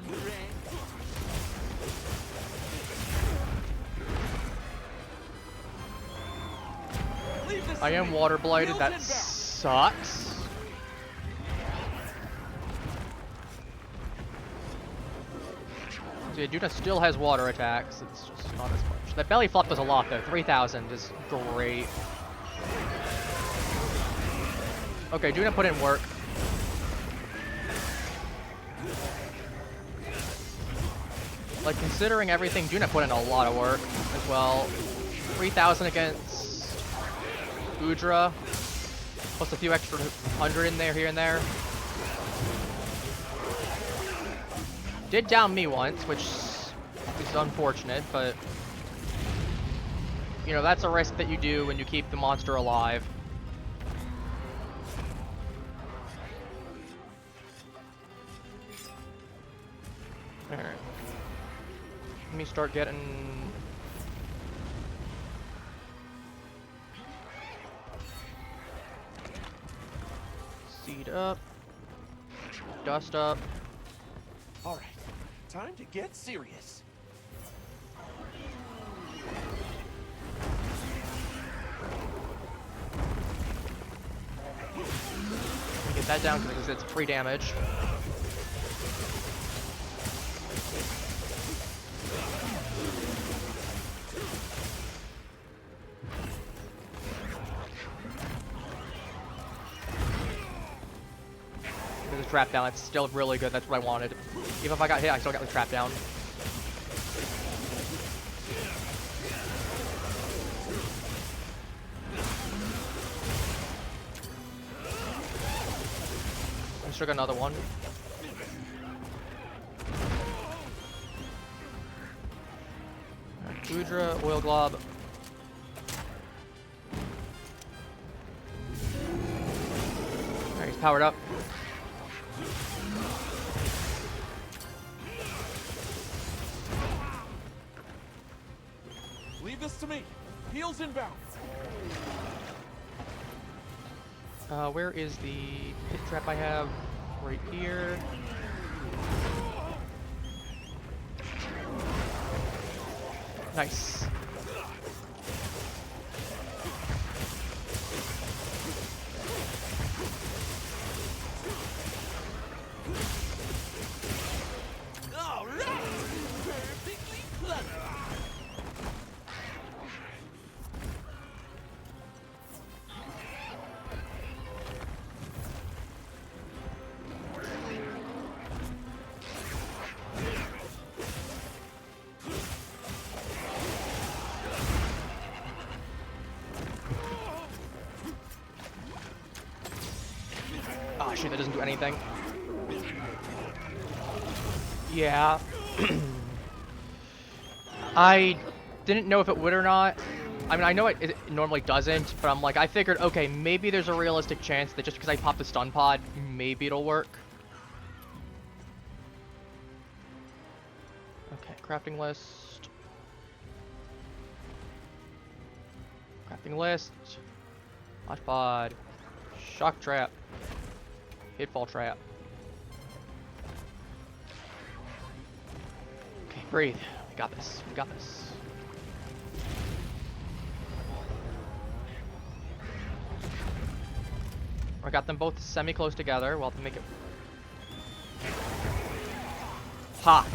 A: I am water blighted, that sucks. So yeah, Duna still has water attacks, it's just not as much. That belly flop does a lot though, 3,000 is great. Okay, Duna put in work. Like, considering everything, Duna put in a lot of work as well. 3,000 against Udra, plus a few extra 100 in there, here and there. Did down me once, which is unfortunate, but you know, that's a risk that you do when you keep the monster alive. Alright. Let me start getting... Seed up. Dust up.
C: All right, time to get serious.
A: Get that down because it's free damage. There's a trap down. That's still really good. That's what I wanted. Even if I got hit, I still got the trap down. I still got another one. Udra, oil glob. Alright, he's powered up.
C: Leave this to me. Heels inbound.
A: Where is the pit trap I have? Right here. Nice.
B: All right. Perfectly clever.
A: Oh shoot, that doesn't do anything. Yeah. I didn't know if it would or not. I mean, I know it normally doesn't, but I'm like, I figured, okay, maybe there's a realistic chance that just because I popped the stun pod, maybe it'll work. Okay, crafting list. Crafting list. Launch pod. Shock trap. Hitfall trap. Okay, breathe. We got this. We got this. I got them both semi-close together. We'll have to make it... Ha!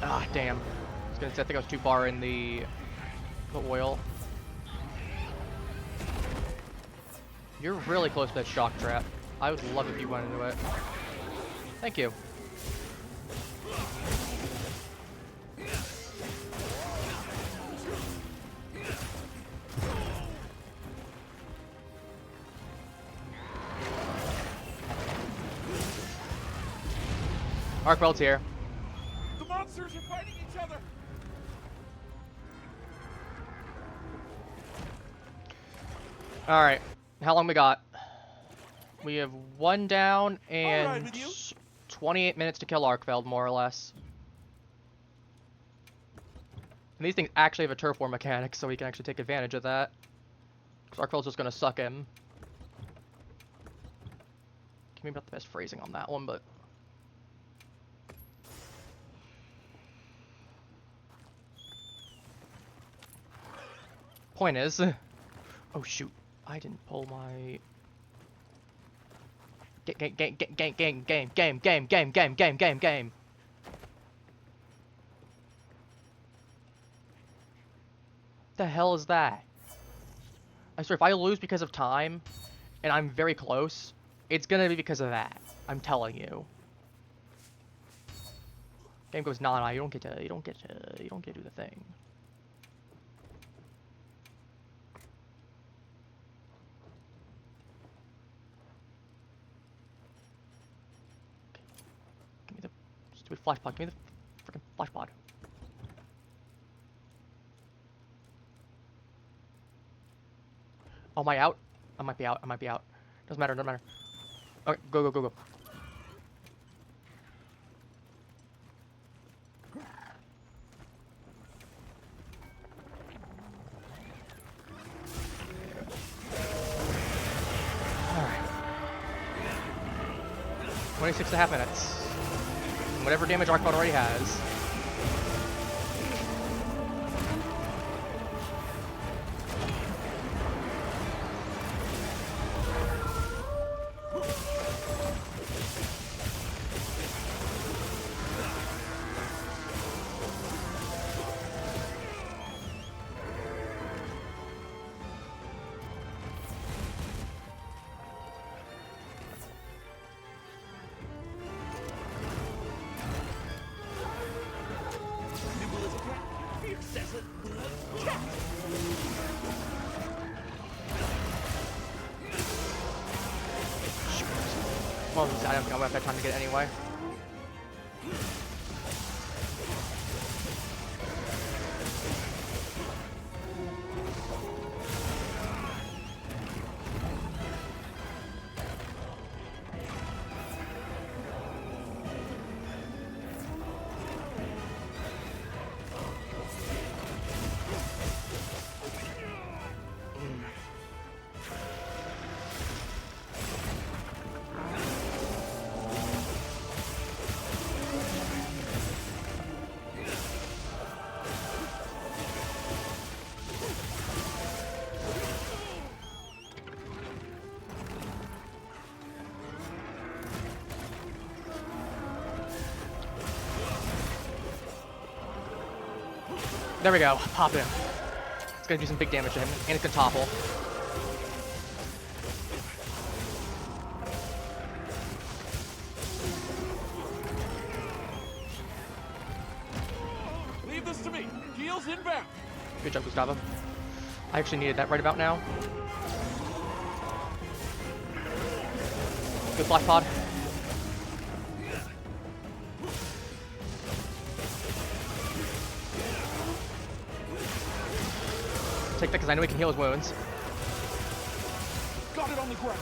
A: Ah, damn. I think I was too far in the oil. You're really close to that shock trap. I would love if you went into it. Thank you. Arkveld's here.
C: The monsters are fighting each other.
A: Alright. How long we got? We have one down
C: All
A: and
C: right with you?
A: 28 minutes to kill Arkveld, more or less. And these things actually have a turf war mechanic, so we can actually take advantage of that. Because Arkveld's just going to suck him. Maybe not the best phrasing on that one, but... Point is... Oh shoot, I didn't pull my... Game. The hell is that? I swear, if I lose because of time, and I'm very close, it's gonna be because of that. I'm telling you. Game goes, nah, you don't get to do the thing. Give me the stupid flash pod. Give me the freaking flash pod. Oh, am I out? I might be out. Doesn't matter. Okay, go. Alright. 26.5 minutes. Whatever damage Arkveld already has. Well, I don't think I'm gonna have time to get it anyway. There we go. Pop him. It's gonna do some big damage to him, and it's gonna topple.
C: Leave this to me. Heels inbound.
A: Good job, Gustavo. I actually needed that right about now. Good Black Pod. Take that because I know he can heal his wounds.
C: Got it on the ground.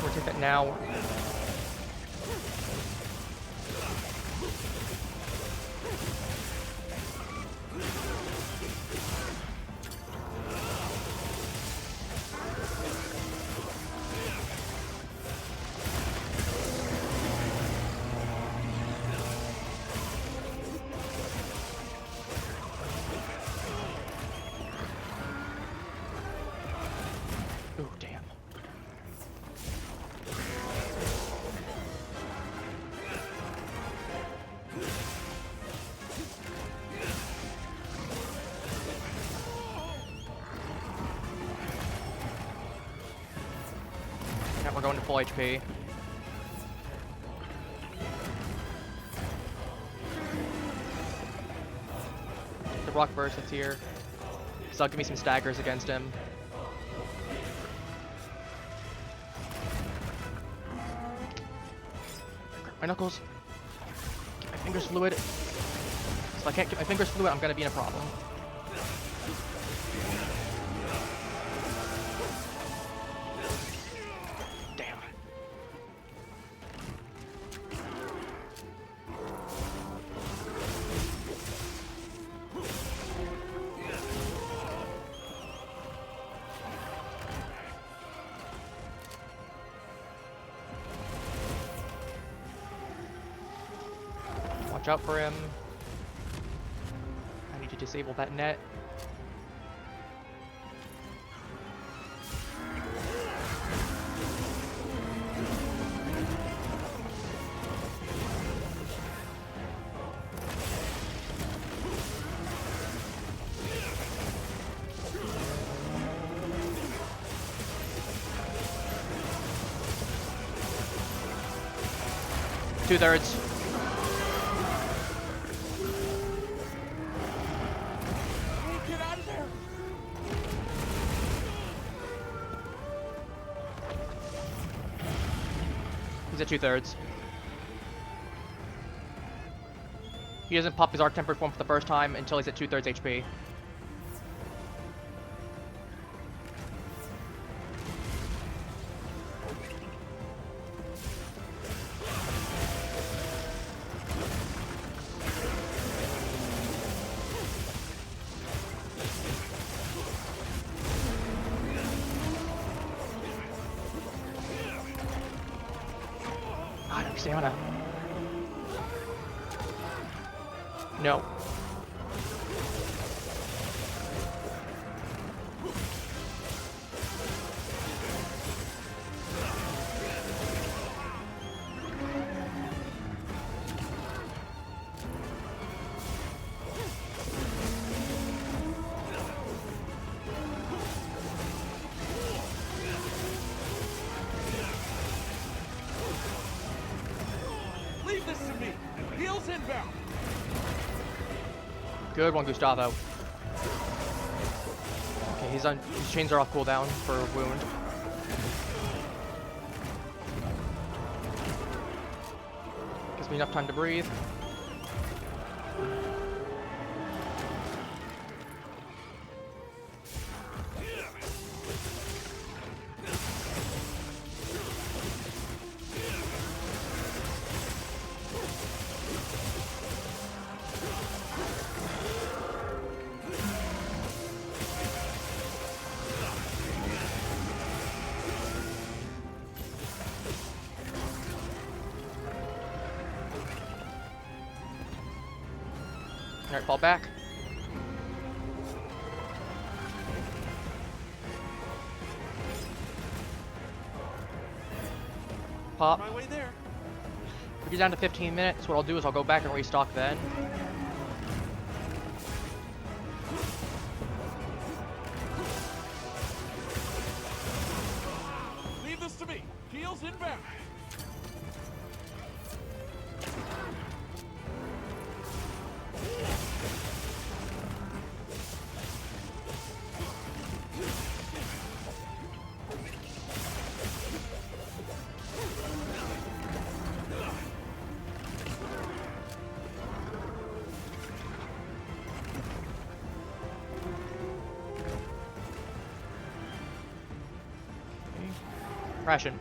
A: We'll take that now. Ooh, damn. Yeah, we're going to full HP. The rock burst that's here. So that'll give me some staggers against him. My knuckles. Keep my fingers fluid. So if I can't keep my fingers fluid, I'm gonna be in a problem. Damn. Watch out for him. I need to disable that net. Two-thirds.
C: Get out of there.
A: He's at two-thirds. He doesn't pop his Arc Tempered form for the first time until he's at two-thirds HP. God, I'm stamina. No.
B: Heals inbound.
A: Good one, Gustavo. Okay, his chains are off cooldown for a wound. Gives me enough time to breathe. Alright, fall back. Pop.
B: My way there.
A: We get down to 15 minutes. What I'll do is I'll go back and restock then.
B: Leave this to me. Heals inbound.
A: Ration.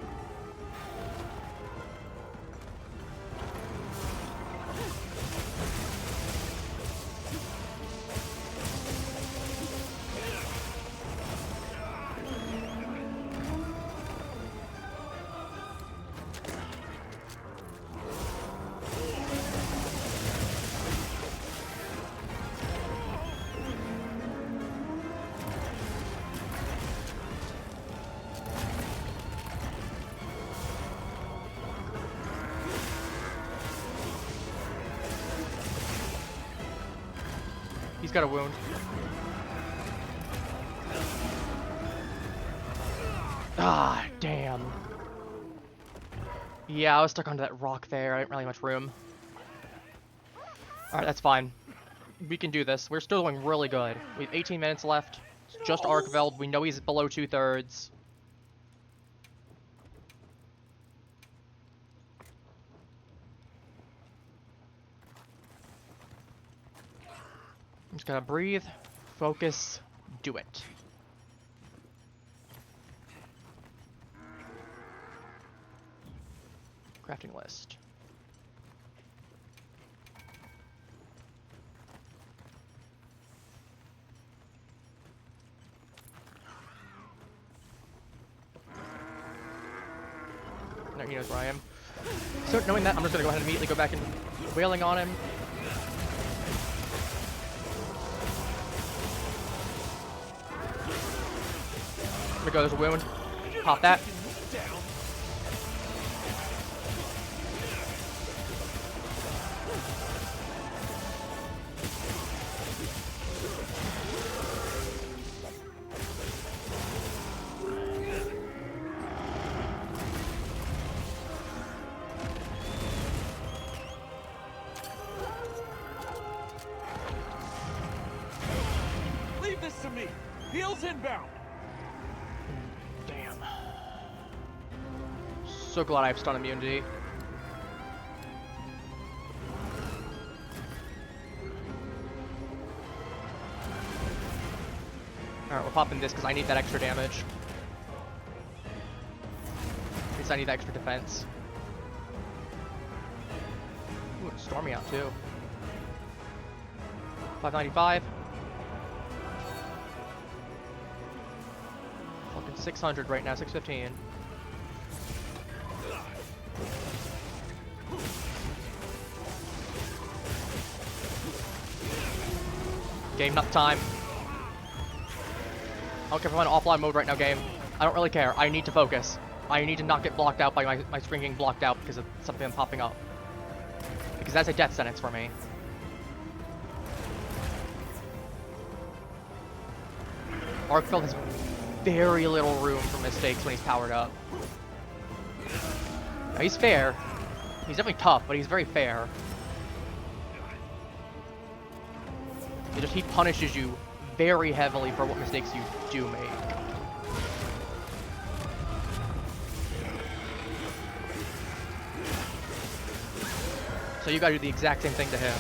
A: He's got a wound. Ah, damn. Yeah, I was stuck onto that rock there. I didn't really have much room. Alright, that's fine. We can do this. We're still doing really good. We have 18 minutes left. It's just Arkveld. We know he's below 2/3. I'm just gonna breathe, focus, do it. Crafting list. No, he knows where I am. So knowing that, I'm just gonna go ahead and immediately go back and wailing on him. There we go, there's a wound. Pop that.
B: Leave this to me. Heals inbound.
A: Damn. So glad I have stun immunity. Alright, we're popping this because I need that extra damage. At least I need that extra defense. Ooh, it's stormy out too. 595. Fucking 600 right now, 615. Game, not time. I don't care if I'm in offline mode right now, game. I don't really care. I need to focus. I need to not get blocked out by my screen getting blocked out because of something popping up. Because that's a death sentence for me. Arkveld has very little room for mistakes when he's powered up. Now, he's fair. He's definitely tough, but he's very fair. He punishes you very heavily for what mistakes you do make. So you gotta do the exact same thing to him.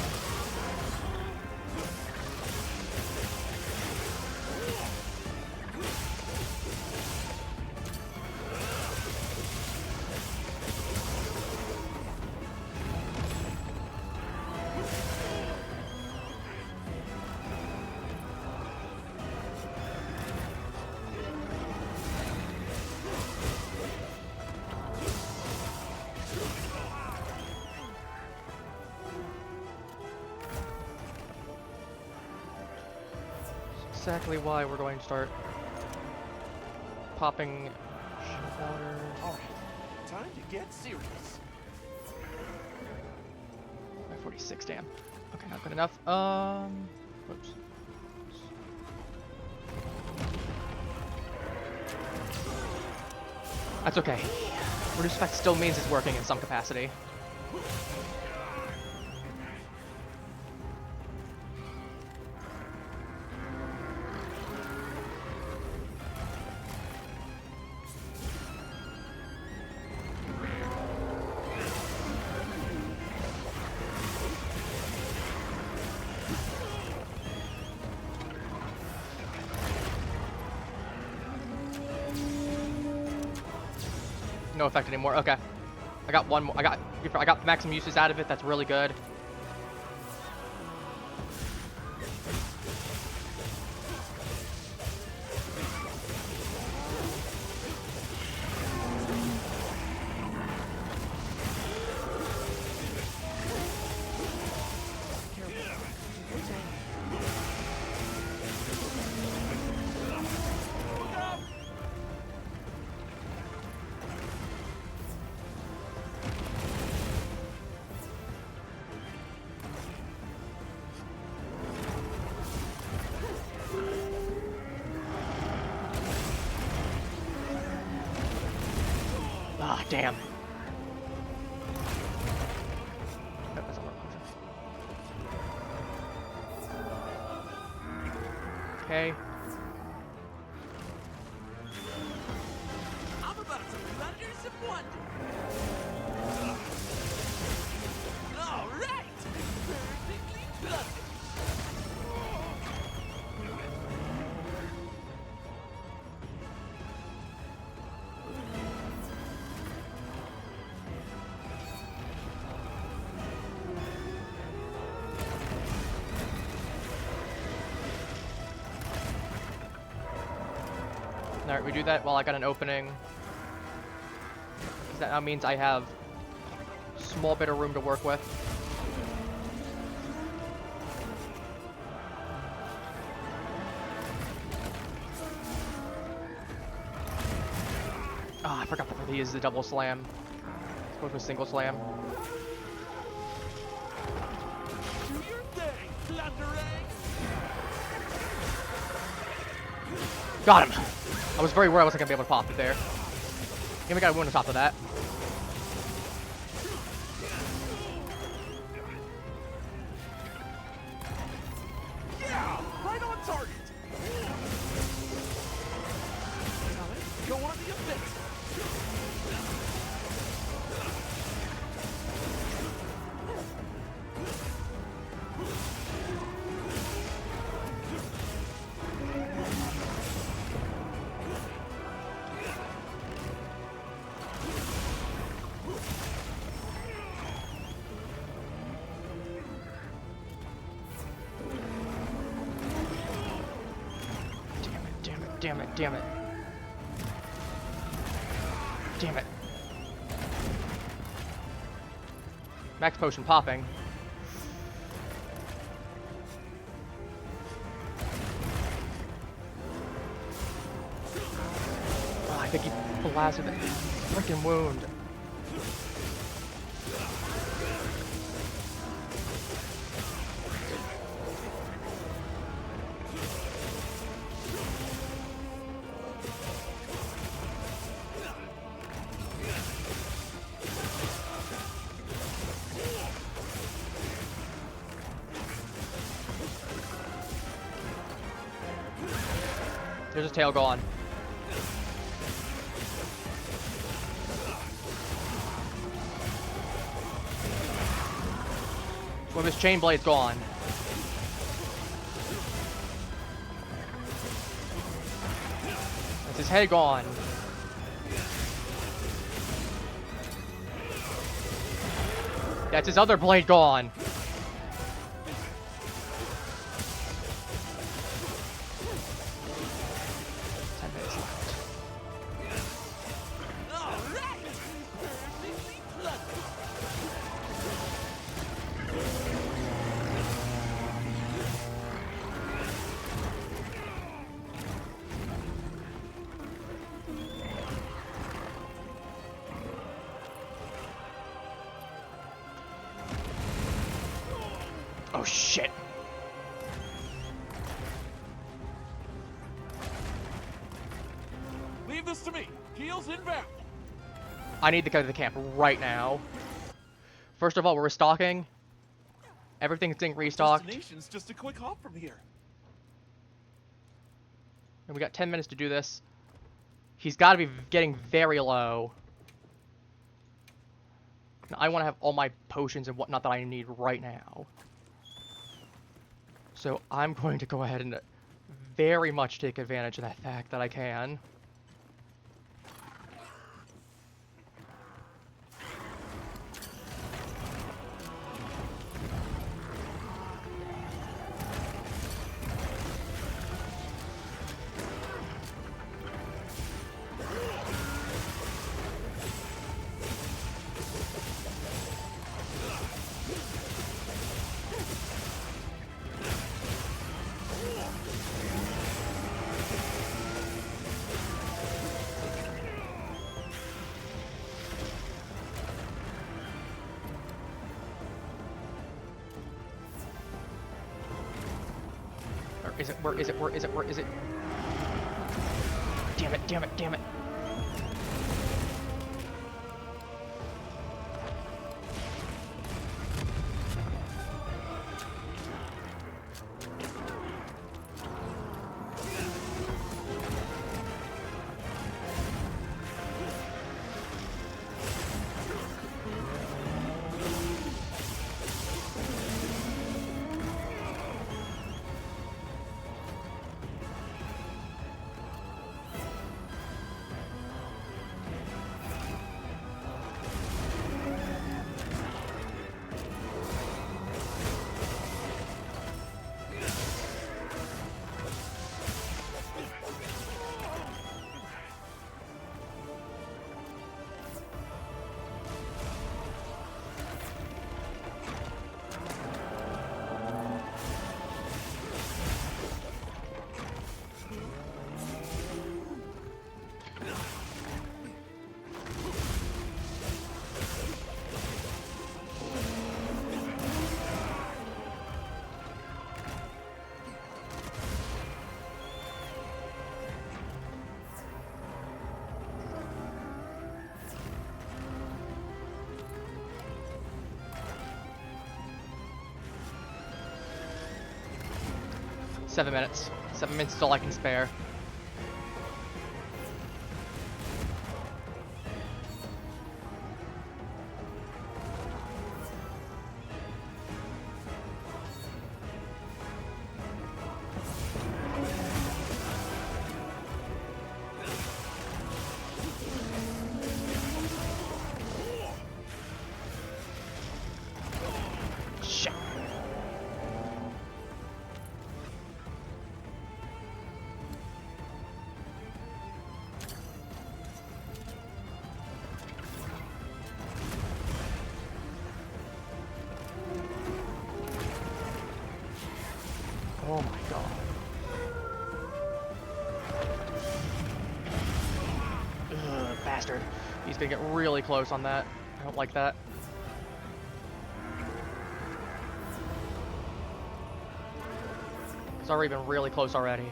A: Exactly why we're going to start popping water.
C: All right, time to get serious.
A: 46, damn. Okay, not good enough. Whoops. That's okay. Reduce effect still means it's working in some capacity. No effect anymore. Okay, I got one more. I got maximum uses out of it. That's really good. Ah, damn. That's not working. Okay.
B: I'm about to thunder some wonder. All right, perfectly blundered.
A: Alright, we do that while I got an opening. 'Cause that now means I have a small bit of room to work with. Ah, I forgot that he is the double slam. It's supposed to be a single slam.
B: Do your thing, blunderang.
A: Got him! I was very worried I wasn't gonna be able to pop it there. And we got a win on top of that.
C: Yeah, right on target.
B: Go on the offensive.
A: Damn it, damn it. Damn it. Max potion popping. Oh, I think he blasted that freaking wound. There's his tail gone. Well, his chain blade's gone. That's his head gone. That's his other blade gone. Oh shit.
C: Leave this to me. Heels inbound.
A: I need to go to the camp right now. First of all, we're restocking. Everything's getting restocked.
C: Destination's just a quick hop from here.
A: And we got 10 minutes to do this. He's got to be getting very low. I want to have all my potions and whatnot that I need right now. So I'm going to go ahead and very much take advantage of that fact that I can. Is it? Where is it? Where is it? Where is it? Damn it, damn it, damn it. Seven minutes. 7 minutes is all I can spare. Shit. Oh my god. Ugh, bastard. He's gonna get really close on that. I don't like that. It's already been really close already.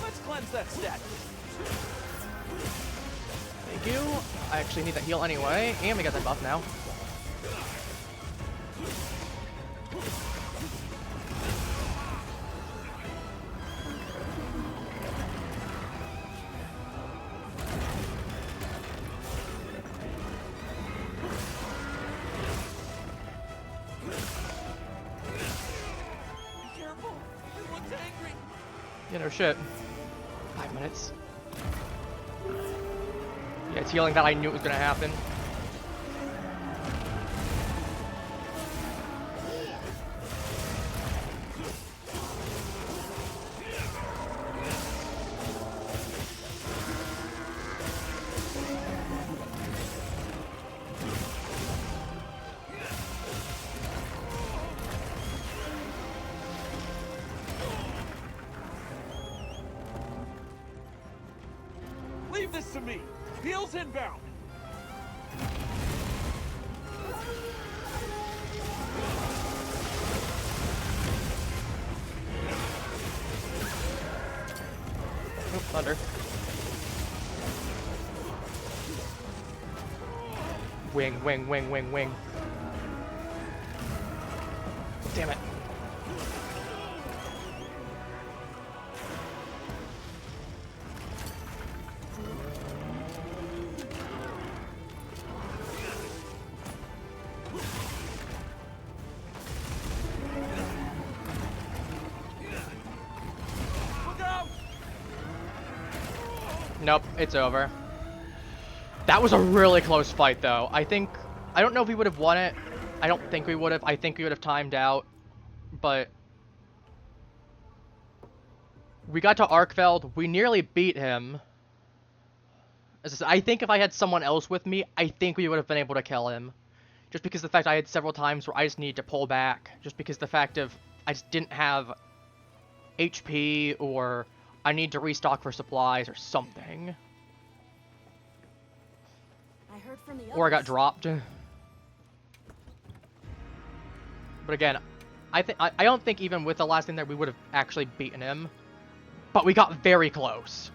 C: Let's cleanse that stat.
A: Thank you. I actually need that heal anyway, and we got that buff now.
B: Be careful. Everyone's angry.
A: You know, shit. 5 minutes. Yeah, it's healing that I knew it was gonna happen.
B: Leave this to me. Heels inbound.
A: Oop, thunder. Wing, wing, wing, wing, wing. Damn it.
B: Look out!
A: Nope, it's over. That was a really close fight, though. I don't know if we would have won it. I don't think we would have. I think we would have timed out. But we got to Arkveld. We nearly beat him. As I said, I think if I had someone else with me, I think we would have been able to kill him. Just because of the fact I had several times where I just needed to pull back. Just because the fact of I just didn't have HP or I need to restock for supplies or something.
D: I heard from the
A: Or I got
D: others.
A: dropped. But again, I don't think even with the last thing there we would have actually beaten him. But we got very close.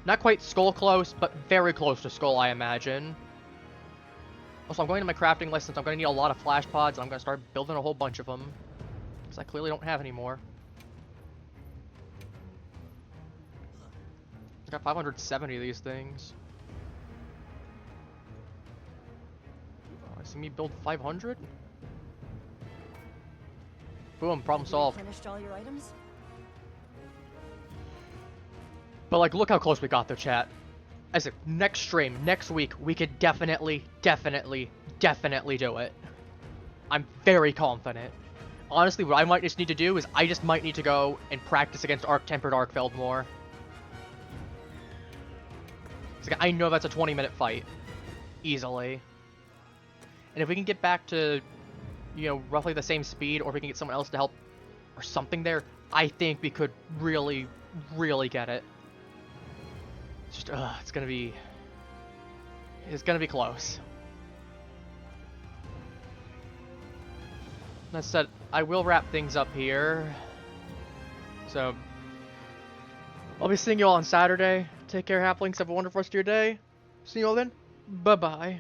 A: Not quite skull close, but very close to skull, I imagine. Also, I'm going to my crafting list since I'm going to need a lot of flash pods, and I'm going to start building a whole bunch of them. Because I clearly don't have any more. I got 570 of these things. Oh, I see me build 500? Boom, problem solved.
F: Finished all your items?
A: But like, look how close we got though, chat. As if next stream, next week, we could definitely do it. I'm very confident. Honestly, what I might just need to do is I just might need to go and practice against Tempered Arkveld more. 'Cause I know that's a 20-minute fight. Easily. And if we can get back to, you know, roughly the same speed, or if we can get someone else to help or something there, I think we could really, really get it. It's just, it's gonna be close. That said, I will wrap things up here. So, I'll be seeing you all on Saturday. Take care, halflings. Have a wonderful rest of your day. See you all then. Bye-bye.